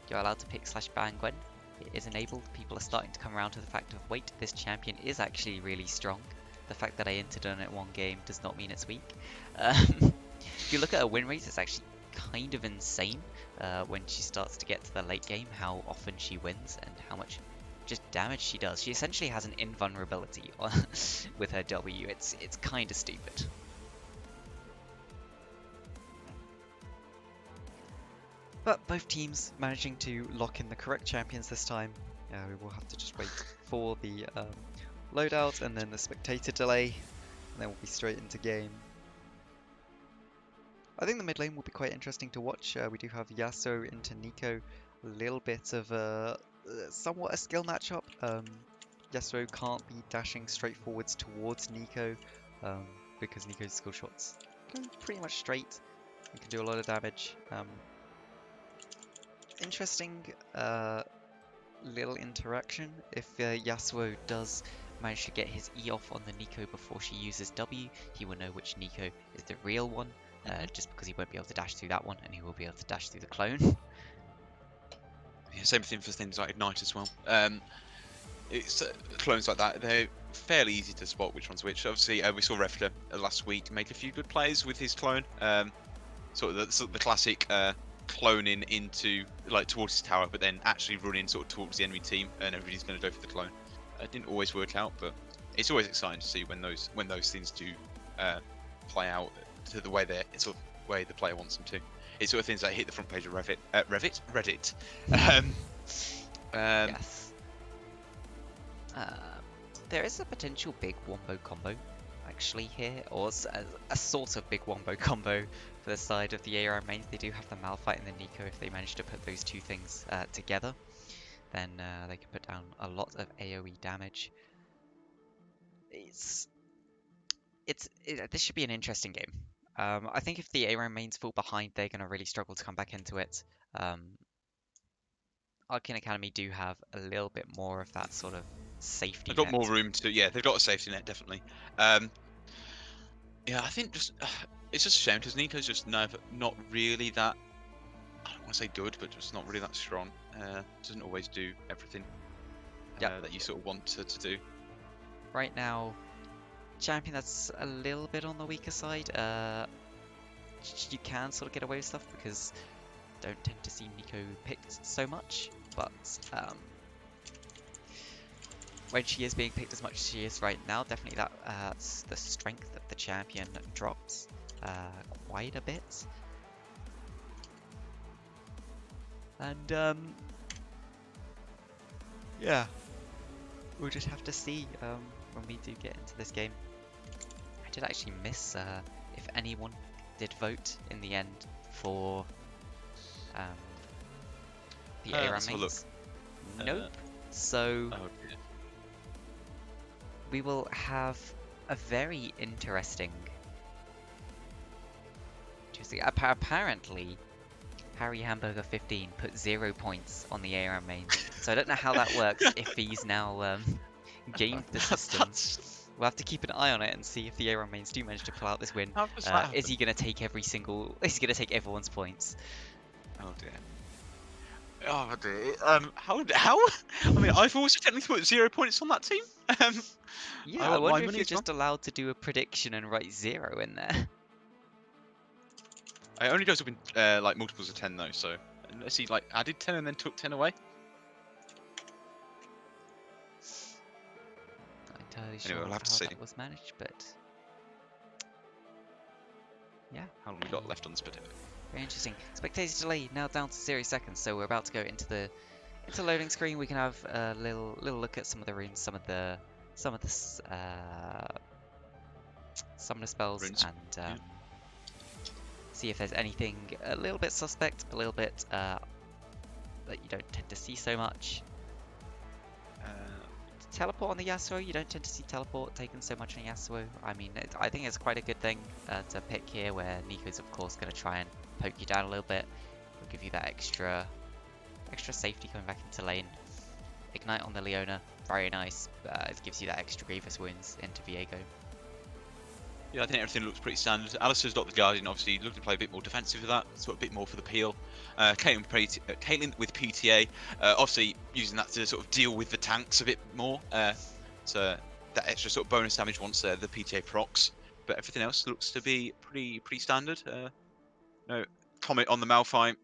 You're allowed to pick /ban Gwen. It is enabled. People are starting to come around to the fact of, wait, this champion is actually really strong. The fact that I entered on it one game does not mean it's weak. If you look at her win rate, it's actually kind of insane when she starts to get to the late game, how often she wins and how much just damage she does. She essentially has an invulnerability with her W. It's kind of stupid. But both teams managing to lock in the correct champions this time. We will have to just wait for the loadout and then the spectator delay, and then we'll be straight into game. I think the mid lane will be quite interesting to watch. We do have Yasuo into Nico, a little bit of a somewhat a skill matchup. Yasuo can't be dashing straight forwards towards Nico because Nico's skill shots go pretty much straight. He can do a lot of damage. Interesting little interaction. If Yasuo does manage to get his E off on the Nico before she uses W, he will know which Nico is the real one, just because he won't be able to dash through that one, and he will be able to dash through the clone. Yeah, same thing for things like Ignite as well. It's clones like that, they're fairly easy to spot which one's which. Obviously, we saw Refter last week make a few good plays with his clone. Sort of the classic cloning into towards his tower, but then actually running sort of towards the enemy team, and everybody's going to go for the clone. It didn't always work out, but it's always exciting to see when those things do play out to the way way the player wants them to. It's sort of things that hit the front page of Reddit. Yes. There is a potential big wombo combo actually here, or a sort of big wombo combo for the side of the AR mains. They do have the Malphite and the Nico. If they manage to put those two things together, then they can put down a lot of AoE damage. This should be an interesting game. I think if the AR mains fall behind, they're going to really struggle to come back into it. Arcane Academy do have a little bit more of that sort of safety They've got net. more room to, they've got a safety net, definitely. Yeah, I think it's just a shame because Nico's just not really that, I don't want to say good, but just not really that strong. Doesn't always do everything that you sort of want to do. Right now, champion that's a little bit on the weaker side. You can sort of get away with stuff because don't tend to see Nico picked so much, but when she is being picked as much as she is right now, definitely that's the strength of the champion drops quite a bit. And yeah, we'll just have to see when we do get into this game. I did actually miss if anyone did vote in the end for the ARAM mains. Nope. So we will have a very interesting Tuesday. Apparently, Harry Hamburger 15 put 0 points on the ARAM main. So I don't know how that works if he's now gamed the system. We'll have to keep an eye on it and see if the ARAM mains do manage to pull out this win. Is he going to take is he going to take everyone's points? Oh dear. Oh dear. How? I mean, I've also technically put 0 points on that team. Yeah, I wonder if you're just allowed to do a prediction and write 0 in there. It only goes up in multiples of 10 though, so unless he added 10 and then took 10 away. Not entirely sure Anyway, we'll have to see. That was managed, but yeah. How long we got left on this bit? Very interesting. Spectator delay now down to 0 seconds, so we're about to go into the loading screen. We can have a little look at some of the runes, some of the summoner spells, Runes. And see if there's anything a little bit suspect, a little bit that you don't tend to see so much. Teleport on the Yasuo, you don't tend to see teleport taken so much on Yasuo. I mean, I think it's quite a good thing to pick here, where Nico's of course going to try and poke you down a little bit. It'll give you that extra safety coming back into lane. Ignite on the Leona, very nice. It gives you that extra grievous wounds into Viego. Yeah, I think everything looks pretty standard. Alistair's got the Guardian, obviously looking to play a bit more defensive with that, sort of a bit more for the peel. Caitlyn with PTA, obviously using that to sort of deal with the tanks a bit more. So that extra sort of bonus damage once the PTA procs. But everything else looks to be pretty standard. No Comet on the Malphite,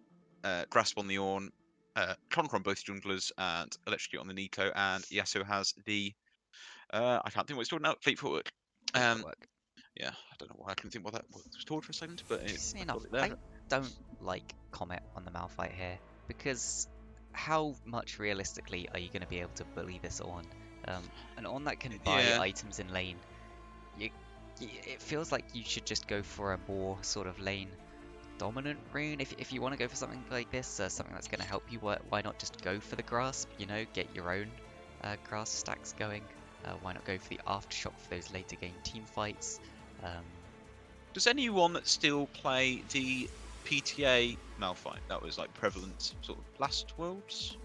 Grasp on the Ornn, Conquer on both junglers, and Electrocute on the Nico. And Yasuo has the I can't think what it's called now. Fleet Footwork. Footwork. Yeah, I don't know why I couldn't think what that was called for a second, but Interesting I've enough, got it there. I don't like Comet on the Malphite here because how much realistically are you going to be able to bully this Ornn? An Ornn that can buy Yeah. items in lane, it feels like you should just go for a more sort of lane dominant rune. If you want to go for something like this, something that's going to help you, why not just go for the grasp? You know, get your own grasp stacks going. Why not go for the aftershock for those later game team fights? Does anyone still play the PTA Malphite that was like prevalent sort of last Worlds?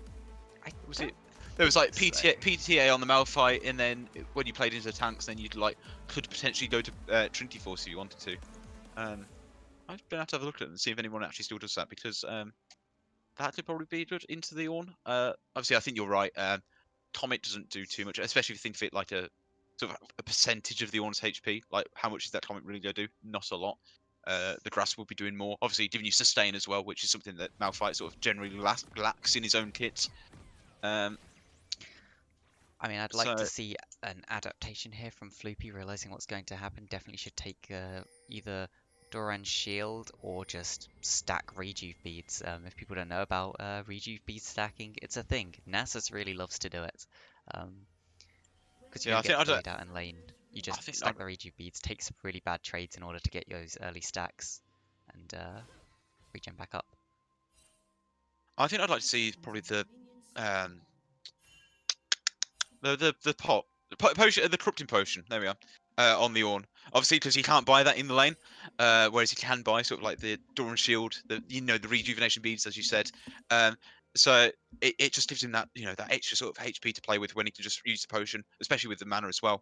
Was it? There was like PTA on the Malphite, and then when you played into the tanks, then you'd like could potentially go to Trinity Force if you wanted to. I've been out to have a look at it and see if anyone actually still does that, because that could probably be good into the Ornn. Obviously, I think you're right. Comet doesn't do too much, especially if you think of it like a sort of a percentage of the Ornn's HP. Like, how much is that Comet really going to do? Not a lot. The Grasp will be doing more. Obviously, giving you sustain as well, which is something that Malphite sort of generally lacks in his own kits. I mean, I'd like So to see an adaptation here from Floopy, realizing what's going to happen. Definitely should take either Doran's shield or just stack rejuve beads. If people don't know about rejuve bead stacking, it's a thing. Nasus really loves to do it. Because you yeah, don't get bullied out in lane. You I just think stack the rejuve beads, take some really bad trades in order to get those early stacks, and regen back up. I'd like to see probably um the pot potion, the corrupting potion. There we are. On the Ornn, obviously, because you can't buy that in the lane, whereas you can buy sort of like the Doran Shield, the rejuvenation beads, as you said. So it just gives him that that extra sort of HP to play with when he can just use the potion, especially with the mana as well.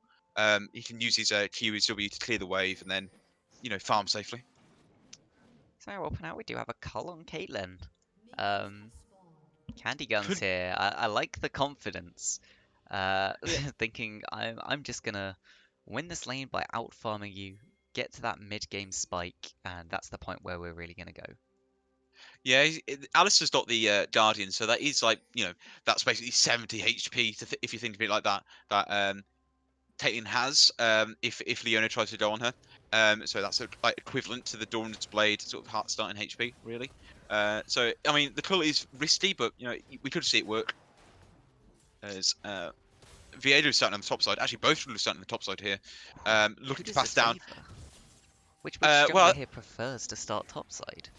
He can use his Q, his W to clear the wave and then farm safely. So I'll open out. We do have a cull on Caitlyn. Candy guns Could here. I like the confidence. Yeah. Thinking I'm just gonna win this lane by out farming you, get to that mid game spike, and that's the point where we're really gonna go. Yeah, Alistair's got the Guardian, so that is like that's basically 70 HP if you think of it like that. That Caitlyn has if Leona tries to go on her. So that's like equivalent to the Dawn's Blade sort of heart starting HP, really. So I mean the colour is risky, but we could see it work. As Viedo is starting on the top side. Actually, both of them are starting on the top side here. Who Looking to does pass this down. favour? Which jungler Well, here prefers to start topside?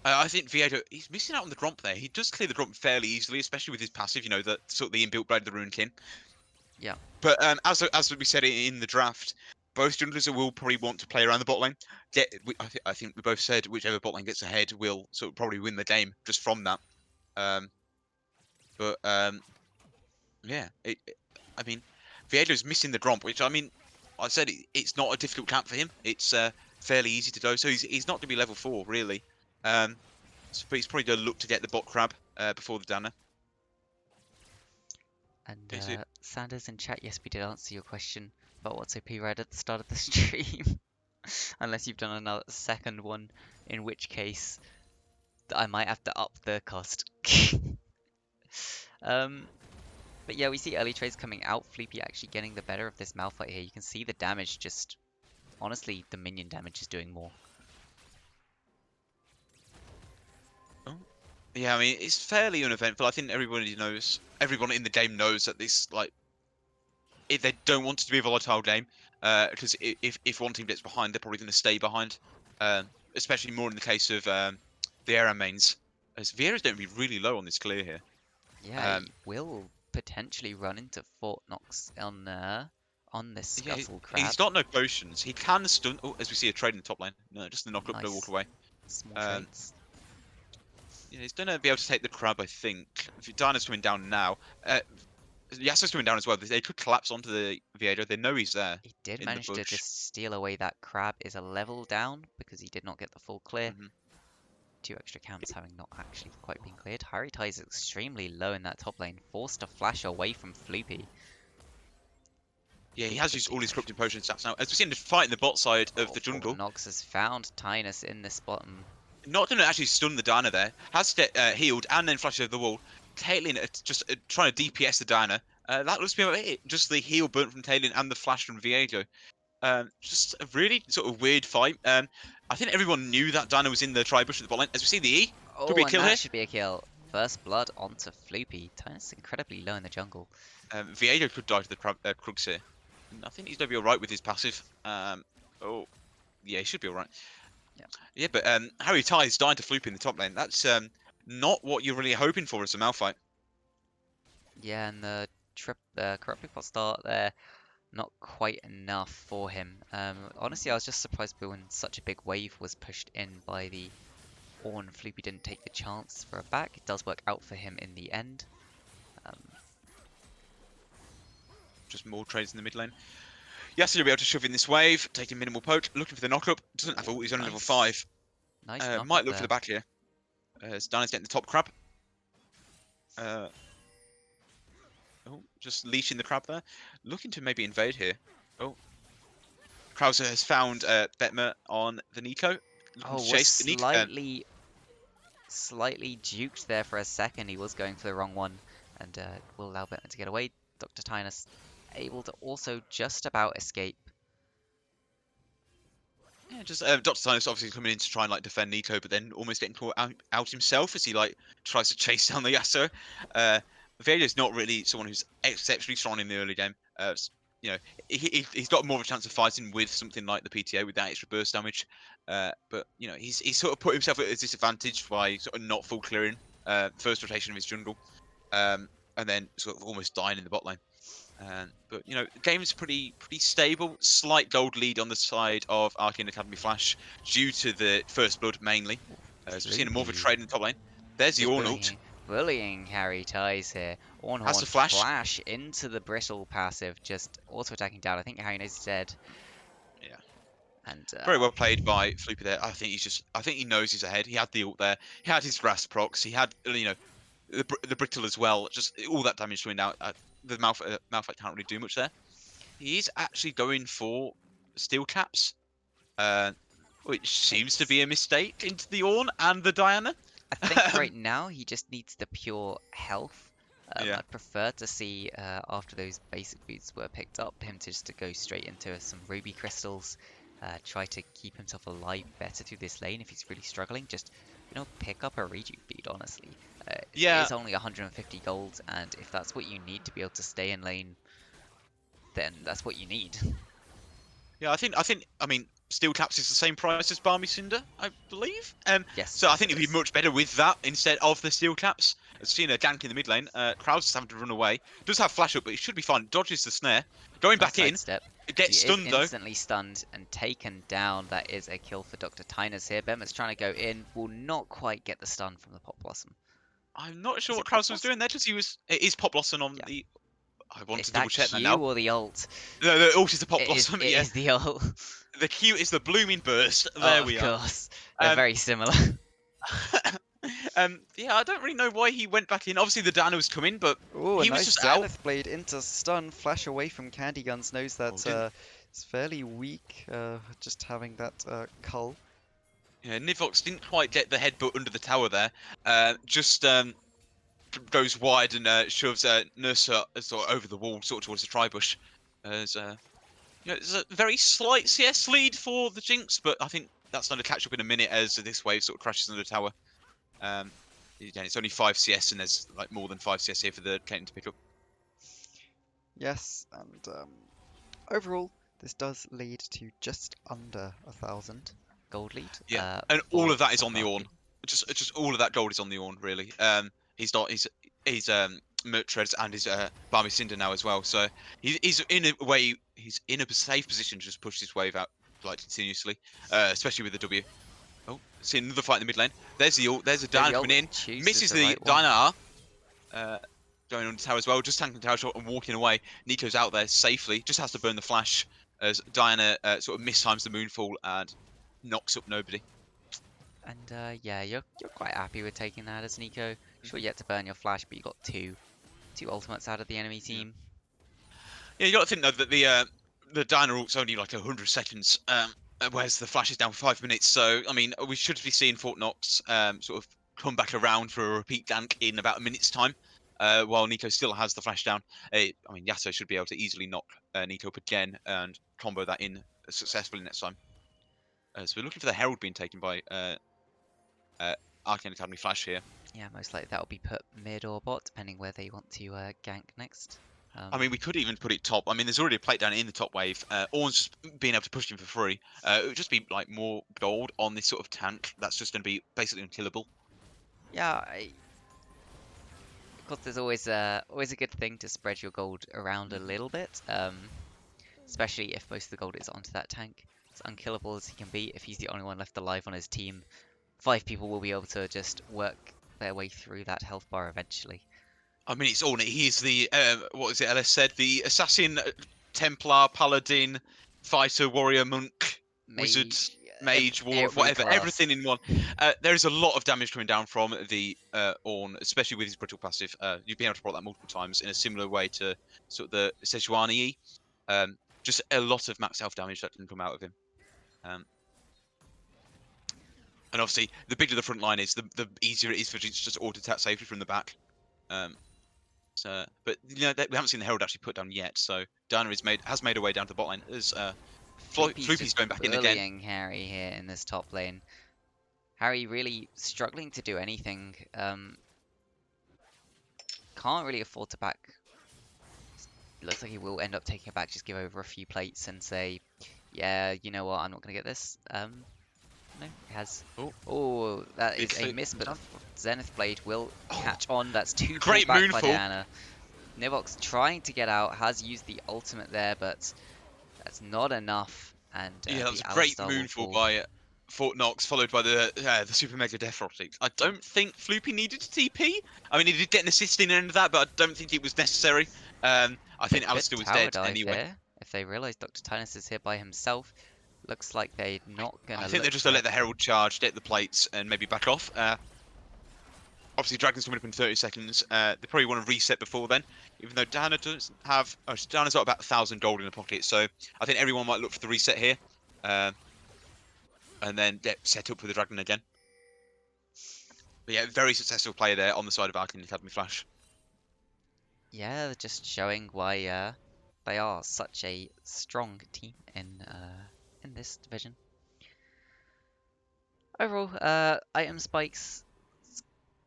I think Viedo, he's missing out on the Gromp there. He does clear the Gromp fairly easily, especially with his passive. The sort of the inbuilt Blade of the Rune Kin. Yeah. But as we said in the draft, both junglers will probably want to play around the bot lane. I think we both said whichever bot lane gets ahead will sort of probably win the game just from that. But yeah, I mean, Viedo's missing the Gromp, which I mean, I said it's not a difficult camp for him. It's fairly easy to do. So he's not going to be level 4 really. But he's probably going to look to get the bot crab before the Danner. And Sanders in chat, yes, we did answer your question about what's OP right at the start of the stream. Unless you've done another second one, in which case I might have to up the cost. But yeah, we see early trades coming out. Fleepy actually getting the better of this Malphite here. You can see the damage just... Honestly, the minion damage is doing more. Yeah, I mean, it's fairly uneventful. I think everyone in the game knows that this, like, if they don't want it to be a volatile game, because if one team gets behind, they're probably going to stay behind. Especially more in the case of the Aram mains, as Vieira's going to be really low on this clear here. Yeah, he will potentially run into Fort Knox on this Scuttle Crab. He's got no potions. He can stun. Oh, as we see a trade in the top lane. No, just the knock up, no walk away. Small trades. Yeah, he's going to be able to take the crab, I think. If Dinah's coming down now, Yasuo's coming down as well. They could collapse onto the Viego. They know he's there He did in the manage to bush. just steal away that crab. Is a level down because he did not get the full clear. Mhm. 2 extra camps having not actually quite been cleared. Haritai is extremely low in that top lane, forced to flash away from Floopy. Yeah, he has Could used be all his pushed. corrupting potion stats now. As we've seen the fight in the bot side of the jungle, Nox has found Tynus in this bottom. not going to actually stun the Diana there. Has healed and then flashed over the wall. Caitlyn just trying to DPS the Diana. That looks to be about it. Just the heal burnt from Caitlyn and the flash from Viego. Just a really sort of weird fight. I think everyone knew that Diana was in the tri-bush at the bot lane. As we see the E, could be a And kill that here. should be a kill. First blood onto Floopy. Tynus incredibly low in the jungle. Viego could die to the Krugs here. And I think he's going to be alright with his passive. Oh, yeah, he should be alright. Yeah. Yeah, but Harry Ty's dying to Floop in the top lane. That's not what you're really hoping for as a Malphite. Yeah, and the corrupting pot start there, not quite enough for him. Honestly, I was just surprised when such a big wave was pushed in by the Ornn. Floopy didn't take the chance for a back. It does work out for him in the end. Just more trades in the mid lane. Yasuo will be able to shove in this wave, taking minimal poke, looking for the knock-up. Doesn't have ult, he's only level 5. Nice knock Might up look for there. the back here. As Diana's getting the top crab. Oh, just leashing the crab there. Looking to maybe invade here. Oh. Krauser has found Betmer on the Nico. Looking to Was chase the Nico. slightly duped there for a second. He was going for the wrong one, and will allow Batman to get away. Dr. Tynus able to also just about escape. Yeah, just Dr. Tynus obviously coming in to try and like defend Nico, but then almost getting caught out himself as he like tries to chase down the Yasuo. Veiga's not really someone who's exceptionally strong in the early game. You know, he's got more of a chance of fighting with something like the PTA with that extra burst damage. But you know, he's sort of put himself at a disadvantage by sort of not full clearing first rotation of his jungle, and then sort of almost dying in the bot lane. But you know, the game is pretty stable. Slight gold lead on the side of Arcane Academy Flash due to the first blood mainly. So we've seen more of a trade in the top lane. There's the Ornn ult. Bullying Harry Ties here. Ornn Has the flash. into the brittle passive, just auto attacking down. I think Harry knows he's dead. Yeah. And Very well played by Floopy there. I think he knows he's ahead. He had the ult there. He had his grass procs. He had the brittle as well. Just all that damage coming out. The Malphite can't really do much there. He's actually going for steel caps, which seems to be a mistake into the Ornn and the Diana. I think right now he just needs the pure health. Yeah. I'd prefer to see after those basic boots were picked up, him to just to go straight into some ruby crystals, try to keep himself alive better through this lane if he's really struggling. Just pick up a rejuve bead. Honestly, it's only 150 gold, and if that's what you need to be able to stay in lane, then that's what you need. Yeah, I mean, steel caps is the same price as Balmy Cinder, I believe. Yes. So I think it'd be much better with that instead of the steel caps. I've seen a gank in the mid lane. Krauser's having to run away. Does have flash up, but he should be fine. Dodges the snare. Going back in. Step. Gets stunned though. Instantly stunned and taken down. That is a kill for Dr. Tynus here. Bemet's trying to go in. Will not quite get the stun from the Pop Blossom. I'm not sure what Krauser was doing there. Just it is Pop Blossom on the. I want to double check that now. or the ult? No, the ult is the Pop Blossom. It is the ult. The Q is the blooming burst. There we are. Of course. They're very similar. Yeah, I don't really know why he went back in. Obviously, the Diana was coming, but he was just Zenith out. Blade into stun, flash away from Candy Guns, knows that it's fairly weak, just having that cull. Yeah, Nivox didn't quite get the headbutt under the tower there. Just goes wide and shoves Nursa sort of over the wall, sort of towards the tri-bush. It's a very slight CS lead for the Jinx, but I think that's going to catch up in a minute as this wave sort of crashes under the tower. Again, it's only 5 CS, and there's like more than 5 CS here for the Caitlyn to pick up. Yes, and overall, this does lead to just under 1,000 gold lead. Yeah, and all of that is on the Ornn. Just all of that gold is on the Ornn, really. He's Mertreads and his Balmy Cinder now as well, so he's in a way he's in a safe position to just push this wave out like continuously, especially with the W. Oh, see another fight in the mid lane. There's the ult. There's a Diana coming in. Misses the Diana. going on the tower as well, just tanking the tower shot and walking away. Nico's out there safely, just has to burn the flash as Diana sort of mistimes the moonfall and knocks up nobody. And yeah, you're quite happy with taking that as Nico. Sure, you had to burn your flash, but you got two ultimates out of the enemy team. Yeah, you got to think though that the Diana ult's only like 100 seconds, whereas the flash is down for 5 minutes. So I mean, we should be seeing Fort Knox sort of come back around for a repeat gank in about a minute's time. While Nico still has the flash down, I mean, Yasuo should be able to easily knock Nico up again and combo that in successfully next time. So we're looking for the Herald being taken by Arcane Academy Flash here. Yeah, most likely that'll be put mid or bot, depending where they want to gank next. I mean, we could even put it top. I mean, there's already a plate down in the top wave. Ornn's just being able to push him for free. It would just be like more gold on this sort of tank. That's just going to be basically unkillable. Yeah, of course, there's always a good thing to spread your gold around a little bit, especially if most of the gold is onto that tank. As unkillable as he can be, if he's the only one left alive on his team, 5 people will be able to just work their way through that health bar eventually. I mean, it's Ornn. He's the what is it? LS said the assassin, Templar, paladin, fighter, warrior, monk, wizard, mage, war, whatever, class. everything in one. There is a lot of damage coming down from the Ornn, especially with his brittle passive. You've been able to proc that multiple times in a similar way to sort of the Sejuani. Just a lot of max health damage that can come out of him. And obviously, the bigger the front line is, the easier it is for Jinx to just auto-attack safely from the back. But you know, we haven't seen the Herald actually put down yet, so Diana has made her way down to the bot lane as Floopy's going back in again. Bullying Harry here in this top lane. Harry really struggling to do anything. Can't really afford to back. Looks like he will end up taking it back, just give over a few plates and say, yeah, you know what, I'm not going to get this. No, he has. Oh, that is a miss, but the Zenith Blade will catch on. That's 2 great back moonfall by Diana. Nivox trying to get out, has used the ultimate there, but that's not enough. And yeah, that's a great moonfall by Fort Knox, followed by the Super Mega Death Rotic. I don't think Floopy needed to TP. I mean, he did get an assist in the end of that, but I don't think it was necessary. I think Alistair was dead anyway. Here. If they realise Dr. Tinus is here by himself, looks like they're not going to. I think they're just going to let the Herald charge, get the plates, and maybe back off. Obviously, Dragon's coming up in 30 seconds. They probably want to reset before then, even though Diana doesn't have. Oh, Diana's got about 1,000 gold in her pocket, so I think everyone might look for the reset here, and then set up for the Dragon again. But yeah, very successful play there on the side of Arcane Academy Flash. Yeah, just showing why they are such a strong team in this division. Overall, item spikes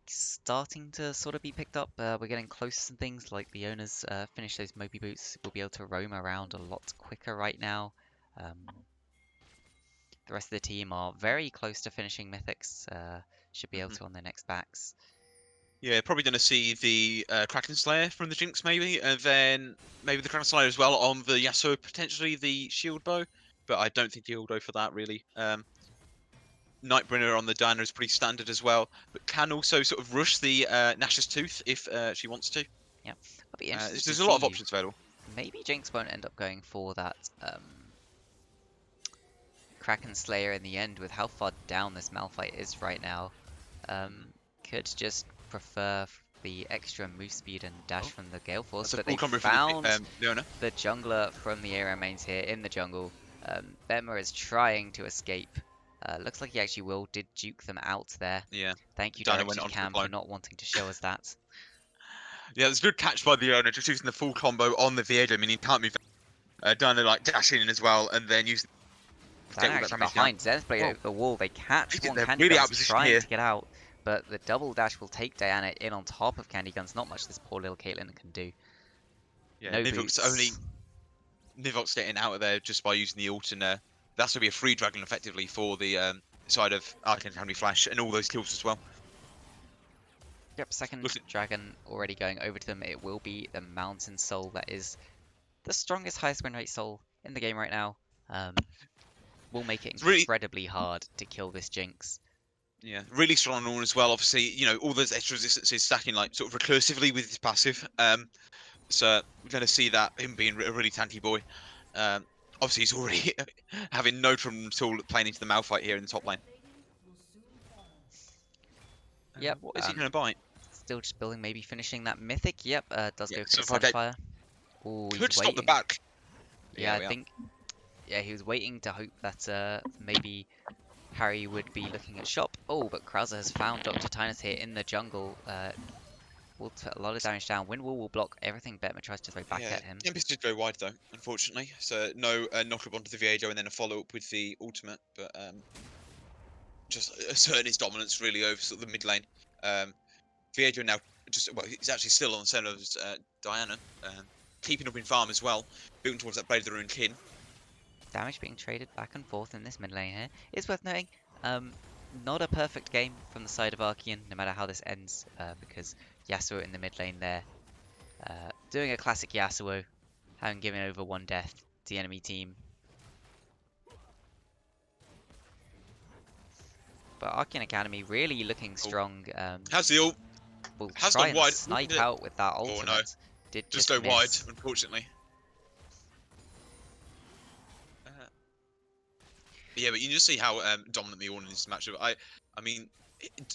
starting to sort of be picked up. We're getting close to some things like the owners finish those Moby boots. We'll be able to roam around a lot quicker right now. The rest of the team are very close to finishing mythics. Should be able to on their next backs. Yeah, probably going to see the Kraken Slayer from the Jinx maybe, and then maybe the Kraken Slayer as well on the Yasuo, potentially the Shield Bow, but I don't think he'll go for that really. Nightbringer on the Diana is pretty standard as well, but can also sort of rush the Nash's Tooth if she wants to. Yeah, I'll be interested there's to a lot of see. options available. Maybe Jinx won't end up going for that Kraken Slayer in the end with how far down this Malphite is right now. Could just prefer the extra move speed and dash from the Gale Force, but they found the jungler from the area mains here in the jungle. Bema is trying to escape. Looks like he actually did juke them out there. Yeah. Thank you, Directed Cam, for not wanting to show us that. Yeah, there's a good catch by the owner, just using the full combo on the Viego. I mean, he can't move. Diana like dashing in as well, and then using. Actually behind Zenith Blade over the wall. They catch one. Candy really Gun's trying to get out, but the double dash will take Diana in on top of Candy Guns. Not much this poor little Caitlyn can do. Yeah, no Nivox getting out of there just by using the ult, and that's going to be a free dragon effectively for the side of Arcane Academy Flash and all those kills as well. Yep, second dragon already going over to them. It will be the Mountain Soul that is the strongest, highest win rate soul in the game right now. Will make it incredibly hard to kill this Jinx. Yeah, really strong on as well. Obviously, you know, all those extra resistances stacking like sort of recursively with his passive. So we're going to see that him being a really tanky boy. Um, obviously he's already having no trouble at all playing into the Malphite here in the top lane. Yep. What is he going to bite? Still just building, maybe finishing that mythic. Yep. Does Yeah, go for the Sunfire Cape. Sunfire. Oh, he's Could stop the waiting. back. Yeah, I we are. think. Yeah, he was waiting to hope that maybe Harry would be looking at shop. Oh, but Krauser has found Dr. Tinus here in the jungle. Will put a lot of damage down. Windwall will block everything Betma tries to throw back Yeah, at him. Tempest did go wide though, unfortunately. So no knock up onto the Viego and then a follow up with the ultimate, but just asserting his dominance really over sort of the mid lane. Viego now just he's actually still on the center of Diana, keeping up in farm as well, building towards that Blade of the Ruined Kin. Damage being traded back and forth in this mid lane here. It's worth noting, not a perfect game from the side of Archean, no matter how this ends, because Yasuo in the mid lane there, doing a classic Yasuo, having given over one death to the enemy team. But Archean Academy really looking strong. How's the ult? Will Has try gone and wide. snipe Looking at- out with that Oh, no. ultimate. Did Just just go wide, miss. unfortunately. Yeah, but you just see how dominant the Ornn is in this matchup. I mean,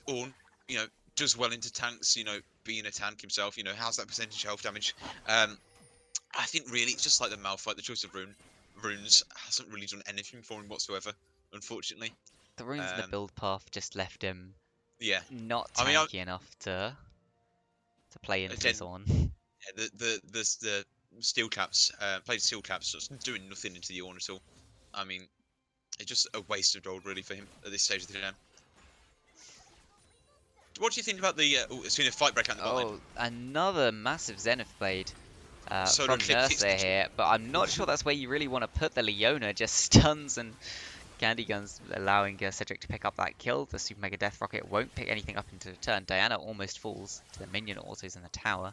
Ornn, you know, does well into tanks. You know, being a tank himself, you know, has that percentage health damage. I think really it's just like the Malphite, the choice of runes hasn't really done anything for him whatsoever, unfortunately. The runes in the Um, build path just left him yeah, not I mean, tanky enough to play into again, this on. yeah, the steel caps, played steel caps, just doing nothing into the Ornn at all. I mean, it's just a waste of gold really for him at this stage of the game. What do you think about the? It's been a fight break out in the bot lane. Oh, another massive Zenith Blade Solo from kick, Nurser here, but I'm not sure that's where you really want to put the Leona. Just stuns and Candy Guns, allowing Cedric to pick up that kill. The Super Mega Death Rocket won't pick anything up into return. Diana almost falls to the minion autos in the tower.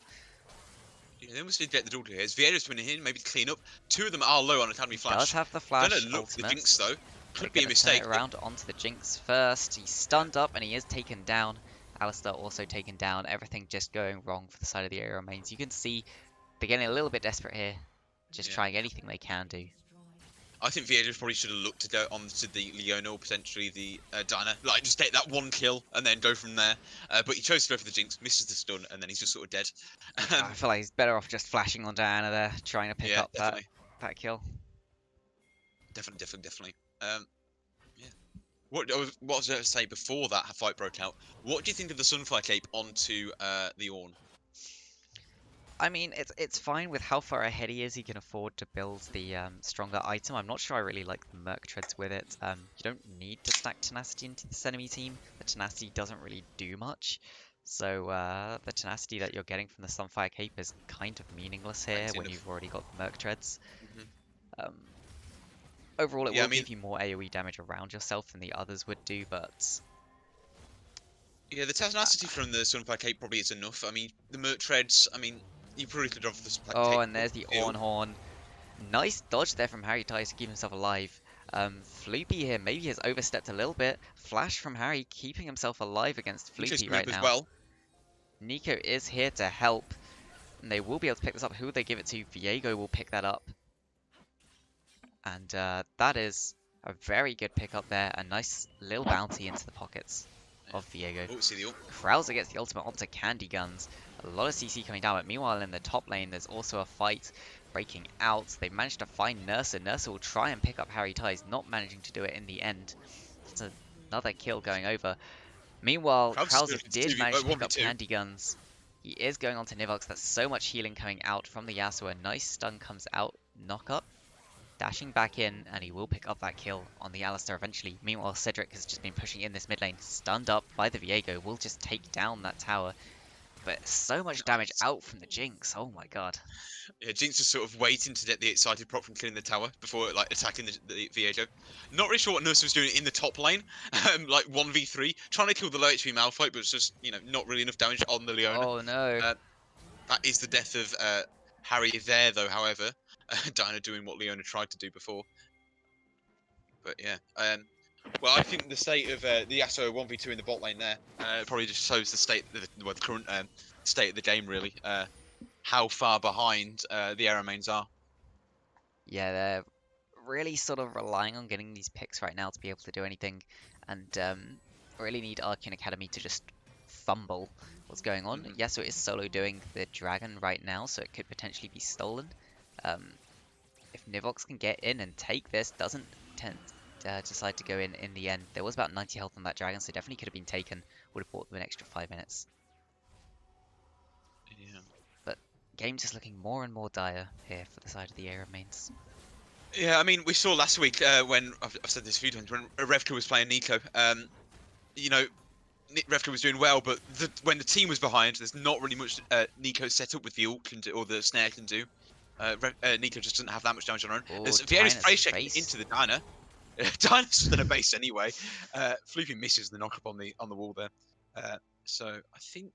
Yeah, they almost did get the double here. Vieira's coming in, maybe to clean up. Two of them are low on Academy Flash. Does have the Gonna flash look for the ultimate. Jinx though. They're Could be a going to turn mistake. it around onto the Jinx first. He's stunned up and he is taken down. Alistair also taken down. Everything just going wrong for the side of the area remains. You can see they're getting a little bit desperate here. Just Yeah. trying anything they can do. I think Vieira probably should have looked to go on to the Leona or potentially the Diana. Like, just take that one kill and then go from there. But he chose to go for the Jinx, misses the stun, and then he's just sort of dead. I feel like he's better off just flashing on Diana there, trying to pick Yeah, up definitely. that kill. Definitely. Yeah. What was I going to say before that fight broke out? What do you think of the Sunfire Cape onto the Ornn? I mean, it's fine with how far ahead he is. He can afford to build the stronger item. I'm not sure I really like the Merc Treads with it. You don't need to stack Tenacity into this enemy team. The Tenacity doesn't really do much. So the Tenacity that you're getting from the Sunfire Cape is kind of meaningless here when you've already got the Merc Treads. Overall, it will give you more AoE damage around yourself than the others would do, but... Yeah, the tenacity from the Sunfire Cape probably is enough. I mean, the Merc Treads, I mean, you probably could offer the Sunfire Cape. Oh, and there's the Ornn Horn. Nice dodge there from Harry Ties to keep himself alive. Floopy here maybe has overstepped a little bit. Flash from Harry keeping himself alive against Floopy right now. Well. Nico is here to help. And they will be able to pick this up. Who will they give it to? Viego will pick that up. And that is a very good pickup there. A nice little bounty into the pockets of Viego. Oh, see the ult. Krauser gets the ultimate onto Candy Guns. A lot of CC coming down, but meanwhile in the top lane there's also a fight breaking out. They've managed to find Nurser. Nurser will try and pick up Harry Ties, not managing to do it in the end. It's another kill going over. Meanwhile, Krauser did manage to pick up Candy Guns. He is going on to Nivox. That's so much healing coming out from the Yasuo. A nice stun comes out. Knock up. Dashing back in, and he will pick up that kill on the Alistair eventually. Meanwhile, Cedric has just been pushing in this mid lane. Stunned up by the Viego. Will just take down that tower. But so much damage out from the Jinx. Oh my god. Yeah, Jinx is sort of waiting to get the excited prop from killing the tower before like attacking the Viego. Not really sure what Nurse was doing in the top lane, like 1v3, trying to kill the low HP Malphite, but it's just, you know, not really enough damage on the Leona. Oh no. That is the death of Harry there, though, however. Diana doing what Leona tried to do before. But yeah, Well, I think the state of the Yasuo 1v2 in the bot lane there probably just shows the state, the current state of the game, really. How far behind the Arrow mains are. Yeah, they're really sort of relying on getting these picks right now to be able to do anything, and really need Arcane Academy to just fumble what's going on. Mhm. Yasuo is solo doing the dragon right now, so it could potentially be stolen. If Nivox can get in and take this, doesn't decide to go in the end. There was about 90 health on that dragon, so definitely could have been taken. Would have bought them an extra 5 minutes. Yeah. Game just looking more and more dire here for the side of the Arrow mains. Yeah, I mean, we saw last week when I've said this a few times when Revka was playing Nico. You know, Revka was doing well, but when the team was behind, there's not really much Nico set up with the ult can do, or the snare can do. Nico just doesn't have that much damage on her own. Oh, There's Vieira's Tynus phrase checking base. into the diner. Dyna's just in a base anyway. Floopy misses the knock up on the wall there. So I think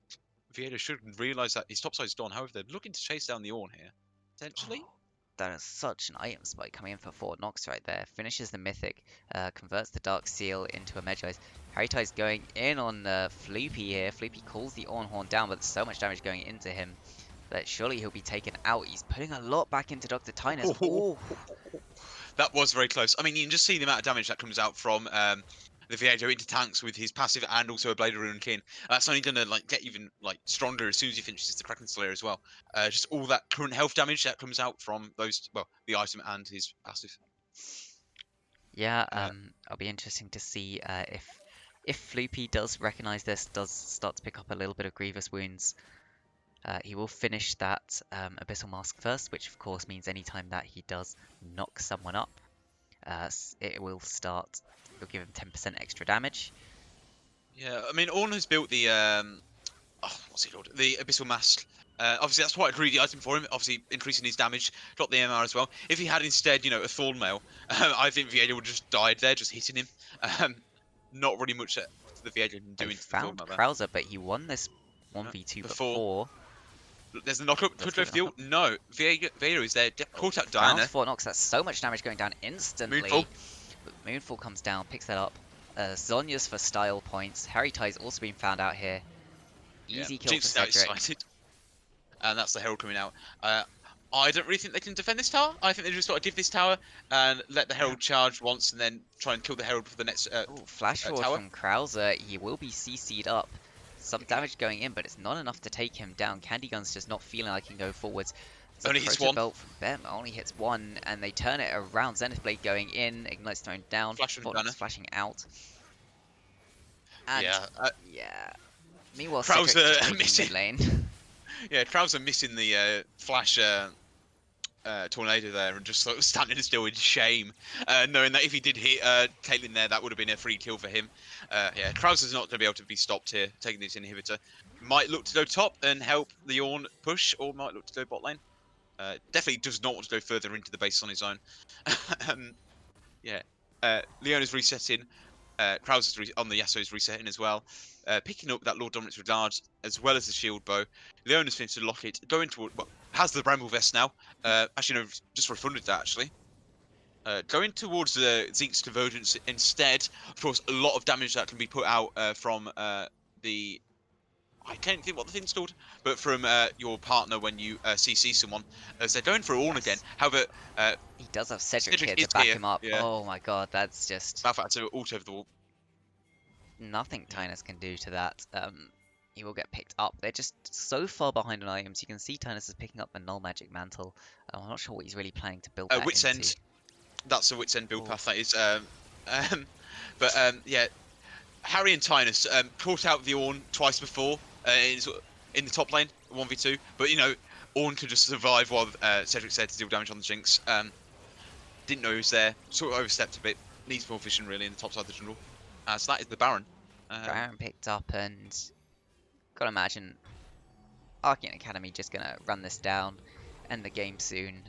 Vieira should realise that his top side is done. However, they're looking to chase down the Ornn here. Potentially. That is such an item spike coming in for Fort Knox right there. Finishes the Mythic, converts the Dark Seal into a Medjay's. Harrytie's going in on Floopy here. Floopy calls the Ornhorn down, but there's so much damage going into him that surely he'll be taken out. He's putting a lot back into Dr. Tynus. Oh, That was very close. I mean, you can just see the amount of damage that comes out from the Viejo into tanks with his passive and also a Blade of Ruin Kin. That's only gonna get even stronger as soon as he finishes the Kraken Slayer as well. Just all that current health damage that comes out from those, well, the item and his passive. yeah. It'll be interesting to see if Floopy does recognize this, does start to pick up a little bit of grievous wounds. He will finish that Abyssal Mask first, which of course means anytime that he does knock someone up, it will start, it'll give him 10% extra damage. Yeah, I mean, Ornn has built the what's it called? The Abyssal Mask. Obviously, that's quite a greedy item for him. Obviously, increasing his damage, got the MR as well. If he had instead, a Thorn Mail, I think Viejo would have just died there, just hitting him. Not really much that the Viejo can do They into the Thorn found Mail there. Krauser, but he won this 1v2 before. There's the knockup. Let's Could go get for the ult. No, Viejo is there. Caught out Found Diana. Fort Knox, that's so much damage going down instantly. Moonfall. But Moonfall comes down, picks that up. Zonya's for style points. Harrytie's also been found out here. Easy kill Jinx for is now Cedric. excited. And that's the Herald coming out. I don't really think they can defend this tower. I think they just got to give this tower and let the Herald charge once and then try and kill the Herald for the next Ooh, flash forward tower. from Krauser. He will be CC'd up. Some damage going in, but it's not enough to take him down. Candy Gun's just not feeling like he can go forwards. So Only hits Proto one. Belt from Bem only hits one, and they turn it around. Zenith Blade going in, Ignite's thrown down, Flash from Fort Knox Gunner. flashing out. And Yeah. meanwhile, Krauser Cedric just taking missing. mid lane. Yeah, Krauser missing the flash tornado there and just sort of standing still in shame, knowing that if he did hit Caitlyn there, that would have been a free kill for him. Yeah, Krauser's not going to be able to be stopped here, taking this inhibitor. Might look to go top and help the Ornn push, or might look to go bot lane. Definitely does not want to go further into the base on his own. Yeah, Leona's resetting. Krauser's on the Yasuo's resetting as well. Picking up that Lord Dominic's Regard as well as the Shield Bow. Leona's finished to lock it. Going toward, well, has the Bramble Vest now. Actually, no, just refunded that actually. Going towards the Zeke's Convergence instead. Of course, a lot of damage that can be put out from the... I can't think what the thing's called, but from your partner when you CC someone, as they're going for Ornn again. However, He does have Cedric Cedric here is to back here, him up. yeah. Oh my god, that's just Malphite had to ult over the wall. nothing Tynus can do to that. He will get picked up. They're just so far behind on items. You can see Tynus is picking up the Null Magic Mantle. I'm not sure what he's really planning to build that Wits into. End. That's the Wits End build Ooh. path, that is. Yeah, Harry and Tynus caught out the Ornn twice before in the top lane, 1v2. But, Ornn could just survive while Cedric's there to deal damage on the Jinx. Didn't know he was there. Sort of overstepped a bit. Needs more vision, really, in the top side of the jungle. So that is the Baron. Baron picked up, and gotta imagine Arcane Academy just gonna run this down, end the game soon.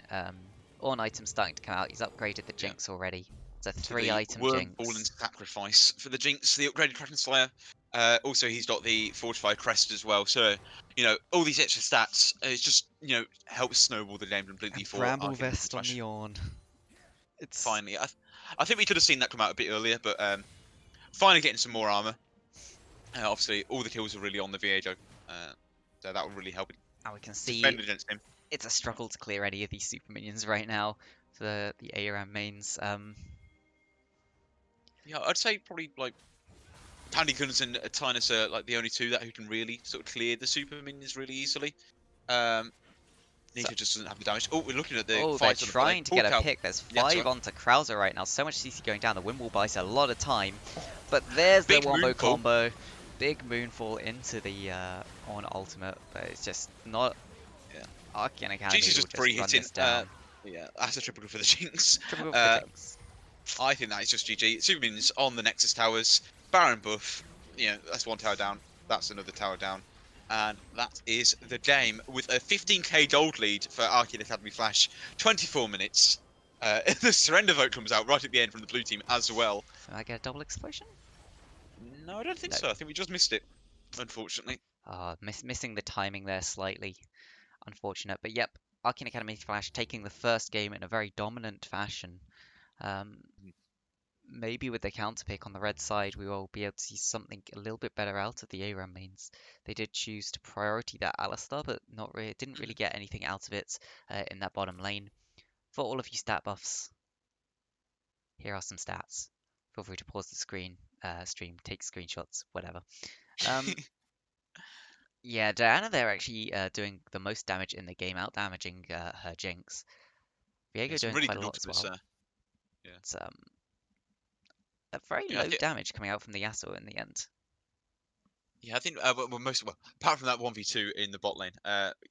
Ornn items starting to come out. He's upgraded the Jinx already. It's a 3-item Jinx. Ball and Sacrifice for the Jinx, the upgraded Kraken Slayer. Also, he's got the Fortified Crest as well. So, all these extra stats, it's just, helps snowball the game completely for Bramble Arcane Vest on Flash. the Ornn. It's Finally, I think we could have seen that come out a bit earlier, but finally getting some more armor. Obviously, all the kills are really on the Viego, so that will really help And we can see defend against him. it's a struggle to clear any of these super minions right now for the ARAM mains. Yeah, I'd say probably like Guns and Tynus are like the only two who can really sort of clear the super minions really easily. Nika just doesn't have the damage. Oh, we're looking at the Oh, they're fight on the trying to get a Hawk out. pick. There's Yeah, 5 sorry. onto Krauser right now. So much CC going down. The wind will buy us a lot of time. But there's the Big wombo moonfall. combo. Big moonfall into the on ultimate, but it's just not. Yeah. Arcane Academy Jinx is will just free run hitting. this down. Yeah, that's a triple good for the Jinx. Triple for the Jinx. I think that is just GG. Super minions on the Nexus towers. Baron buff. Yeah, that's one tower down. That's another tower down. And that is the game with a 15k gold lead for Arcane Academy Flash. 24 minutes. The surrender vote comes out right at the end from the blue team as well. So I get a double explosion? No, I don't think No. so. I think we just missed it, unfortunately. Missing the timing there slightly. Unfortunate. But yep, Arcane Academy Flash taking the first game in a very dominant fashion. Maybe with the counter pick on the red side, we will be able to see something a little bit better out of the ARAM mains. They did choose to priority that Alistar, but didn't really get anything out of it in that bottom lane. For all of you stat buffs, here are some stats. Feel free to pause the stream, take screenshots, whatever. Yeah, Diana there actually doing the most damage in the game, out damaging her Jinx. Viego doing really quite a good lot as ultimates well. there. Yeah. It's a very Yeah, low damage coming out from the Yasuo in the end. Yeah, I think apart from that 1v2 in the bot lane,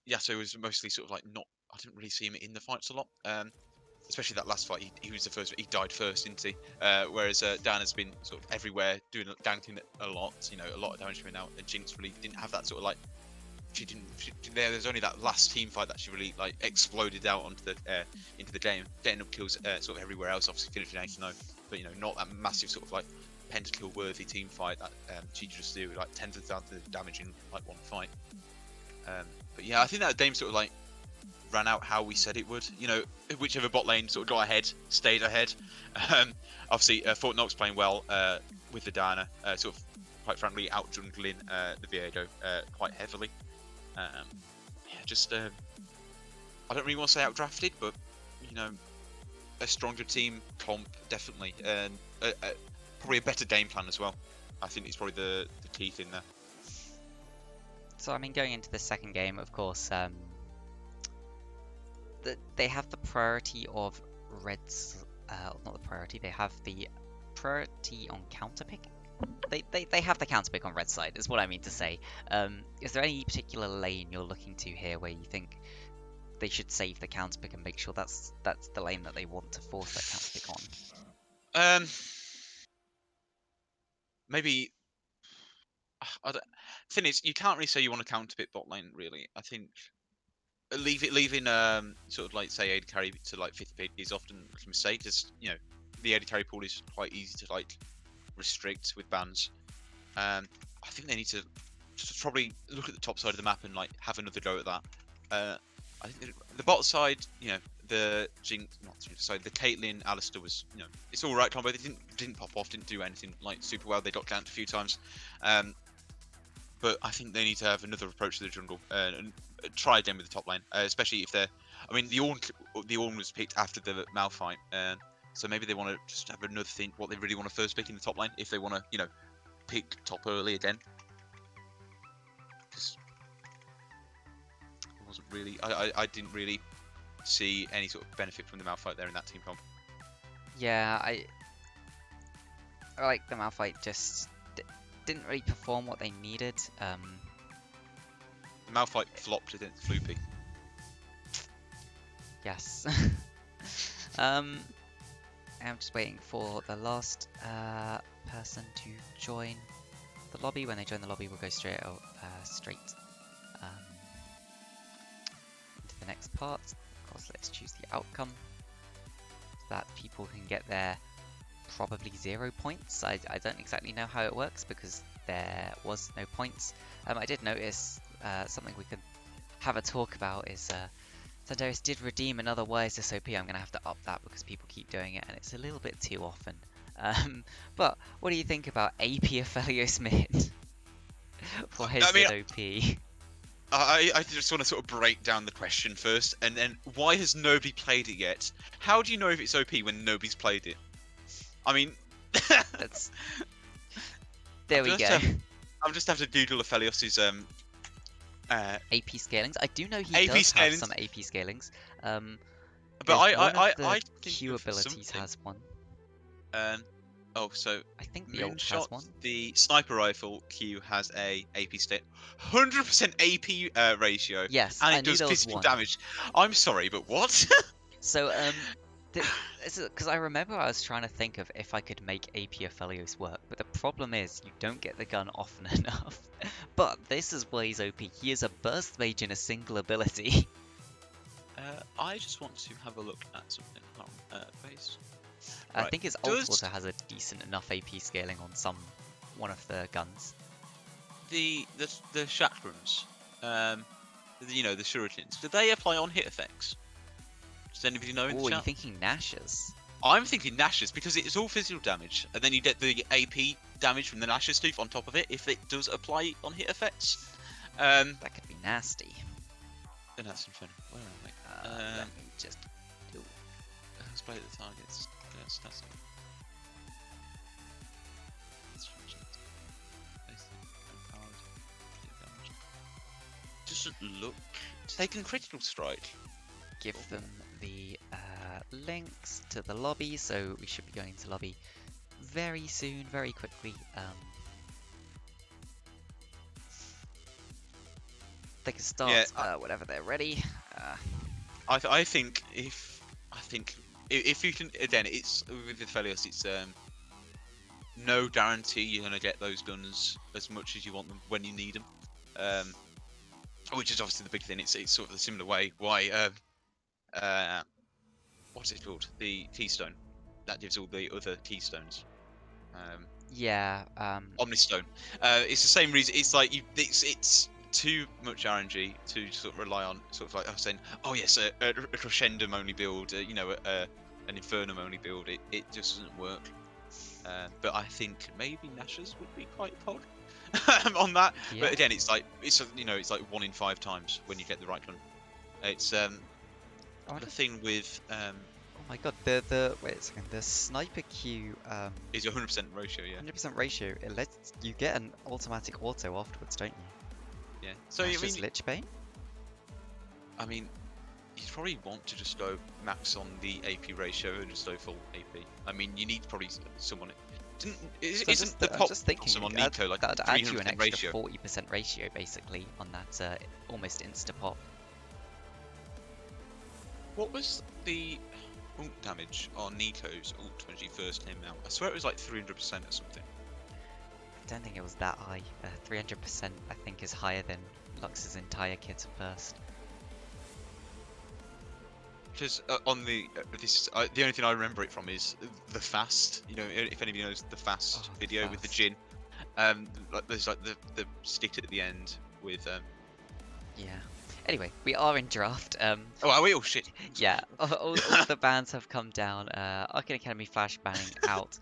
Yasuo was mostly sort of like not. I didn't really see him in the fights a lot. Especially that last fight, he was the first. He died first, didn't he? Whereas Dan has been sort of everywhere, ganking a lot. You know, a lot of damage coming out. And Jinx really didn't have that sort of like. There's only that last team fight that she really like exploded out onto the into the game, getting up kills sort of everywhere else. Obviously finishing 8-0, but you know, not that massive sort of like pentakill worthy team fight that she could just do like tens of thousands of damage in like one fight. But yeah, I think that game sort of like ran out how we said it would. You know, whichever bot lane sort of got ahead stayed ahead. Obviously, Fort Knox playing well with the Diana, sort of quite frankly out jungling the Viego quite heavily. Yeah, just I don't really want to say outdrafted, but you know, a stronger team comp definitely, and probably a better game plan as well. I think it's probably the key thing there. So I mean, going into the second game, of course, they have the priority of reds. Not the priority. They have the priority on counter picking. They have the counter pick on red side, is what I mean to say. Is there any particular lane you're looking to here where you think they should save the counter pick and make sure that's the lane that they want to force that counter pick on? Maybe. Thing is, you can't really say you want to counter pick bot lane. Really, I think leaving sort of like say AD carry to like 5th pick is often a mistake, because you know the AD carry pool is quite easy to like restrict with bans. I think they need to just probably look at the top side of the map and like have another go at that. I think the bot side, you know, the Jinx, not sorry, the Caitlyn Alistar was, you know, it's all right combo. They didn't pop off, didn't do anything like super well. They got camped a few times, but I think they need to have another approach to the jungle and try again with the top lane, especially if they're. I mean, the Ornn was picked after the Malphite, so maybe they want to just have another thing. What they really want to first pick in the top lane, if they want to, you know, pick top early again. Because it wasn't really. I didn't really see any sort of benefit from the Malphite there in that team comp. Yeah, I like the Malphite just didn't really perform what they needed. The Malphite flopped against Floopy. Yes. I'm just waiting for the last person to join the lobby. When they join the lobby, we'll go straight into the next part. Of course, let's choose the outcome so that people can get their probably 0 points. I don't exactly know how it works because there was no points. I did notice something we could have a talk about is Sandaris did redeem another Wise SOP. I'm going to have to up that because people keep doing it and it's a little bit too often. But what do you think about AP Aphelios mid? Why I is mean, it OP? I just want to sort of break down the question first, and then why has nobody played it yet? How do you know if it's OP when nobody's played it? I mean, That's... There we go. I'm just have to Google Aphelios's AP scalings. I do know he AP does have scalings. some AP scalings. But There's one of the I think Q of abilities something. has one. So I think the ult has Moonshot, one. the sniper rifle Q has a AP stat, 100% AP ratio, Yes, and I it knew does there was physical one. damage. I'm sorry, but what? So, because I remember I was trying to think of if I could make AP Aphelios work, but the problem is you don't get the gun often enough. But this is why he's OP. He is a burst mage in a single ability. I just want to have a look at something. Base. I Right, think his ult does- also has a decent enough AP scaling on one of the guns. The chakrams, the shurikens, do they apply on hit effects? Does anybody know in Oh, the are you chat? thinking Nash's? I'm thinking Nash's because it's all physical damage, and then you get the AP damage from the Nash's tooth on top of it if it does apply on hit effects. That could be nasty. Then that's fun. Where am I? Let me just do. Let's play the targets. Yes, that's it. Doesn't look. Taking critical strike. Give them the links to the lobby, so we should be going to lobby very soon, very quickly. They can start whenever they're ready. I think if you can, again, it's with the Felios, it's no guarantee you're gonna get those guns as much as you want them when you need them. Which is obviously the big thing. It's sort of a similar way why what's it called? The keystone that gives all the other keystones. Yeah. Omnistone. It's the same reason. It's like it's too much RNG to sort of rely on. Sort of like I was saying. Oh yes, a crescendum only build. An infernum only build. It just doesn't work. But I think maybe Nash's would be quite pog on that. Yeah. But again, it's like 1 in 5 times when you get the right one. It's the thing with Oh my god, the wait a second, the sniper Q is 100% ratio, yeah. 100% ratio. It lets you get an automatic auto afterwards, don't you? Yeah. So Nash's Lichbane? I mean, you'd probably want to just go max on the AP ratio and just go full AP. I mean, you need probably someone. Isn't the pop just thinking on that'd Nico like add you an 300% extra ratio? 40% ratio basically on that almost insta pop. What was the ult damage on Nico's ult when she first came out? I swear it was like 300% or something. I don't think it was that high. 300% I think is higher than Lux's entire kit at first. Because on the the only thing I remember it from is the fast. You know, if anybody knows the fast video with the Fast. Jin, like there's like the stick at the end with Yeah. Anyway, we are in draft. Oh, are we? Oh shit. Yeah, all the bans have come down. Arcane Academy Flash banning out.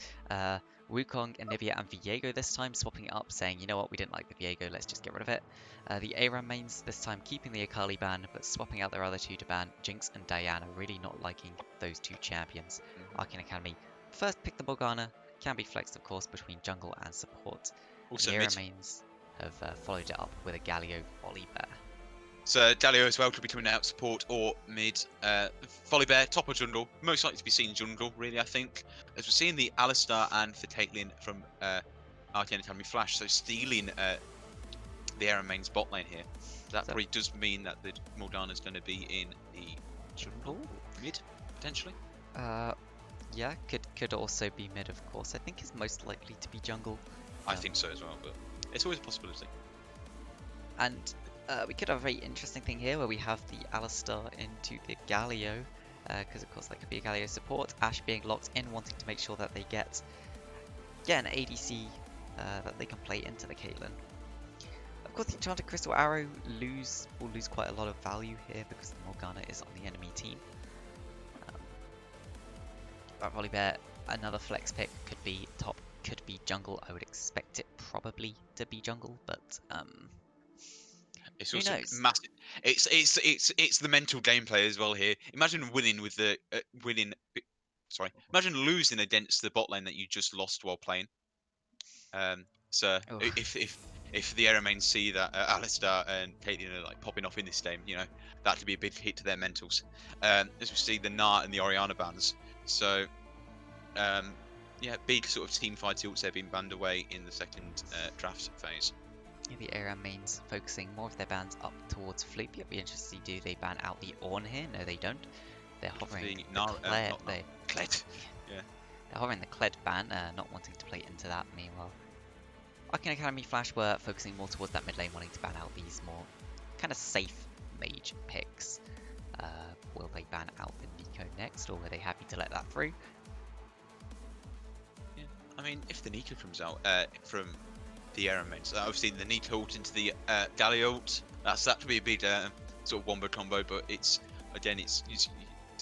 Wukong, Anivia, and Viego this time, swapping it up, saying, you know what, we didn't like the Viego, let's just get rid of it. The ARAM mains this time keeping the Akali ban, but swapping out their other two to ban. Jinx and Diana, really not liking those two champions. Arcane Academy first pick the Morgana, can be flexed of course between jungle and support. Also the mid. ARAM mains have followed it up with a Galio Volibear. So Dalio as well could be coming out support or mid. Volibear, top of jungle, most likely to be seen jungle, really, I think. As we're seeing the Alistar and the Caitlyn from Arcane Academy Flash, so stealing the Aaron Main's bot lane here. That probably does mean that the Morgana's going to be in the jungle, mid, potentially. Yeah, could also be mid, of course. I think it's most likely to be jungle. I think so as well, but it's always a possibility. And we could have a very interesting thing here where we have the Alistar into the Galio, because of course that could be a Galio support. Ashe being locked in, wanting to make sure that they get an ADC that they can play into the Caitlyn. Of course, the Enchanted Crystal Arrow will lose quite a lot of value here because the Morgana is on the enemy team. That Volibear, another flex pick, could be top, could be jungle. I would expect it probably to be jungle, but It's who also knows? massive. It's the mental gameplay as well here. Imagine winning with the Sorry, imagine losing against the bot lane that you just lost while playing. So Oof. if the air mains see that Alistar and Caitlyn are like popping off in this game, you know, that could be a big hit to their mentals. As we see the Nart and the Orianna bans. So yeah, big sort of team fight tilts have been banned away in the second draft phase. Yeah, the area mains focusing more of their bans up towards Floop. It'll be interesting to see, do they ban out the Ornn here? No, they don't. They're hovering the Kled. Kled. Yeah. They're hovering the Kled ban, not wanting to play into that. Meanwhile, Arcane Academy Flash were focusing more towards that mid lane, wanting to ban out these more kind of safe mage picks. Will they ban out the Nico next, or were they happy to let that through? Yeah. I mean, if the Nico comes out from the Air mains, obviously the Nico ult into the Galio ult, that could be a big sort of wombo combo, but it's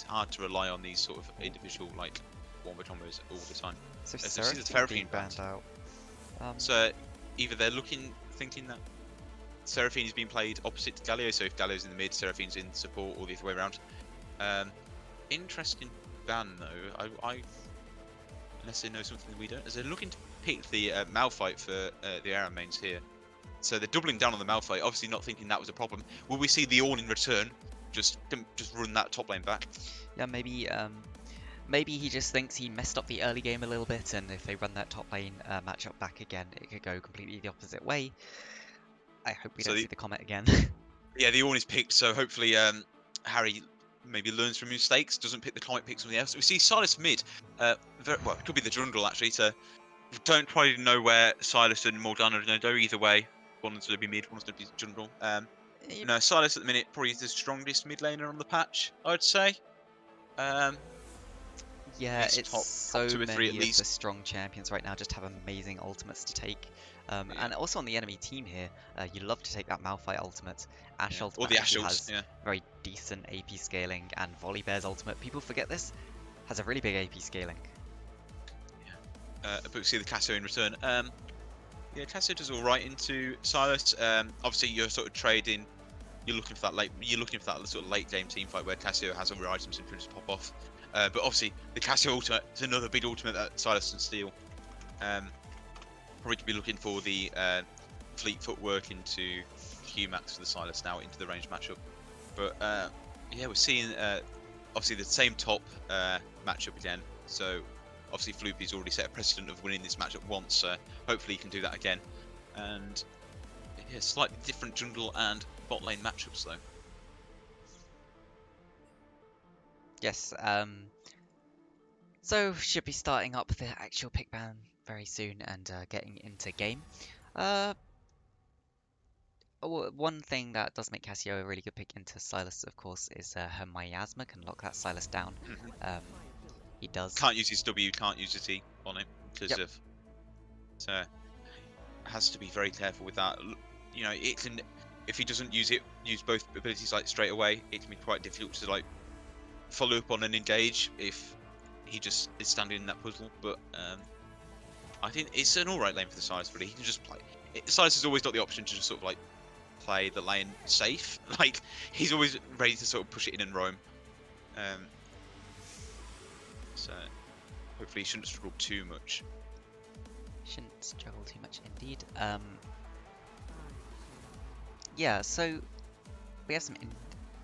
hard to rely on these sort of individual like wombo combos all the time. So So this is Seraphine being Seraphine banned banned. out. So either they're thinking that Seraphine is being played opposite to Galio, so if Galio's in the mid, Seraphine's in support, or the other way around. Interesting ban though. I unless they know something that we don't, as they're looking to pick the Malphite for the Aram mains here. So they're doubling down on the Malphite, obviously not thinking that was a problem. Will we see the Ornn in return? Just run that top lane back. Yeah, maybe he just thinks he messed up the early game a little bit, and if they run that top lane matchup back again, it could go completely the opposite way. I hope we don't see the comment again. Yeah, the Ornn is picked, so hopefully Harry maybe learns from mistakes, doesn't pick the comet, picks something else. We see Silas mid, well, it could be the jungle actually, so we don't quite know where Silas and Morgana are going to go either way. One's going to be mid, one's going to be jungle. No, Silas at the minute probably is the strongest mid laner on the patch, I'd say. Yeah, it's top so 2 or 3 at many of least. the strong champions right now just have amazing ultimates to take. And also on the enemy team here, you love to take that Malphite ultimate. Ashe ultimate or the Ashe actually ult, has very decent AP scaling, and Volibear's ultimate, people forget this, has a really big AP scaling. But we see the Cassio in return. Yeah, Cassio does all right into Silas. Obviously, you're sort of trading. You're looking for that sort of late game team fight where Cassio has other items and can just pop off. But obviously, the Cassio ultimate is another big ultimate that Silas can steal. Probably to be looking for the fleet footwork into Q-Max for the Silas now into the range matchup. But yeah, we're seeing obviously the same top matchup again. So obviously Floopy's already set a precedent of winning this matchup once, so hopefully he can do that again. And yeah, slightly different jungle and bot lane matchups though. Yes, so should be starting up the actual pick ban very soon and getting into game. One thing that does make Cassio a really good pick into Silas, of course, is her Miasma can lock that Silas down. He does. Can't use his W, can't use his T on him because of. So has to be very careful with that. You know, it can, if he doesn't use both abilities like straight away, it can be quite difficult to like follow up on and engage if he just is standing in that puzzle. But I think it's an alright lane for the Silas, really. He can just play. Silas has always got the option to just sort of like play the lane safe. Like he's always ready to sort of push it in and roam. So hopefully he shouldn't struggle too much. Shouldn't struggle too much indeed. Yeah, so we have some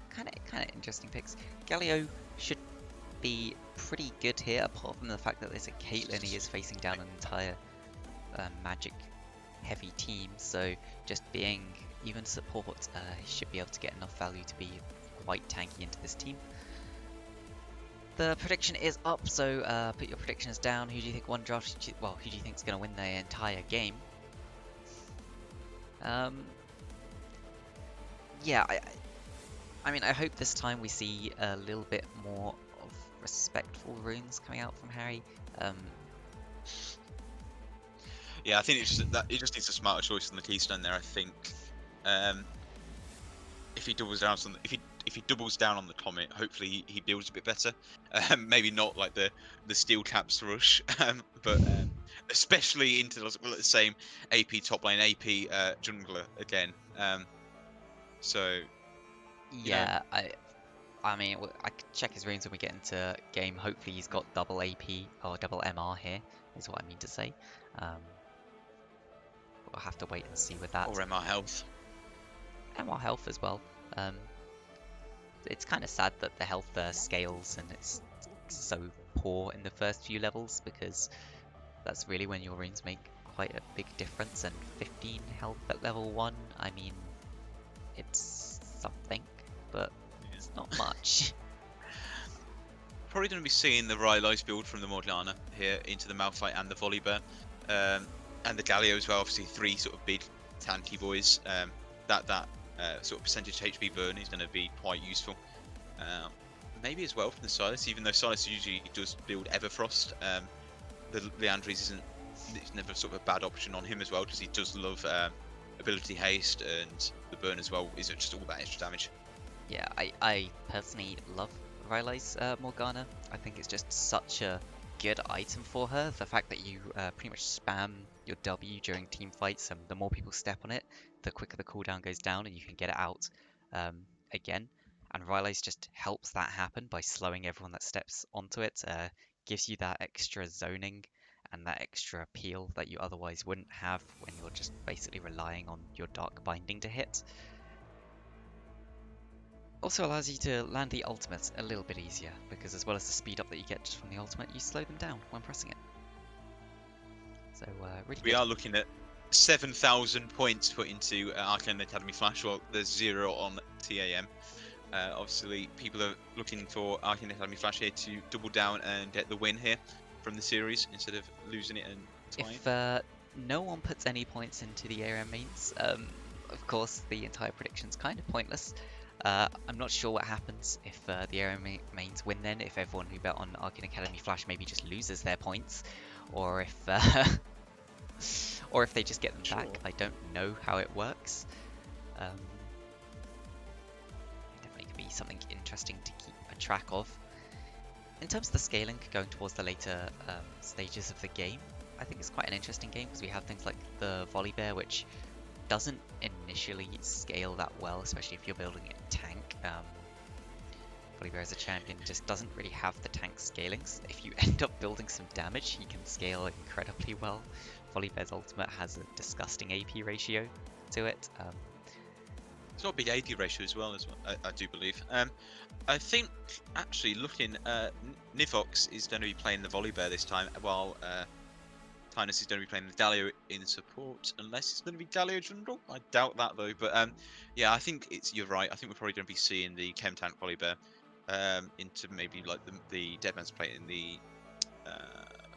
kind of interesting picks. Galio should be pretty good here, apart from the fact that there's a Caitlyn. He is facing down an entire magic heavy team, so just being even support, he should be able to get enough value to be quite tanky into this team. The prediction is up, so put your predictions down. Who do you think won draft? Well, who do you think is going to win the entire game? Yeah, I mean, I hope this time we see a little bit more of respectful runes coming out from Harry. Yeah, I think it's just that he just needs a smarter choice than the keystone there. I think if he doubles down on if he doubles down on the Comet, hopefully he builds a bit better. Maybe not like the steel caps rush, but especially into the same AP top lane, AP jungler again. So you know, Yeah, I mean, I could check his runes when we get into game. Hopefully, he's got double AP or double MR here, is what I mean to say. We'll have to wait and see with that. or MR health. MR health as well. Um, it's kind of sad that the health scales and it's so poor in the first few levels, because that's really when your runes make quite a big difference. And 15 health at level 1, I mean, it's something, but it's not much. Probably going to be seeing the Rylai's build from the Morgana here into the Malphite and the Volibear, and the Galio as well. Obviously, 3 sort of big tanky boys. That sort of percentage HP burn is going to be quite useful. Maybe as well from the Silas, even though Silas usually does build Everfrost. The Leandries it's never sort of a bad option on him as well, because he does love ability haste, and the burn as well isn't just all that extra damage. Yeah, I personally love Rylai's Morgana. I think it's just such a good item for her. The fact that you pretty much spam your W during team fights, and the more people step on it, the quicker the cooldown goes down and you can get it out again. And Rylai's just helps that happen by slowing everyone that steps onto it, gives you that extra zoning and that extra appeal that you otherwise wouldn't have when you're just basically relying on your Dark Binding to hit. Also allows you to land the ultimate a little bit easier, because as well as the speed up that you get just from the ultimate, you slow them down when pressing it. So really We good. are looking at 7,000 points put into Arcane Academy Flash. Well, there's 0 on TAM. Obviously, people are looking for Arcane Academy Flash here to double down and get the win here from the series instead of losing it and tying. If no one puts any points into the ARM mains, of course the entire prediction's kind of pointless. I'm not sure what happens if the ARM mains win then, if everyone who bet on Arcane Academy Flash maybe just loses their points, or if or if they just get them back. I don't know how it works. Definitely could be something interesting to keep a track of. In terms of the scaling going towards the later stages of the game, I think it's quite an interesting game, because we have things like the Volibear, which doesn't initially scale that well, especially if you're building a tank. Volibear as a champion just doesn't really have the tank scalings. If you end up building some damage, he can scale incredibly well. Volibear's ultimate has a disgusting AP ratio to it. It's got a big AP ratio as well, I do believe. I think, actually, looking, Nivox is going to be playing the Volibear this time, while Tynus is going to be playing the Galio in support, unless it's going to be Galio Jungle. I doubt that, though. But yeah, I think you're right. I think we're probably going to be seeing the Chem Tank Volibear into maybe like the Deadman's Plate in the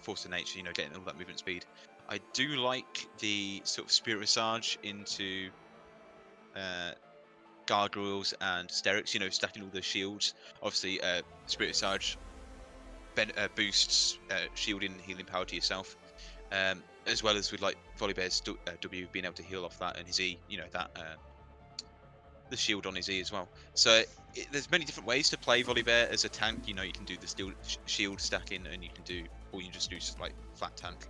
Force of Nature, getting all that movement speed. I do like the sort of Spirit Visage into Gargoyles and Sterics, stacking all the shields. Obviously, Spirit Visage boosts shielding and healing power to yourself, as well as with like Volibear's W being able to heal off that, and his E, the shield on his E as well. So there's many different ways to play Volibear as a tank. You can do the shield stacking, and you can do, or you just do like flat tank.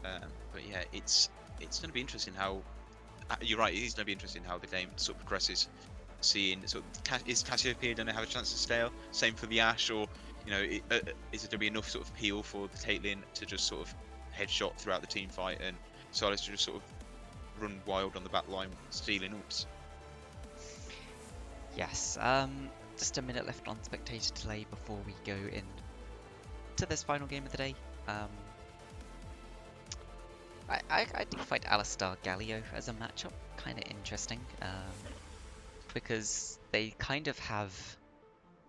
But yeah, it's going to be interesting how. You're right. It is going to be interesting how the game sort of progresses. Seeing is Cassiopeia going to have a chance to scale? Same for the Ashe, or is it going to be enough sort of peel for the Caitlyn to just sort of headshot throughout the team fight, and Silas to just sort of run wild on the back line, stealing ults? Yes, just a minute left on spectator delay before we go in to this final game of the day. I do find Alistar Galio as a matchup kind of interesting, because they kind of have,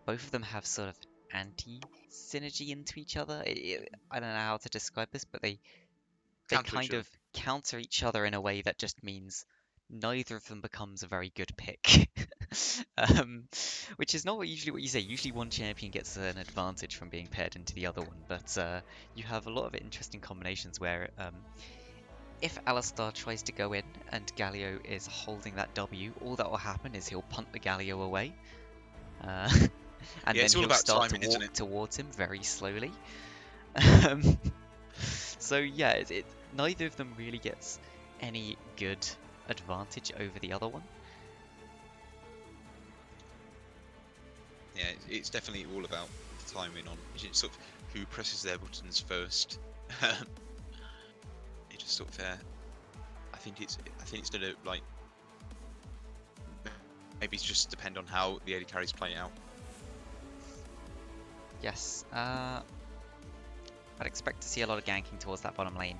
both of them have sort of anti-synergy into each other. I don't know how to describe this, but they kind of counter each other in a way that just means neither of them becomes a very good pick. Which is not usually what you say. Usually one champion gets an advantage from being paired into the other one, but you have a lot of interesting combinations where if Alistar tries to go in and Galio is holding that W, all that will happen is he'll punt the Galio away. And Yeah, then it's all he'll about start timing, to isn't walk it? towards him very slowly. Um, so yeah, neither of them really gets any good advantage over the other one. Yeah, it's definitely all about the timing on sort of who presses their buttons first. It just sort of, I think it's gonna like maybe it's just depend on how the AD carries play out. Yes, I'd expect to see a lot of ganking towards that bottom lane.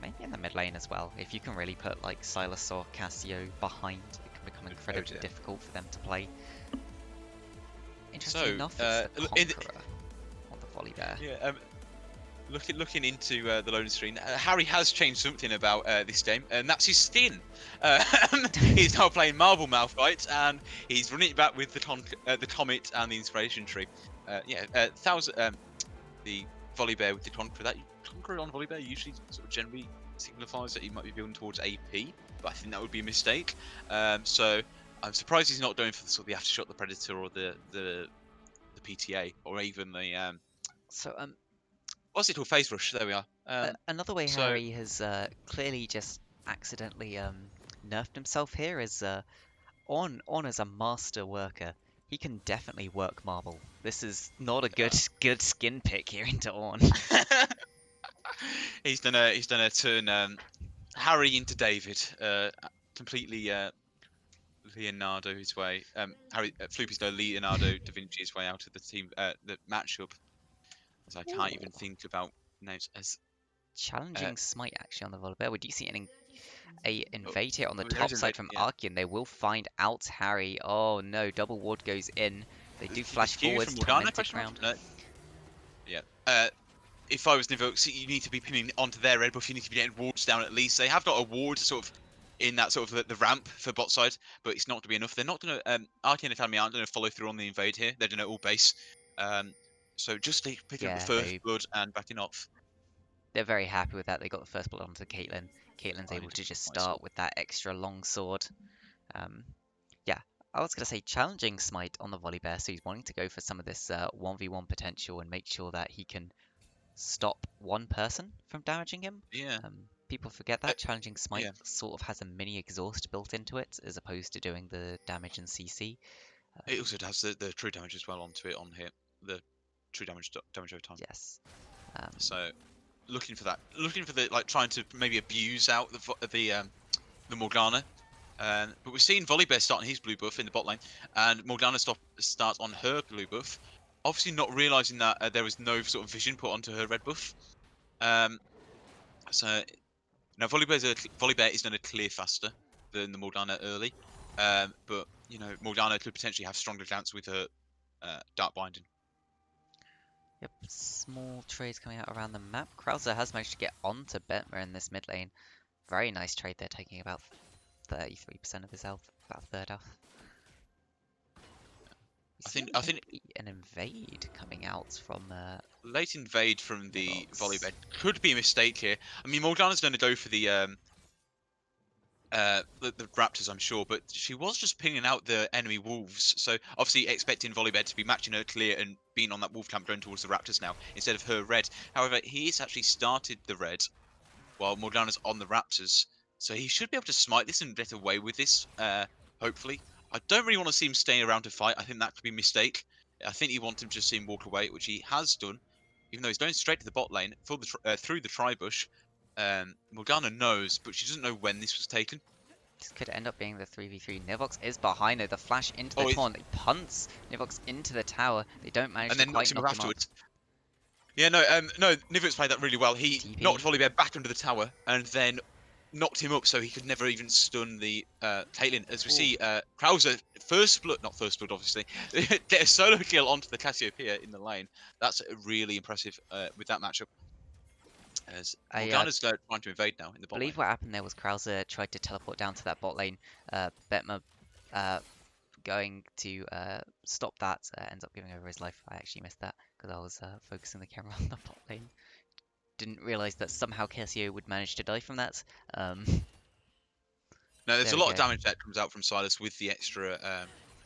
Maybe in the mid lane as well. If you can really put like Silas or Cassio behind, it can become incredibly difficult for them to play. Interesting enough, it's the Conqueror on the volley there. Yeah, looking into the loading screen, Harry has changed something about this game, and that's his skin. He's now playing Marble Malphite, and he's running it back with the Comet and the Inspiration Tree. The Volley Bear with the Conqueror. That Conqueror on Volley Bear usually sort of generally signifies that he might be building towards AP, but I think that would be a mistake. So I'm surprised he's not going for the sort of the Aftershock, the Predator, or the PTA, or even the what's it called? Phase Rush. There we are. Another way so Harry has clearly just accidentally nerfed himself here is on as a master worker. He can definitely work Marble. This is not a good skin pick here into On. he's done a turn Harry into David. Completely Leonardo his way. Harry Floopy's done Leonardo da Vinci his way out of the team the matchup. As I can't even think about names as challenging smite actually on the volley bear. We do see a invade here on the there top is side invade, from yeah. Archean. They will find out Harry. Oh no, double ward goes in. They do flash Q forwards, from Morgana, tormented round. No. Yeah. If I was Nivox, you need to be pinning onto their red buff. You need to be getting wards down at least. They have got a ward sort of in that sort of the ramp for bot side, but it's not going to be enough. They're not going to. Arcane Academy aren't going to follow through on the invade here. They're going to all base. So just picking up the first blood and backing off. They're very happy with that. They got the first blood onto Caitlyn. Caitlyn's able to just start with that extra long sword. Yeah, I was going to say challenging smite on the volley bear, so he's wanting to go for some of this 1v1 potential and make sure that he can stop one person from damaging him. Yeah. People forget that challenging smite sort of has a mini exhaust built into it, as opposed to doing the damage and CC. It also has the true damage as well onto it on here. The true damage over time. Yes. So looking for that, looking for the like trying to maybe abuse out the Morgana. But we're seeing Volibear starting his blue buff in the bot lane, and Morgana starts on her blue buff. Obviously, not realizing that there was no sort of vision put onto her red buff. So now Volibear is going to clear faster than the Morgana early, but you know Morgana could potentially have stronger chance with her dark binding. Yep, small trades coming out around the map. Krauser has managed to get onto Betmer in this mid lane. Very nice trade there, taking about 33% of his health, about a third health. I think an invade coming out from late invade from the Volibear could be a mistake here. I mean, Morgana's going to go for the Raptors, I'm sure, but she was just pinging out the enemy wolves. So obviously expecting Volibear to be matching her clear and being on that wolf camp going towards the Raptors now instead of her red. However, he's actually started the red while Morgana's on the Raptors, so he should be able to smite this and get away with this. Hopefully, I don't really want to see him staying around to fight. I think that could be a mistake. I think you want him to just see him walk away, which he has done, even though he's going straight to the bot lane through the tri-bush. Morgana knows, but she doesn't know when this was taken. This could end up being the 3v3. Nivox is behind though. The flash into the taunt. He punts Nivox into the tower. They don't manage to quite knock him off. Yeah, no, Nivox played that really well. He knocked Volibear back under the tower and then knocked him up so he could never even stun the Caitlyn. As we see, Krauser, not first blood, obviously, get a solo kill onto the Cassiopeia in the lane. That's really impressive with that matchup. As Morgana's trying to invade now in the bot lane. I believe what happened there was Krauser tried to teleport down to that bot lane. Betmer going to stop that, ends up giving over his life. I actually missed that because I was focusing the camera on the bot lane. didn't realize that somehow Cassio would manage to die from that. No, there's There a we lot of go. damage that comes out from Silas with the extra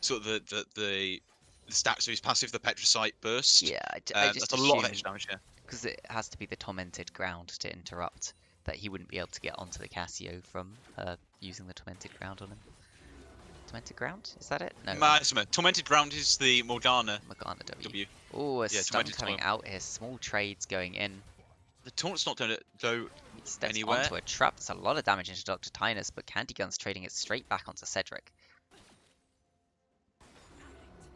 sort of the stacks of his passive, the Petricite burst. Yeah, I just That's a lot of assumed, extra damage. Yeah. because it has to be the tormented ground to interrupt, that he wouldn't be able to get onto the Cassio from using the tormented ground on him. Tormented ground? Is that it? No. Tormented Ground is the Morgana Morgana W. W. Oh, a Yeah, stun tormented coming soil. out here. Small trades going in. The taunt's not going to go He steps anywhere. onto a trap. That's a lot of damage into Dr. Tinus, but Candy Gun's trading it straight back onto Cedric.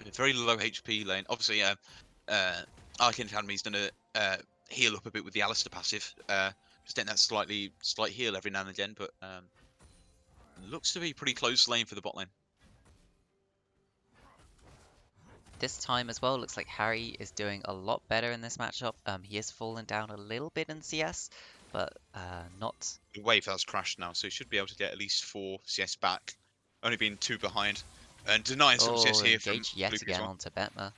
A very low HP lane. Obviously, Arcane Academy's going to heal up a bit with the Alistair passive. Just getting that slight heal every now and again, but looks to be pretty close lane for the bot lane. This time as well, looks like Harry is doing a lot better in this matchup. He has fallen down a little bit in CS, but not... The wave has crashed now, so he should be able to get at least 4 CS back. Only being 2 behind. And denying some CS here from engaged yet Luke as again well. onto Betma.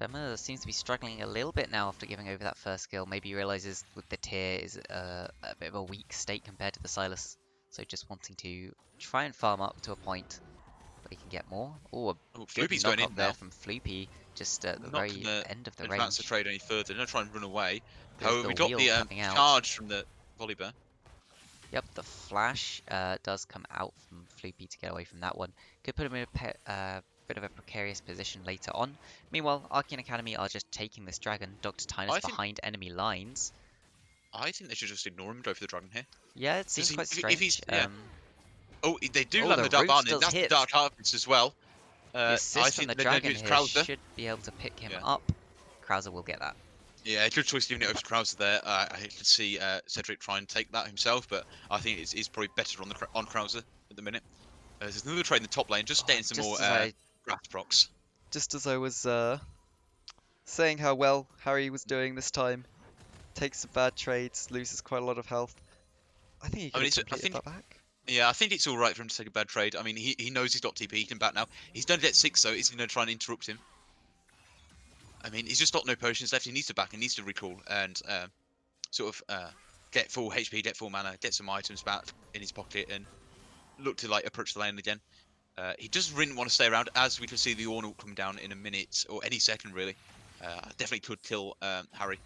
Betma seems to be struggling a little bit now after giving over that first skill. Maybe he realizes with the tier is a bit of a weak state compared to the Silas. So just wanting to try and farm up to a point where he can get more. Oh, a good Floopy's knock going up in there now. from Floopy, just at the Not very gonna end of the advance the range. trade any further. They're going to try and run away. There's However, the we got wheel the coming out. charge from the volley bear. Yep, the flash does come out from Floopy to get away from that one. Could put him in a bit of a precarious position later on. Meanwhile, Arcane Academy are just taking this dragon. Dr. Tinus behind enemy lines. I think they should just ignore him and go for the dragon here. Yeah, it seems quite strange. If he's, yeah. Oh, they do Oh, land the the Dark Roots Barnet. does That's hit. the Dark Harvest as well. The I assist from think the they're going to dragon do it here to Krauser. should be able to pick him Yeah. up. Krauser will get that. Yeah, good choice giving it over to Krauser there. I can see Cedric try and take that himself, but I think it's probably better on Krauser at the minute. There's another trade in the top lane, just getting some more grass procs. Just as I was saying how well Harry was doing this time, takes some bad trades, loses quite a lot of health. I think he could have completed that back. Yeah, I think it's all right for him to take a bad trade. I mean, he knows he's got TP, he can back now. He's done it at 6, though. Is he going to try and interrupt him? I mean, he's just got no potions left. He needs to back, he needs to recall, and sort of get full HP, get full mana, get some items back in his pocket, and look to like approach the lane again. He just really want to stay around, as we can see the Ornament come down in a minute, or any second, really. Definitely could kill Harry.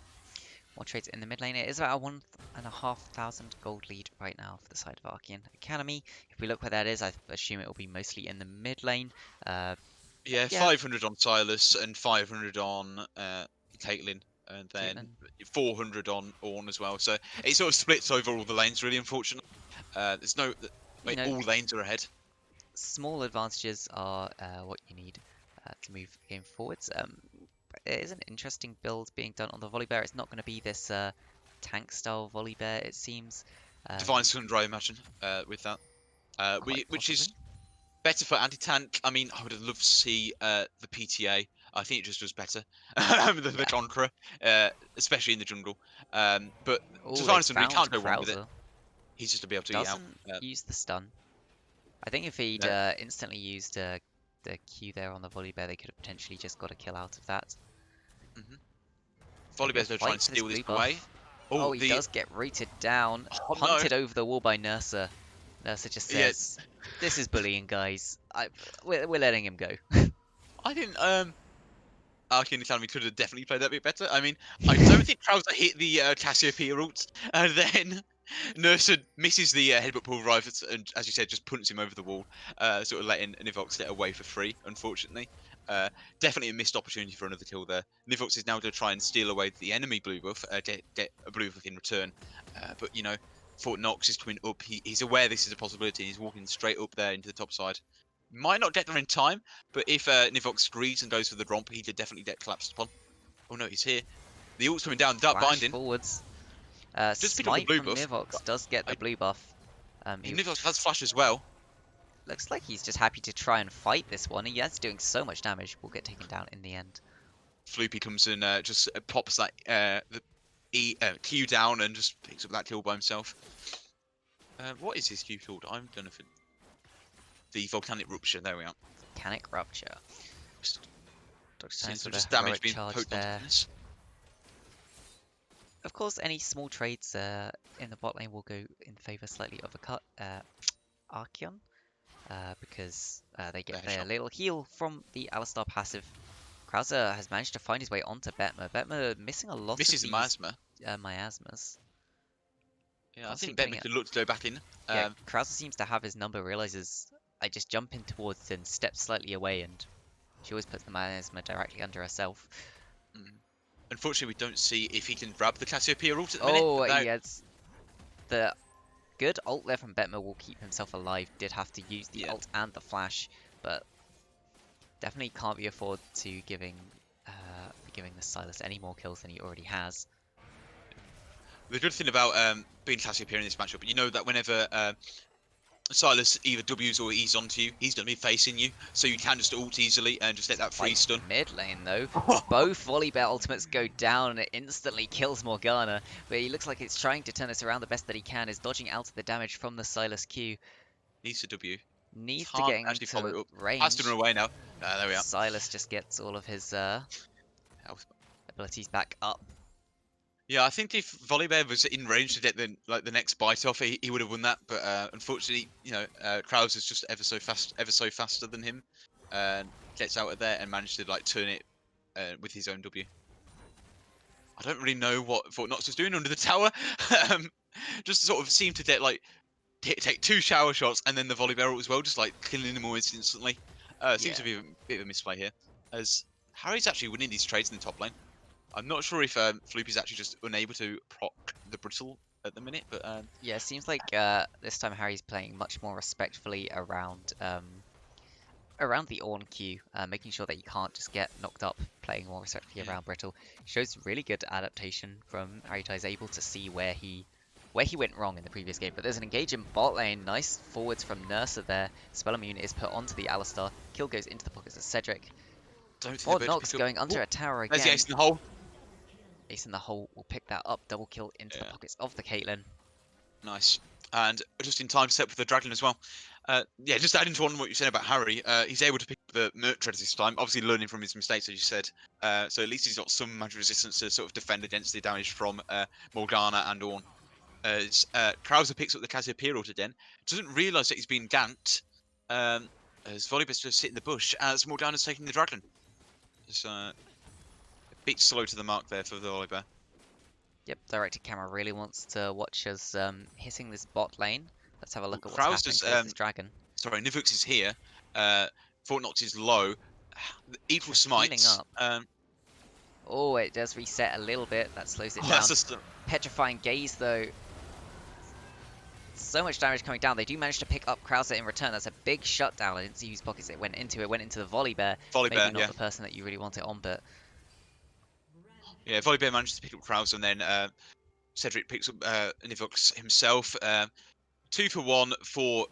More trades in the mid lane. It is about a 1,500 gold lead right now for the side of Arcane Academy. If we look where that is, I assume it will be mostly in the mid lane. Yeah, 500 on Silas and 500 on Caitlyn, and then 400 on Ornn as well. So it sort of splits over all the lanes, really, unfortunately. There's no... all lanes are ahead. Small advantages are what you need to move the game forwards. It is an interesting build being done on the volley bear. It's not going to be this tank style volley bear, it seems. Divine Sundry, I imagine, with that. Which is better for anti-tank. I mean, I would have loved to see the PTA. I think it just was better than the Conqueror, especially in the jungle. But Divine Sundry, you can't go wrong with it. He's just to be able to eat out. Use the stun. I think if he'd instantly used the Q there on the volley bear, they could have potentially just got a kill out of that. Volley bear's going to try and steal this away. Oh, he does get rooted down. Punted over the wall by Nursa. Nursa just says, this is bullying, guys. We're letting him go. I think Arcane Academy could have definitely played that a bit better. I mean, I don't think Krauser hit the Cassiopeia ult, and then Nursa misses the headbutt pull rifles, and as you said, just punts him over the wall, sort of letting Nivox get away for free, unfortunately. Definitely a missed opportunity for another kill there. Nivox is now going to try and steal away the enemy blue buff, get a blue buff in return. But, you know, Fort Knox is coming up. He's aware this is a possibility. He's walking straight up there into the top side. Might not get there in time, but if Nivox agrees and goes for the romp, he could definitely get collapsed upon. Oh no, he's here. The ult's coming down. Dark Binding. Forwards. Just pick up the blue buff. Nivox does get the blue buff. Nivox has flash as well. Looks like he's just happy to try and fight this one. He is doing so much damage. Will get taken down in the end. Floopy comes in, just pops that Q down and just picks up that kill by himself. What is his Q called? I'm gonna. The volcanic rupture. There we are. Volcanic rupture. Dr. Seeing Times some with a just damage heroic being charge poked onto there. things. Of course, any small trades in the bot lane will go in favor slightly of Archeon, because they get Yeah, their sure. little heal from the Alistar passive. Krauser has managed to find his way onto Betmer. Betmer missing a lot This of is these miasma. miasmas. Yeah, I Constantly think putting Betman it. could look to go back in. Yeah, Krauser seems to have his number. Realizes I just jump in towards and step slightly away, and she always puts the miasma directly under herself. Mm. Unfortunately, we don't see if he can grab the Cassiopeia ult at the minute. Oh, But he has the good ult there from Betmer will keep himself alive. Did have to use the Yeah. ult and the flash, but definitely can't be afford to giving the Silas any more kills than he already has. The good thing about being Cassiopeia in this matchup, you know that whenever Silas either W's or E's onto you, he's going to be facing you, so you can just ult easily and just let that free Fight stun. mid lane though. Both Volibear ultimates go down and it instantly kills Morgana, but he looks like it's trying to turn this around the best that he can, is dodging out of the damage from the Silas Q. Needs to W. Needs to Can't get actually follow it into up. Has to range. run away now. There we are. Silas just gets all of his Health. abilities back up. Yeah, I think if Volibear was in range to get the next bite off, he would have won that. But unfortunately, Kraus is just ever so faster than him, and gets out of there and managed to turn it with his own W. I don't really know what Fort Knox was doing under the tower. Just sort of seemed to take 2 shower shots and then the volley barrel as well, just killing them almost instantly. Seems to be a bit of a misplay here, as Harry's actually winning these trades in the top lane. I'm not sure if Floopy's actually just unable to proc the brittle at the minute, but Yeah, it seems like this time Harry's playing much more respectfully around the Ornn queue, making sure that you can't just get knocked up, playing more respectfully around Brittle. Shows really good adaptation from Harry Ty's able to see where he went wrong in the previous game. But there's an engage in bot lane, nice forwards from Nursa there. Spell Immune is put onto the Alistar, kill goes into the pockets of Cedric. don't think Fort they're Knox going under a tower There's the again. ace in the hole. Ace in the hole will pick that up, double kill into the pockets of the Caitlyn. Nice. And just in time to set up for the Dragon as well. Yeah, just adding to what you said about Harry, he's able to pick the Merc Treads this time, obviously learning from his mistakes, as you said. So at least he's got some magic resistance to sort of defend against the damage from Morgana and Ornn. As Krauser picks up the Cassiopeia ult again, doesn't realise that he's been ganked, as Volibear's just sitting in the bush, as Morgana's taking the Dragon. It's a bit slow to the mark there for the Volibear. Yep, directed camera really wants to watch us hitting this bot lane. Let's have a look at what's Krauser's, happening towards this dragon. Sorry, Nivux is here. Fort Knox is low. Equal Just healing smites. up. Oh, it does reset a little bit. That slows it down. That's just Petrifying Gaze, though. So much damage coming down. They do manage to pick up Krauser in return. That's a big shutdown. I didn't see whose pockets it went into. It went into the Volibear. Maybe Volibear, not yeah. the person that you really want it on, but... Yeah, Volibear manages to pick up Krauser, and then Cedric picks up Nivux himself. 2 for 1 for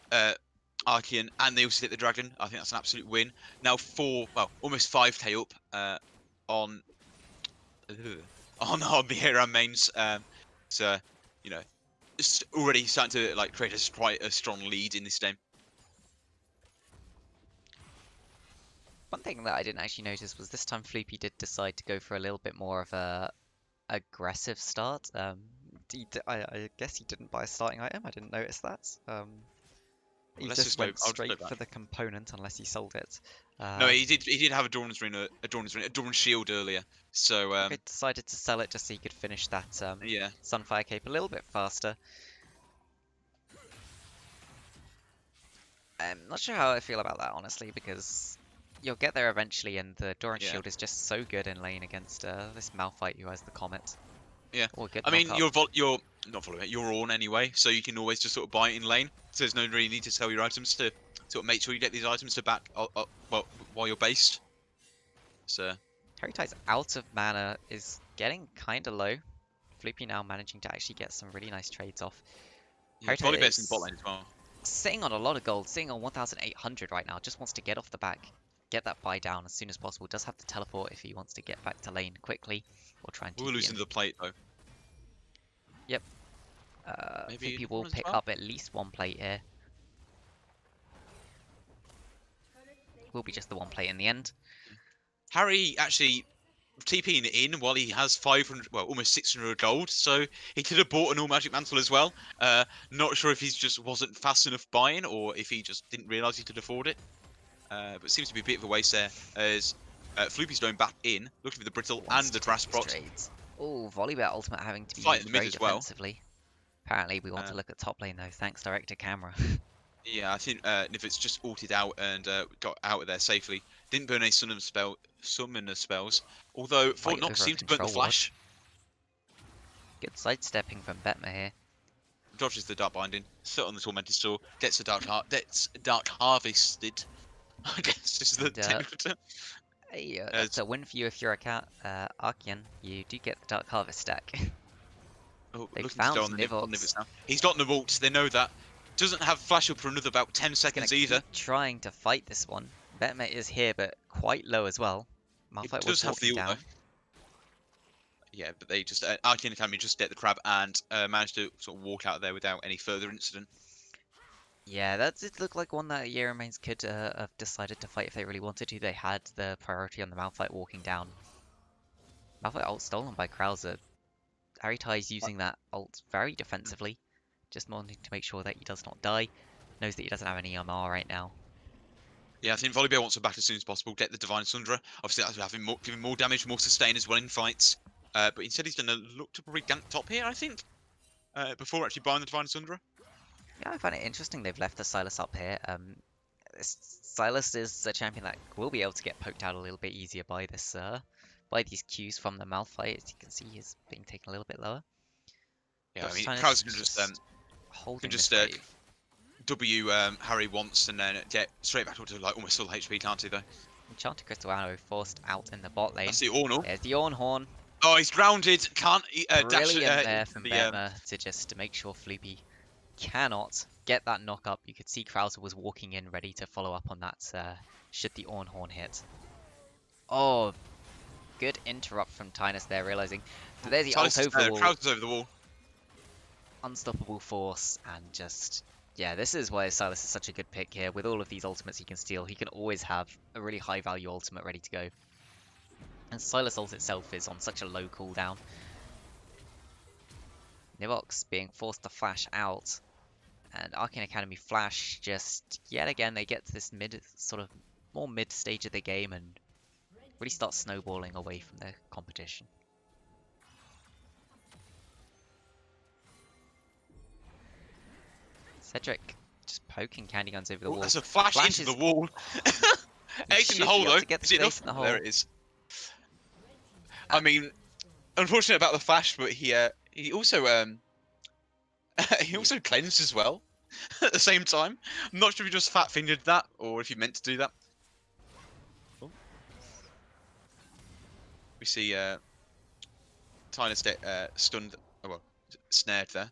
Archeon, and they also hit the Dragon. I think that's an absolute win. Now almost 5k up on the Hero mains. So, it's already starting to create quite a strong lead in this game. One thing that I didn't actually notice was this time Floopy did decide to go for a little bit more of a aggressive start. I guess he didn't buy a starting item. I didn't notice that. He let's just just go- went I'll just go straight back. for the component unless he sold it. No, he did have a Dawn's Shield earlier. So Okay, decided to sell it just so he could finish that yeah, Sunfire Cape a little bit faster. I'm not sure how I feel about that, honestly, because you'll get there eventually, and the Doran's Yeah. Shield is just so good in lane against this Malphite who has the Comet. Yeah. Or a good I mean, knock-up. you're not following it. You're on anyway, so you can always just sort of buy it in lane. So there's no really need to sell your items to sort of make sure you get these items to back while you're based. So Harry Ty's out of mana is getting kind of low. Floopy now managing to actually get some really nice trades off. yeah, Harry Volibear's in is the bot lane as well. sitting on a lot of gold, sitting on 1,800 right now. Just wants to get off the back, get that buy down as soon as possible. Does have to teleport if he wants to get back to lane quickly, or try and We're TP losing him. the plate though. Maybe Floopy will as pick well? up at least one plate here. Will be just the one plate in the end. Harry actually TPing in while he has 500, well, almost 600 gold. So he could have bought an all magic mantle as well. Not sure if he just wasn't fast enough buying or if he just didn't realise he could afford it. But it seems to be a bit of a waste there as Floopy's going back in, looking for the brittle Wants and to the take grass these prot. trades. Oh, Volibear ultimate having to be Fight in used the mid very as well. defensively. Apparently, we want Uh, to look at top lane though. Thanks, director camera. Yeah, I think if it's just ulted out and got out of there safely, didn't burn any summoner spells. Although Fort Fight Knox over a seemed to burn the control ward. flash. Good sidestepping from Betma here. Dodges the dark binding, sit on the tormented store, gets the dark harvested. I guess is the And, technical term. Hey, As that's a win for you if you're a cat. Archean, you do get the Dark Harvest stack. They looking to found go on the Nivox. Nivets now. He's got Nivult, they know that. Doesn't have flash up for another about 10 Gonna seconds either. keep trying to fight this one. Betma is here, but quite low as well. It Malphite does was have the walking ult down. though. Yeah, but they just Arcane Academy just get the crab and managed to sort of walk out of there without any further incident. Yeah, that did look like one that Year Remains could have decided to fight if they really wanted to. They had the priority on the Malphite walking down. Malphite ult stolen by Krauser. Harry Ty's using that ult very defensively, just wanting to make sure that he does not die. Knows that he doesn't have any MR right now. Yeah, I think Volibear wants him back as soon as possible, get the Divine Sundra. Obviously, that's having giving more damage, more sustain as well in fights. But instead, he's going to look to probably gank top here, I think, before actually buying the Divine Sundra. Yeah, I find it interesting they've left the Silas up here. Silas is a champion that will be able to get poked out a little bit easier by this, by these Qs from the Malphite. As you can see, he's being taken a little bit lower. Yeah, I mean, Tynus Krause can just holding just, this wave. W Harry once and then get straight back up to like almost full HP, can't he? Though Enchanted Crystal Arrow forced out in the bot lane. that's the Ornal. There's the Ornhorn. Oh, he's grounded. Can't dash Brilliant there into from the, Betma to just make sure Floopy cannot get that knock up. You could see Krauser was walking in ready to follow up on that should the Ornhorn hit. Oh, good interrupt from Tynus there, realizing that there's the ult over the wall. Krause is over the wall. Unstoppable force, and just, yeah, this is why Silas is such a good pick here. With all of these ultimates he can steal, he can always have a really high value ultimate ready to go. And Silas ult itself is on such a low cooldown. Nivox being forced to flash out, and Arcane Academy flash just yet again they get to this more mid stage of the game and really start snowballing away from their competition. Cedric just poking candy guns over the wall. That's a flash into the wall. Ace in the hole though. Is it enough? There it is. I mean, unfortunate about the flash, but he also he also cleansed as well at the same time. I'm not sure if he just fat fingered that or if he meant to do that. Oh. We see Tynus stunned, snared there.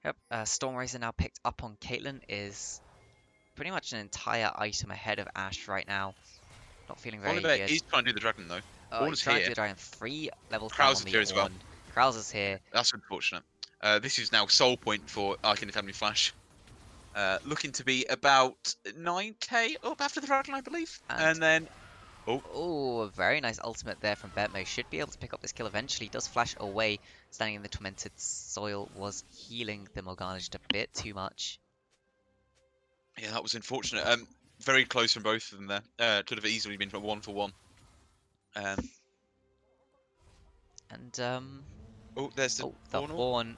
Yep, Stormraiser now picked up on Caitlyn is pretty much an entire item ahead of Ashe right now. Not feeling very good. He's trying to do the dragon though. Oh, he's trying to do the dragon. 3 levels down on the here as well. Krauser's here. That's unfortunate. This is now soul point for Arcane Academy Flash. Looking to be about 9k up after the dragon, I believe. And then... Oh, a very nice ultimate there from Betmo. Should be able to pick up this kill eventually. Does flash away. Standing in the Tormented Soil was healing the Morgana just a bit too much. Yeah, that was unfortunate. Very close from both of them there. Could have easily been 1-for-1. Oh, there's the horn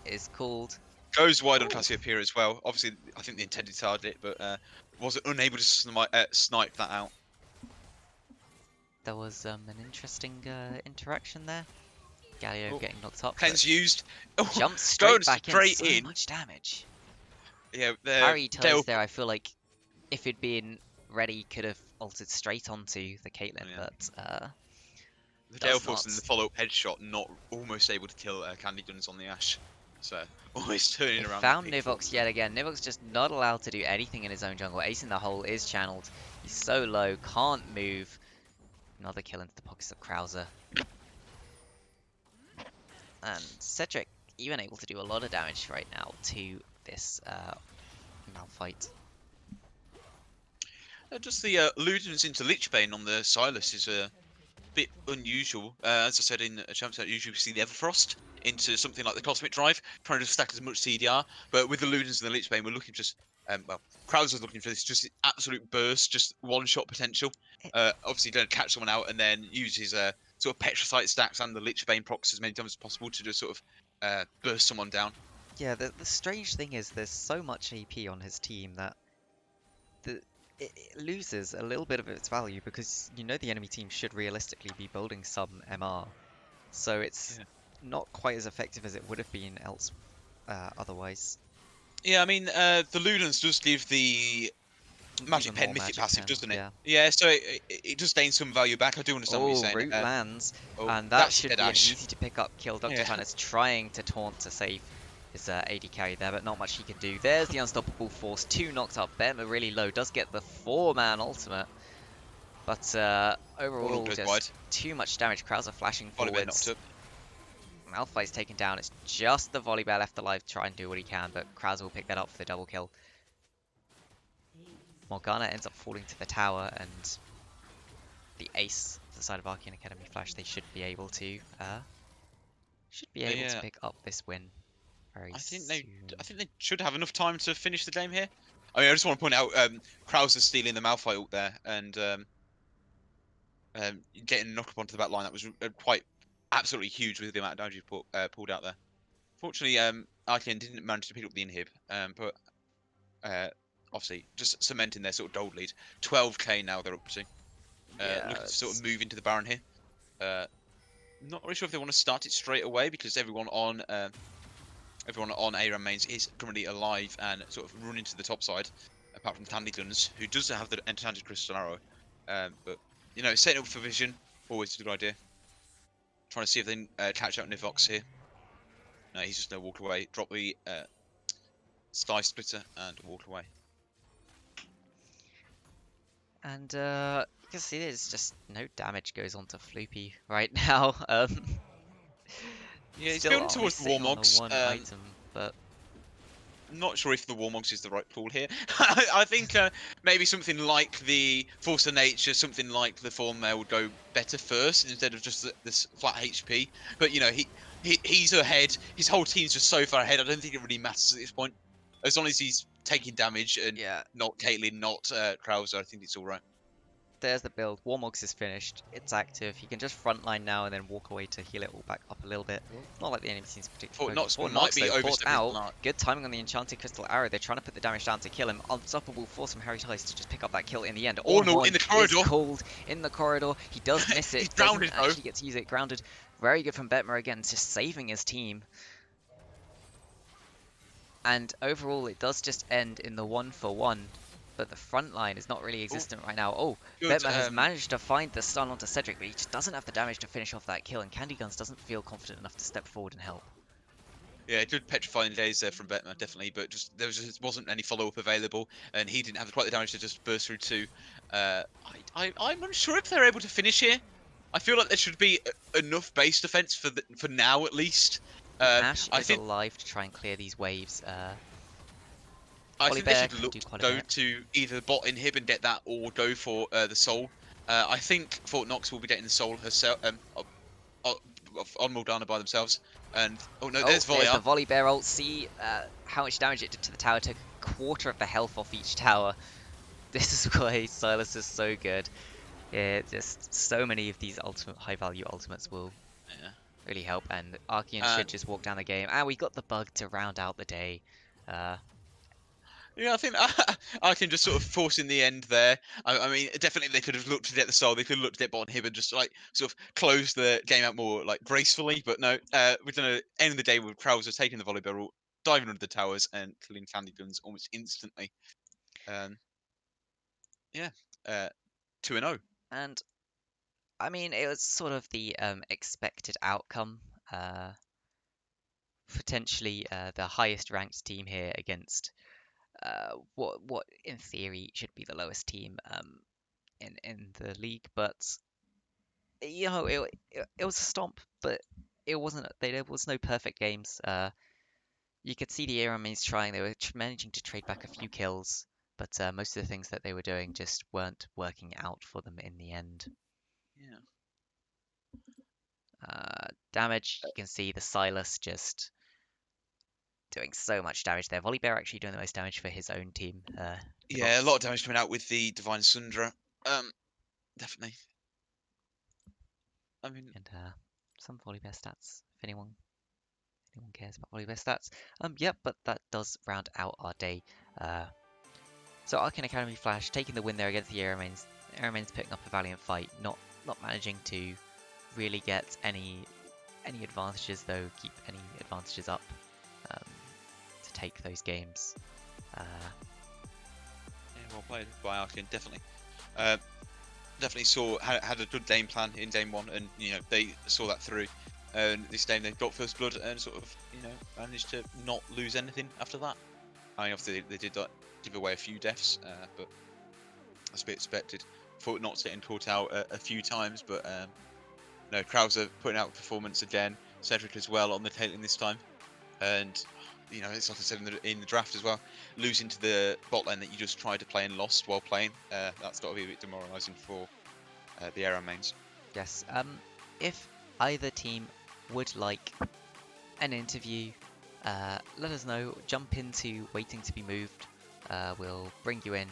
is called. Goes wide on Cassiopeia as well. Obviously, I think the intended target, but wasn't unable to snipe that out. There was an interesting interaction there. Galio getting knocked up. Cleanse used. Jumps straight back straight in. So much damage. Yeah, Harry Ty's there. I feel like if he'd been ready, could have altered straight onto the Caitlyn, but the Gale Force in the follow-up headshot, not almost able to kill Candy Guns on the Ash. So always turning around. Found Nivox yet again. Nivox just not allowed to do anything in his own jungle. Ace in the hole is channeled. He's so low, can't move. Another kill into the pockets of Krauser. And Cedric even able to do a lot of damage right now to this Malphite. Just the Ludens into Lichbane on the Silas is a bit unusual. As I said in a champ set, usually we see the Everfrost into something like the Cosmic Drive, trying to stack as much CDR. But with the Ludens and the Lichbane, we're looking just well, Krauser's looking for this just absolute burst, just one shot potential. It- Obviously, don't catch someone out and then use his sort of Petrocyte stacks and the Lichbane procs as many times as possible to just sort of burst someone down. Yeah, the strange thing is there's so much AP on his team that the it loses a little bit of its value because you know the enemy team should realistically be building some MR, so it's Yeah. not quite as effective as it would have been else otherwise. Yeah, I mean, the Ludens does give the Magic Even Pen more Mythic magic passive, pen, doesn't it? yeah. Yeah, so it does gain some value back. I do understand what you're Oh, saying. root lands, Oh, and that that's a should dead be an Ash. easy to pick up kill. Dr. Yeah. Fan is trying to taunt to save his AD carry there, but not much he can do. There's the Unstoppable Force, 2 knocks up. Betma really low, does get the 4-man ultimate, but overall goes just wide. too much damage. Krauser flashing Volibear knocked forwards. up. Malphite's taken down. It's just the Volibear left alive to try and do what he can, but Krauser will pick that up for the double kill. Morgana ends up falling to the tower, and the ace to the side of Arcane Academy Flash, they should be able to Yeah. pick up this win very I think soon. they should have enough time to finish the game here. I mean, I just want to point out Krauser's stealing the Malphite ult there and getting knocked up onto the back line. That was quite absolutely huge with the amount of damage he pulled out there. Fortunately, Arcane didn't manage to pick up the inhib, but obviously just cementing their sort of gold lead. 12k now they're up to. Looking to sort of move into the Baron here. Not really sure if they want to start it straight away because everyone on ARAM mains is currently alive and sort of running to the top side, apart from Tandy Guns, who does have the enchanted crystal arrow. But you know, setting up for vision always a good idea. Trying to see if they can catch out Nivox here. No, he's just gonna walk away, drop the Sky Splitter, and walk away. And you can see there's just no damage goes on to Floopy right now. Yeah, he's Still building only towards the sitting on Warmogs. one item, but Not sure if the Warmogs is the right call here. I think maybe something like the Force of Nature, something like the Form Mail would go better first instead of just this flat HP. But you know, he's ahead. His whole team's just so far ahead. I don't think it really matters at this point. As long as he's taking damage and yeah, not Caitlyn, not Krauser, I think it's all right. there's the build. Warmogs is finished. It's active. He can just frontline now and then walk away to heal it all back up a little bit. Not like the enemy seems particularly Fort Knox Fort might be though, caught overstepping out. the mark. Good timing on the enchanted crystal arrow. They're trying to put the damage down to kill him. Unstoppable force from Harry Tice to just pick up that kill in the end. Oh no, Ornhorn in the corridor. is called in the corridor. He does miss it. He's Doesn't grounded, though. actually get to use it. Grounded. Very good from Betmer again, just saving his team. And overall, it does just end in the 1-for-1. But the front line is not really existent right now. Oh, Good, Betmer has managed to find the stun onto Cedric, but he just doesn't have the damage to finish off that kill. And Candy Guns doesn't feel confident enough to step forward and help. Yeah, good petrifying days there from Betmer, definitely, but just wasn't any follow-up available, and he didn't have quite the damage to just burst through too. I'm unsure if they're able to finish here. I feel like there should be enough base defense for now at least. Ash I is think alive to try and clear these waves. I think they Volibear should can look do quite a go bit. to either bot inhib and get that, or go for the soul. I think Fort Knox will be getting the soul herself on Morgana by themselves. And oh no, there's There's Volia. the Volibear ult. See how much damage it did to the tower. Took a quarter of the health off each tower. This is why Silas is so good. Yeah, just so many of these high value ultimates will Yeah. really help. And Archean should just walk down the game. And we got the bug to round out the day. Yeah, I think I can just sort of force in the end there. I mean, definitely they could have looked to get the soul. They could have looked to get bot inhib and just like sort of close the game out more like gracefully. But no, we're gonna end the day with Krauser taking the volley barrel, diving under the towers, and killing Candy Guns almost instantly. Yeah, 2-0. And I mean, it was sort of the expected outcome. Potentially the highest ranked team here against what in theory should be the lowest team in the league, but you know it was a stomp, but it wasn't. There was no perfect games. You could see the Aero mains trying. They were managing to trade back a few kills, but most of the things that they were doing just weren't working out for them in the end. Yeah. Damage, you can see the Silas just doing so much damage there. Volibear actually doing the most damage for his own team. Yeah, a Nivox. lot of damage coming out with the Divine Sundra. Definitely. I mean, And some Volibear stats, if anyone cares about Volibear stats. Yep, but that does round out our day. So Arcane Academy Flash taking the win there against the Aeromains. Aeromains putting up a valiant fight, not managing to really get any advantages though, keep any advantages up to take those games. yeah, well played by Arkin, definitely. Definitely had a good game plan in game one, and they saw that through. And this game they got first blood and sort of managed to not lose anything after that. I mean, obviously they did give away a few deaths, but that's a bit expected. Thought not getting caught out a few times, but no, Krauser putting out performance again. Cedric as well on the tail end this time, and it's like I said in the draft as well, losing to the bot lane that you just tried to play and lost while playing. That's got to be a bit demoralising for the Aero mains. Yes. If either team would like an interview, let us know. Jump into waiting to be moved. We'll bring you in,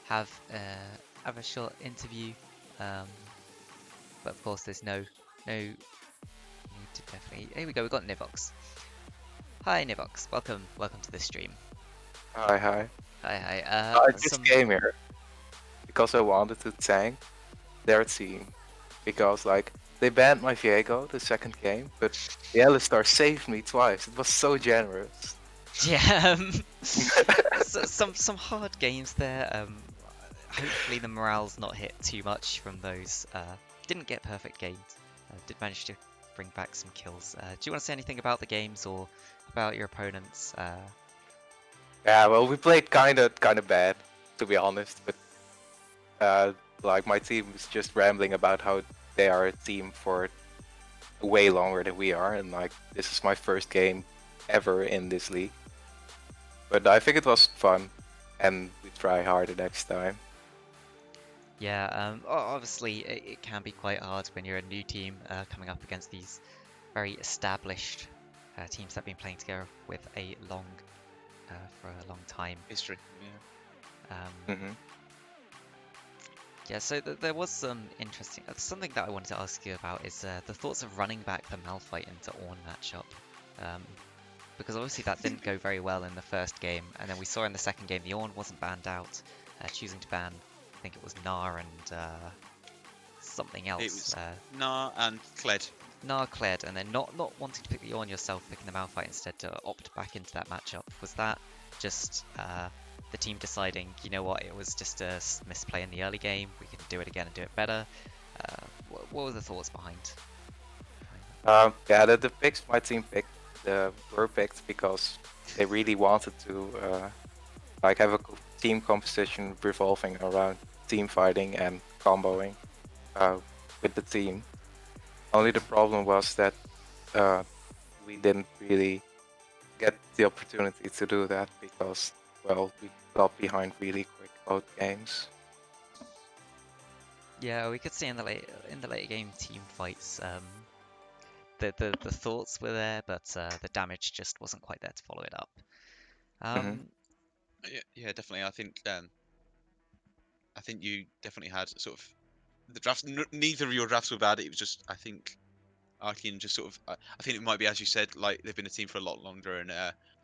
have a short interview. But of course, there's no need to definitely. Here we go. We've got Nivox. Hi, Nivox. Welcome to the stream. Hi. Hi. I just came here because I wanted to thank their team because they banned my Viego the second game, but the Alistar saved me twice. It was so generous. Yeah. Some hard games there. Hopefully the morale's not hit too much from those. Didn't get perfect games. Did manage to bring back some kills. Do you want to say anything about the games or about your opponents? Yeah, well, we played kind of bad, to be honest. But my team is just rambling about how they are a team for way longer than we are, and this is my first game ever in this league. But I think it was fun, and we try harder next time. Yeah, obviously it can be quite hard when you're a new team coming up against these very established teams that have been playing together with for a long time. History, yeah. Yeah, so there was some interesting. Something that I wanted to ask you about is the thoughts of running back the Malphite into Ornn matchup. Because obviously that didn't go very well in the first game, and then we saw in the second game the Ornn wasn't banned out, choosing to ban, I think it was Gnar and something else. It was Gnar and Kled. Gnar, Kled, and then not wanting to pick the Ornn yourself, picking the Malphite instead to opt back into that matchup. Was that just the team deciding, you know what, it was just a misplay in the early game, we can do it again and do it better? What were the thoughts behind that? Yeah, the picks my team picked were picked because they really wanted to have a team composition revolving around team fighting and comboing with the team. Only the problem was that we didn't really get the opportunity to do that because, well, we got behind really quick both games. Yeah, we could see in the later game team fights, the thoughts were there, but the damage just wasn't quite there to follow it up. Yeah, definitely. I think you definitely had sort of the drafts. Neither of your drafts were bad. It was just I think Arkin just sort of. I think it might be as you said, like they've been a team for a lot longer, and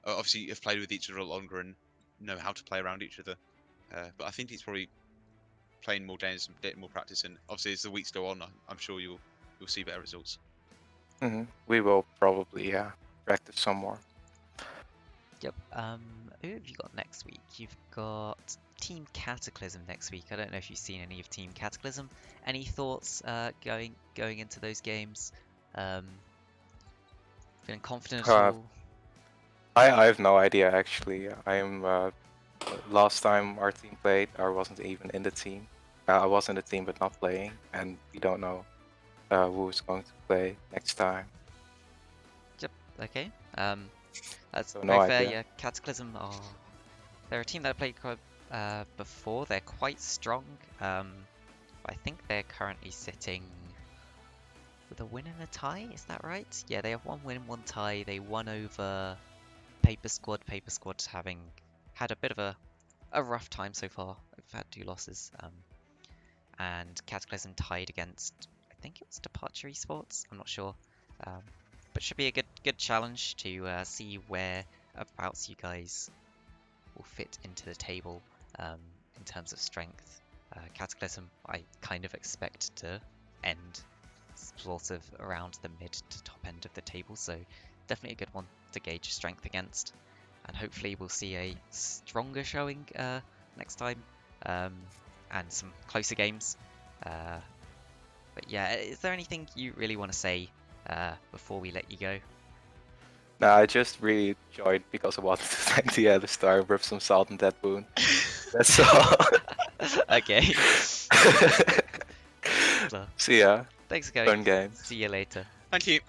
obviously have played with each other a lot longer and know how to play around each other. But I think he's probably playing more games and getting more practice, and obviously as the weeks go on, I'm sure you'll see better results. We will probably practice some more. Yep. Who have you got next week? You've got Team Cataclysm next week. I don't know if you've seen any of Team Cataclysm. Any thoughts going into those games? Feeling confident at all? I have no idea actually. Last time our team played, I wasn't even in the team. I was in the team but not playing, and we don't know who's going to play next time. Yep. Okay. That's So very no fair. idea. Yeah, Cataclysm they're a team that I played before. They're quite strong. But I think they're currently sitting with a win and a tie. Is that right? Yeah, they have 1 win, 1 tie. They won over Paper Squad. Paper Squad's having had a bit of a rough time so far. They've had 2 losses. And Cataclysm tied against, I think it was Departure Esports. I'm not sure. But should be a good challenge to see whereabouts you guys will fit into the table in terms of strength. Cataclysm, I kind of expect to end sort of around the mid to top end of the table, so definitely a good one to gauge strength against. And hopefully we'll see a stronger showing next time, and some closer games. But yeah, is there anything you really want to say before we let you go? No, I just really enjoyed because I wanted to thank the other star and rub some salt in that wound. That's all. Okay. See ya. Thanks, guys. Fun game. See you later. Thank you.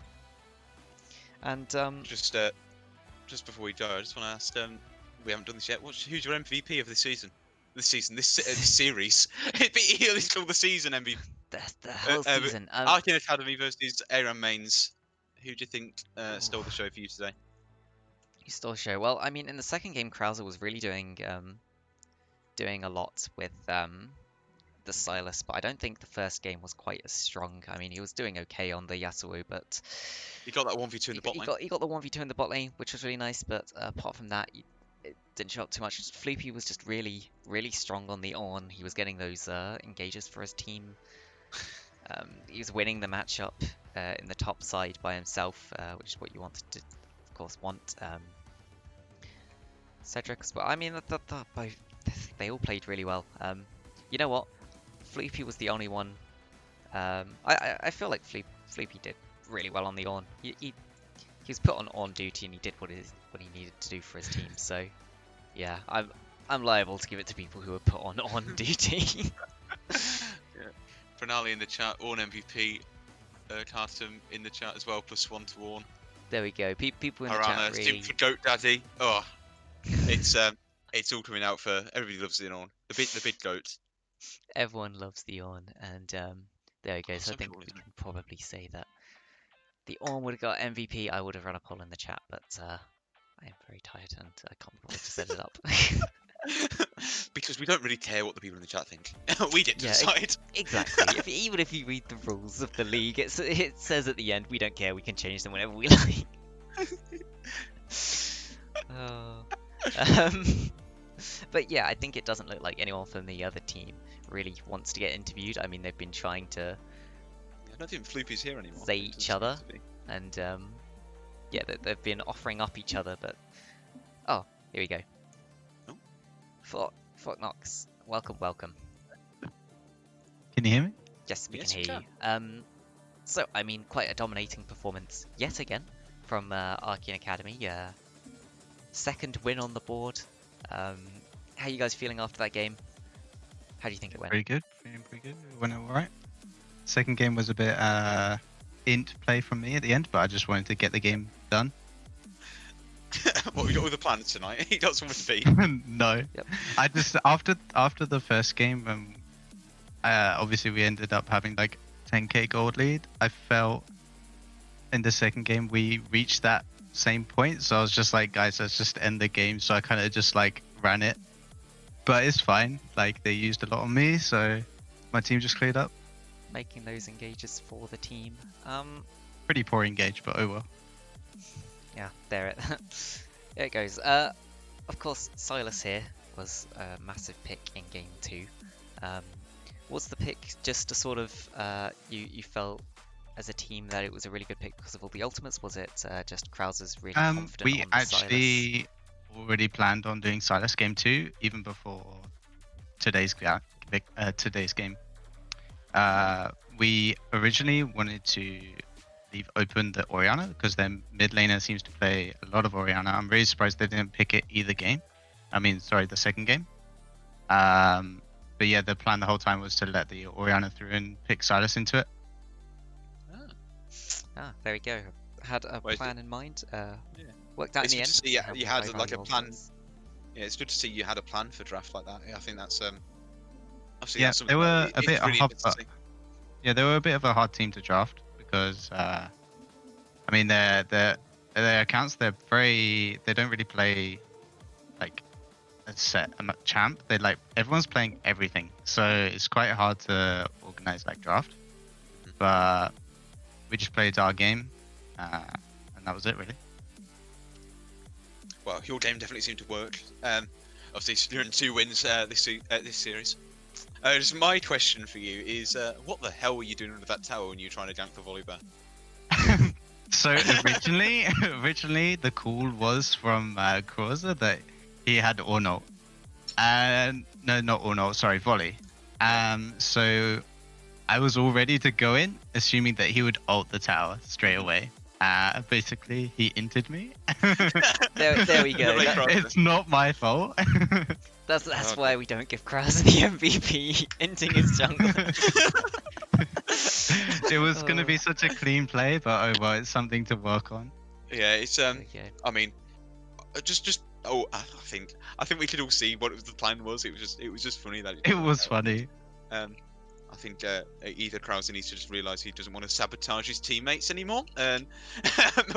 And Just before we go, I just want to ask. We haven't done this yet. Who's your MVP of this season? This series. It's called the season MVP. the whole season. Arcane Academy versus Aram Mains. Who do you think stole the show for you today? You stole the show. Well, I mean, in the second game, Krauser was really doing a lot with the Silas, but I don't think the first game was quite as strong. I mean, he was doing okay on the Yasuo, but He got that 1v2 in the bot lane. He got the 1v2 in the bot lane, which was really nice, but apart from that, it didn't show up too much. Floopy was just really strong on the Ornn. He was getting those engages for his team. He was winning the matchup in the top side by himself, which is what you wanted to, of course, want. Cedric's, but I mean, they all played really well. You know what? Floopy was the only one. I feel like Floopy did really well on the Ornn. He was put on Ornn duty and he did what he needed to do for his team. So yeah, I'm liable to give it to people who were put on Ornn duty. Yeah. Finale in the chat. Ornn MVP. Cartum in the chat as well. +1 to Ornn. There we go. People in the Harana, chat really. for Goat Daddy. Oh, it's all coming out for everybody loves the Ornn. The big goat. Everyone loves the Ornn, and there we go. So I Some think people we don't. can probably say that the Ornn would have got MVP. I would have run a poll in the chat, but I am very tired and I can't be bothered to set it up. Because we don't really care what the people in the chat think. We get to Yeah, decide. Exactly. Even if you read the rules of the league, it says at the end, we don't care. We can change them whenever we like. Oh. But yeah, I think it doesn't look like anyone from the other team really wants to get interviewed. I mean, they've been trying to I don't think Floopy's here anymore. say It doesn't each seem other, to be. and yeah, they've been offering up each other, but oh, here we go. Oh. Fort Knox, welcome. Can you hear me? Yes, we Yes, can we hear you. So I mean, quite a dominating performance yet again from Arcane Academy. Second win on the board. How are you guys feeling after that game? How do you think it went? Pretty good. Feeling pretty good. It went alright. Second game was a bit int play from me at the end, but I just wanted to get the game done. What we got with the plans tonight? He got somewhere to be. No. Yep. I just after the first game, obviously we ended up having like 10k gold lead. I felt in the second game we reached that same point, so I was just like, guys, let's just end the game. So I kind of just like ran it, but it's fine. Like they used a lot on me, so my team just cleared up. Making those engages for the team. Pretty poor engage, but oh well. Yeah, there it goes. Of course, Silas here was a massive pick in game 2. Was the pick just to sort of you felt as a team that it was a really good pick because of all the ultimates? Was it just Krauser's really confident We on the actually already planned on doing Silas game 2 even before today's game. We originally wanted to leave open the Orianna because their mid laner seems to play a lot of Orianna. I'm really surprised they didn't pick it either game. The second game. But yeah, the plan the whole time was to let the Orianna through and pick Silas into it. there we go. Had a Wait, plan in mind. Worked out in It's the good end. to see, yeah, How you had high like a value plan. was. Yeah, it's good to see you had a plan for draft like that. Yeah, I think that's obviously Yeah, that's they something were that a bit it's really hard. interesting. Yeah, they were a bit of a hard team to draft because I mean their accounts they don't really play like a set champ. They like everyone's playing everything, so it's quite hard to organize like draft. But we just played our game, and that was it really. Well, your game definitely seemed to work. Obviously, you're in 2 wins this series. Just my question for you is, what the hell were you doing under that tower when you were trying to gank the volley bear? So originally the call was from Krauser that he had Ornot, and no, not Ornot, sorry, volley. So I was all ready to go in, assuming that he would ult the tower straight away. Basically, he inted me. There we go. Lovely cross. It's not my fault. That's Okay. why we don't give Krause the MVP. Inting his jungle. It was going to be such a clean play, but oh well, it's something to work on. Yeah, it's There we go. I mean, just oh, I think we could all see what the plan was. It was just funny that It was funny. I think either Krause needs to just realise he doesn't want to sabotage his teammates anymore, and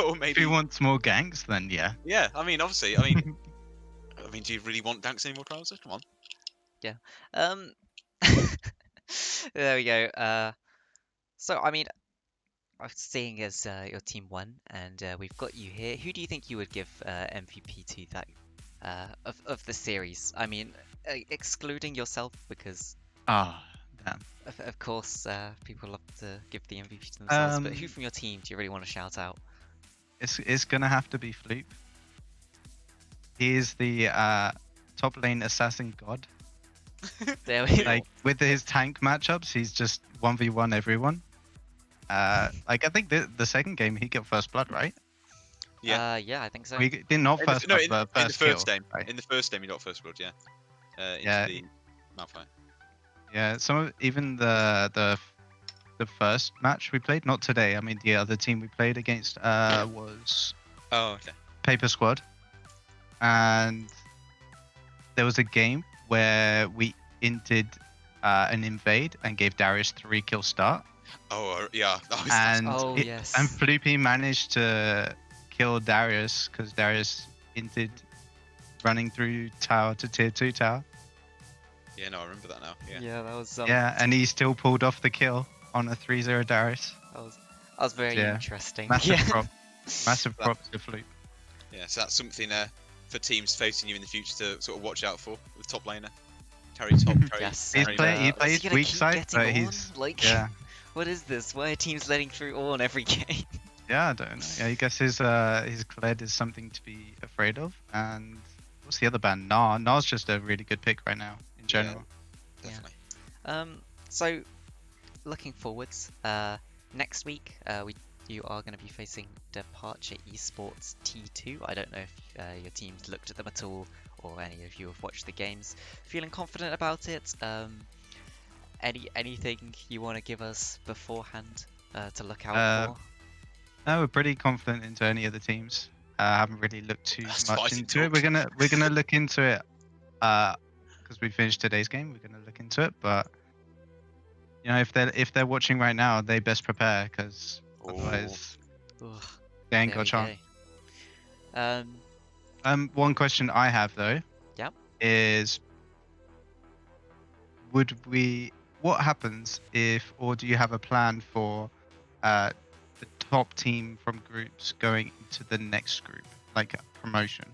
or If maybe he wants more ganks, then yeah. yeah. I mean, obviously, I mean, do you really want ganks anymore, Krause? Come on. Um, there we go. So I mean, seeing as your team won and we've got you here, who do you think you would give MVP to that of the series? I mean, excluding yourself because Ah, damn. of course people love to give the MVP to themselves. But who from your team do you really want to shout out? It's gonna have to be Floop. He is the top lane assassin god. There we go. Like with his tank matchups, he's just 1v1 everyone. Like I think the second game he got first blood, right? Yeah. Yeah, I think so. We did not first blood, but in the first first kill. game. Right? In the first game, you got first blood, yeah. Into Yeah. the Malphite. Yeah, even the first match we played, not today. I mean the other team we played against was Oh, okay. Paper Squad, and there was a game where we inted an invade and gave Darius 3-kill start, Oh, yeah. Oh, and Oh, yes. and Floopy managed to kill Darius because Darius inted running through tower to tier 2 tower. yeah, no, I remember that now. Yeah. Yeah, that was Yeah, and he still pulled off the kill on a 3-0 Darius. that was very Yeah. interesting. Massive Yeah. massive props to Floop. Yeah, so that's something for teams facing you in the future to sort of watch out for with top laner. Carry top. Carry, Yes. He's carry play- back. he Is plays gonna weak keep side, getting but on? he's Like, yeah. what is this? Why are teams letting through Ornn every game? Yeah, I don't know. Yeah, I guess his Kled is something to be afraid of. And what's the other band? Nar's just a really good pick right now in general. Definitely. So looking forwards, next week you are going to be facing Departure Esports T2. I don't know if your team's looked at them at all, or any of you have watched the games. Feeling confident about it? Anything you want to give us beforehand to look out for? No, we're pretty confident into any of the teams. I haven't really looked too That's much fighting into it. talk. We're gonna look into it because we finished today's game. We're gonna look into it, but you know, if they're watching right now, they best prepare because otherwise Ugh, they ain't there got a we chance. go. One question I have though, Yep. is what happens if, or do you have a plan for the top team from groups going into the next group, like a promotion?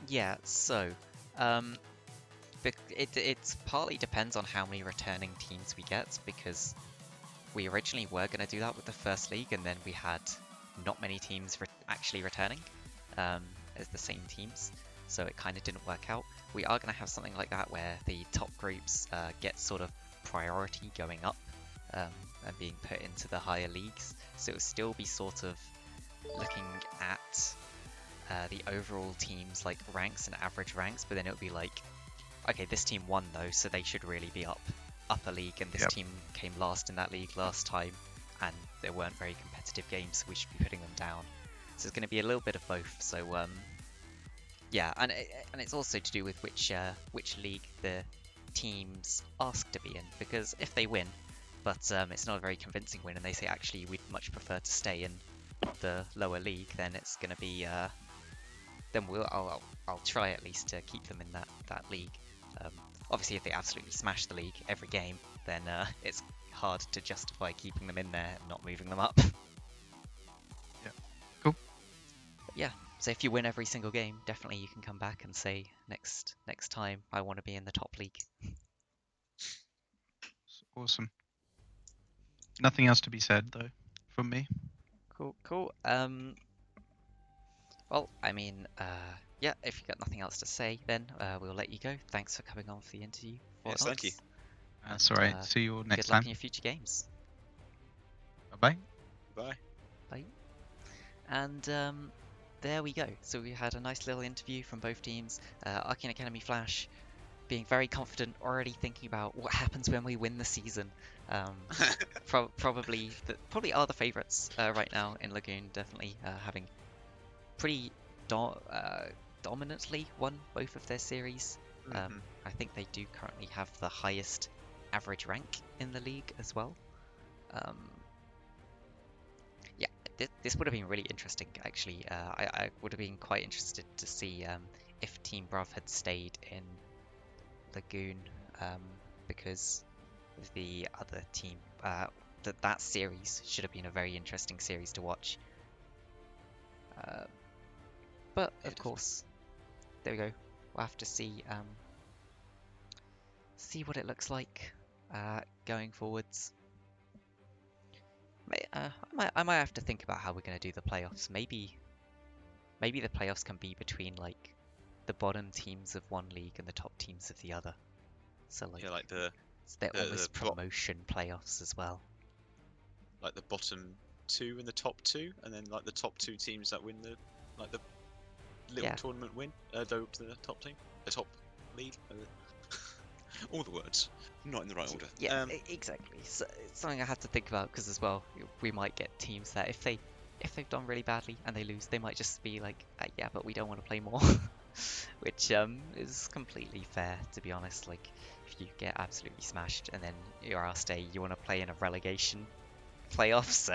Yeah, so it's partly depends on how many returning teams we get, because we originally were going to do that with the first league, and then we had not many teams actually returning as the same teams, so it kind of didn't work out. We are going to have something like that where the top groups get sort of priority going up and being put into the higher leagues, so it will still be sort of looking at the overall teams like ranks and average ranks, but then it would be like, okay, this team won though, so they should really be up a league, and this Yep. team came last in that league last time, and there weren't very competitive games, so we should be putting them down. So it's going to be a little bit of both. So Yeah, and it's also to do with which league the teams ask to be in, because if they win, but it's not a very convincing win, and they say actually we'd much prefer to stay in the lower league, then it's going to be then I'll try at least to keep them in that league. Obviously, if they absolutely smash the league every game, then it's hard to justify keeping them in there and not moving them up. Yeah. Cool. But yeah, so if you win every single game, definitely you can come back and say next time I want to be in the top league. Awesome. Nothing else to be said though from me. Cool. Well, I mean, yeah, if you got nothing else to say, then we'll let you go. Thanks for coming on for the interview. Yes, thank you. That's And, alright. See you all next good luck time. in your future games. Bye bye. Bye. And there we go. So we had a nice little interview from both teams. Arcane Academy Flash being very confident, already thinking about what happens when we win the season. Probably are the favourites right now in Lagoon. Definitely having pretty dominantly won both of their series. I think they do currently have the highest average rank in the league as well. Yeah, this would have been really interesting, actually. I would have been quite interested to see if Team Bruv had stayed in Lagoon, because the other team, that series should have been a very interesting series to watch. But of course, there we go. We'll have to see what it looks like going forwards. I might have to think about how we're going to do the playoffs. Maybe the playoffs can be between like the bottom teams of one league and the top teams of the other. So like, Yeah, like they're the almost promotion playoffs as well. like the bottom two and the top two, and then like the top two teams that win the little Yeah. tournament win go to the top team, the top league. All the words, not in the right order. Yeah, exactly. So it's something I have to think about, because as well, we might get teams that if they've done really badly and they lose, they might just be like, yeah, but we don't want to play more, which is completely fair, to be honest. Like, if you get absolutely smashed and then you're asked, you want to play in a relegation playoffs,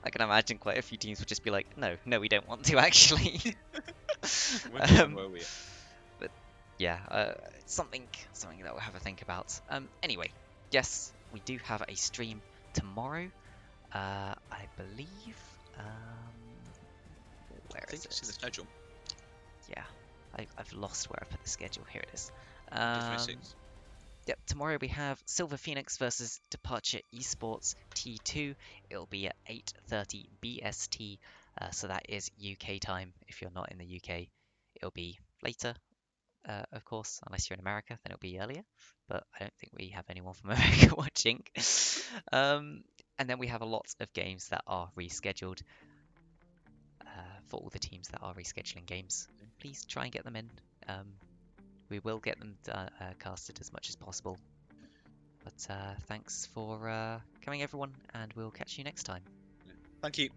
I can imagine quite a few teams would just be like, no, we don't want to actually. Where we? But yeah, something that we'll have a think about. Anyway, yes, we do have a stream tomorrow. I believe. Where I think is it's in the it? schedule. Yeah, I've lost where I put the schedule. Here it is. 26. Yep, tomorrow we have Silver Phoenix versus Departure Esports T2. It'll be at 8:30 BST, so that is UK time. If you're not in the UK, it'll be later, of course, unless you're in America, then it'll be earlier. But I don't think we have anyone from America watching. And then we have a lot of games that are rescheduled for all the teams that are rescheduling games. Please try and get them in. We will get them casted as much as possible. But thanks for coming, everyone, and we'll catch you next time. Thank you.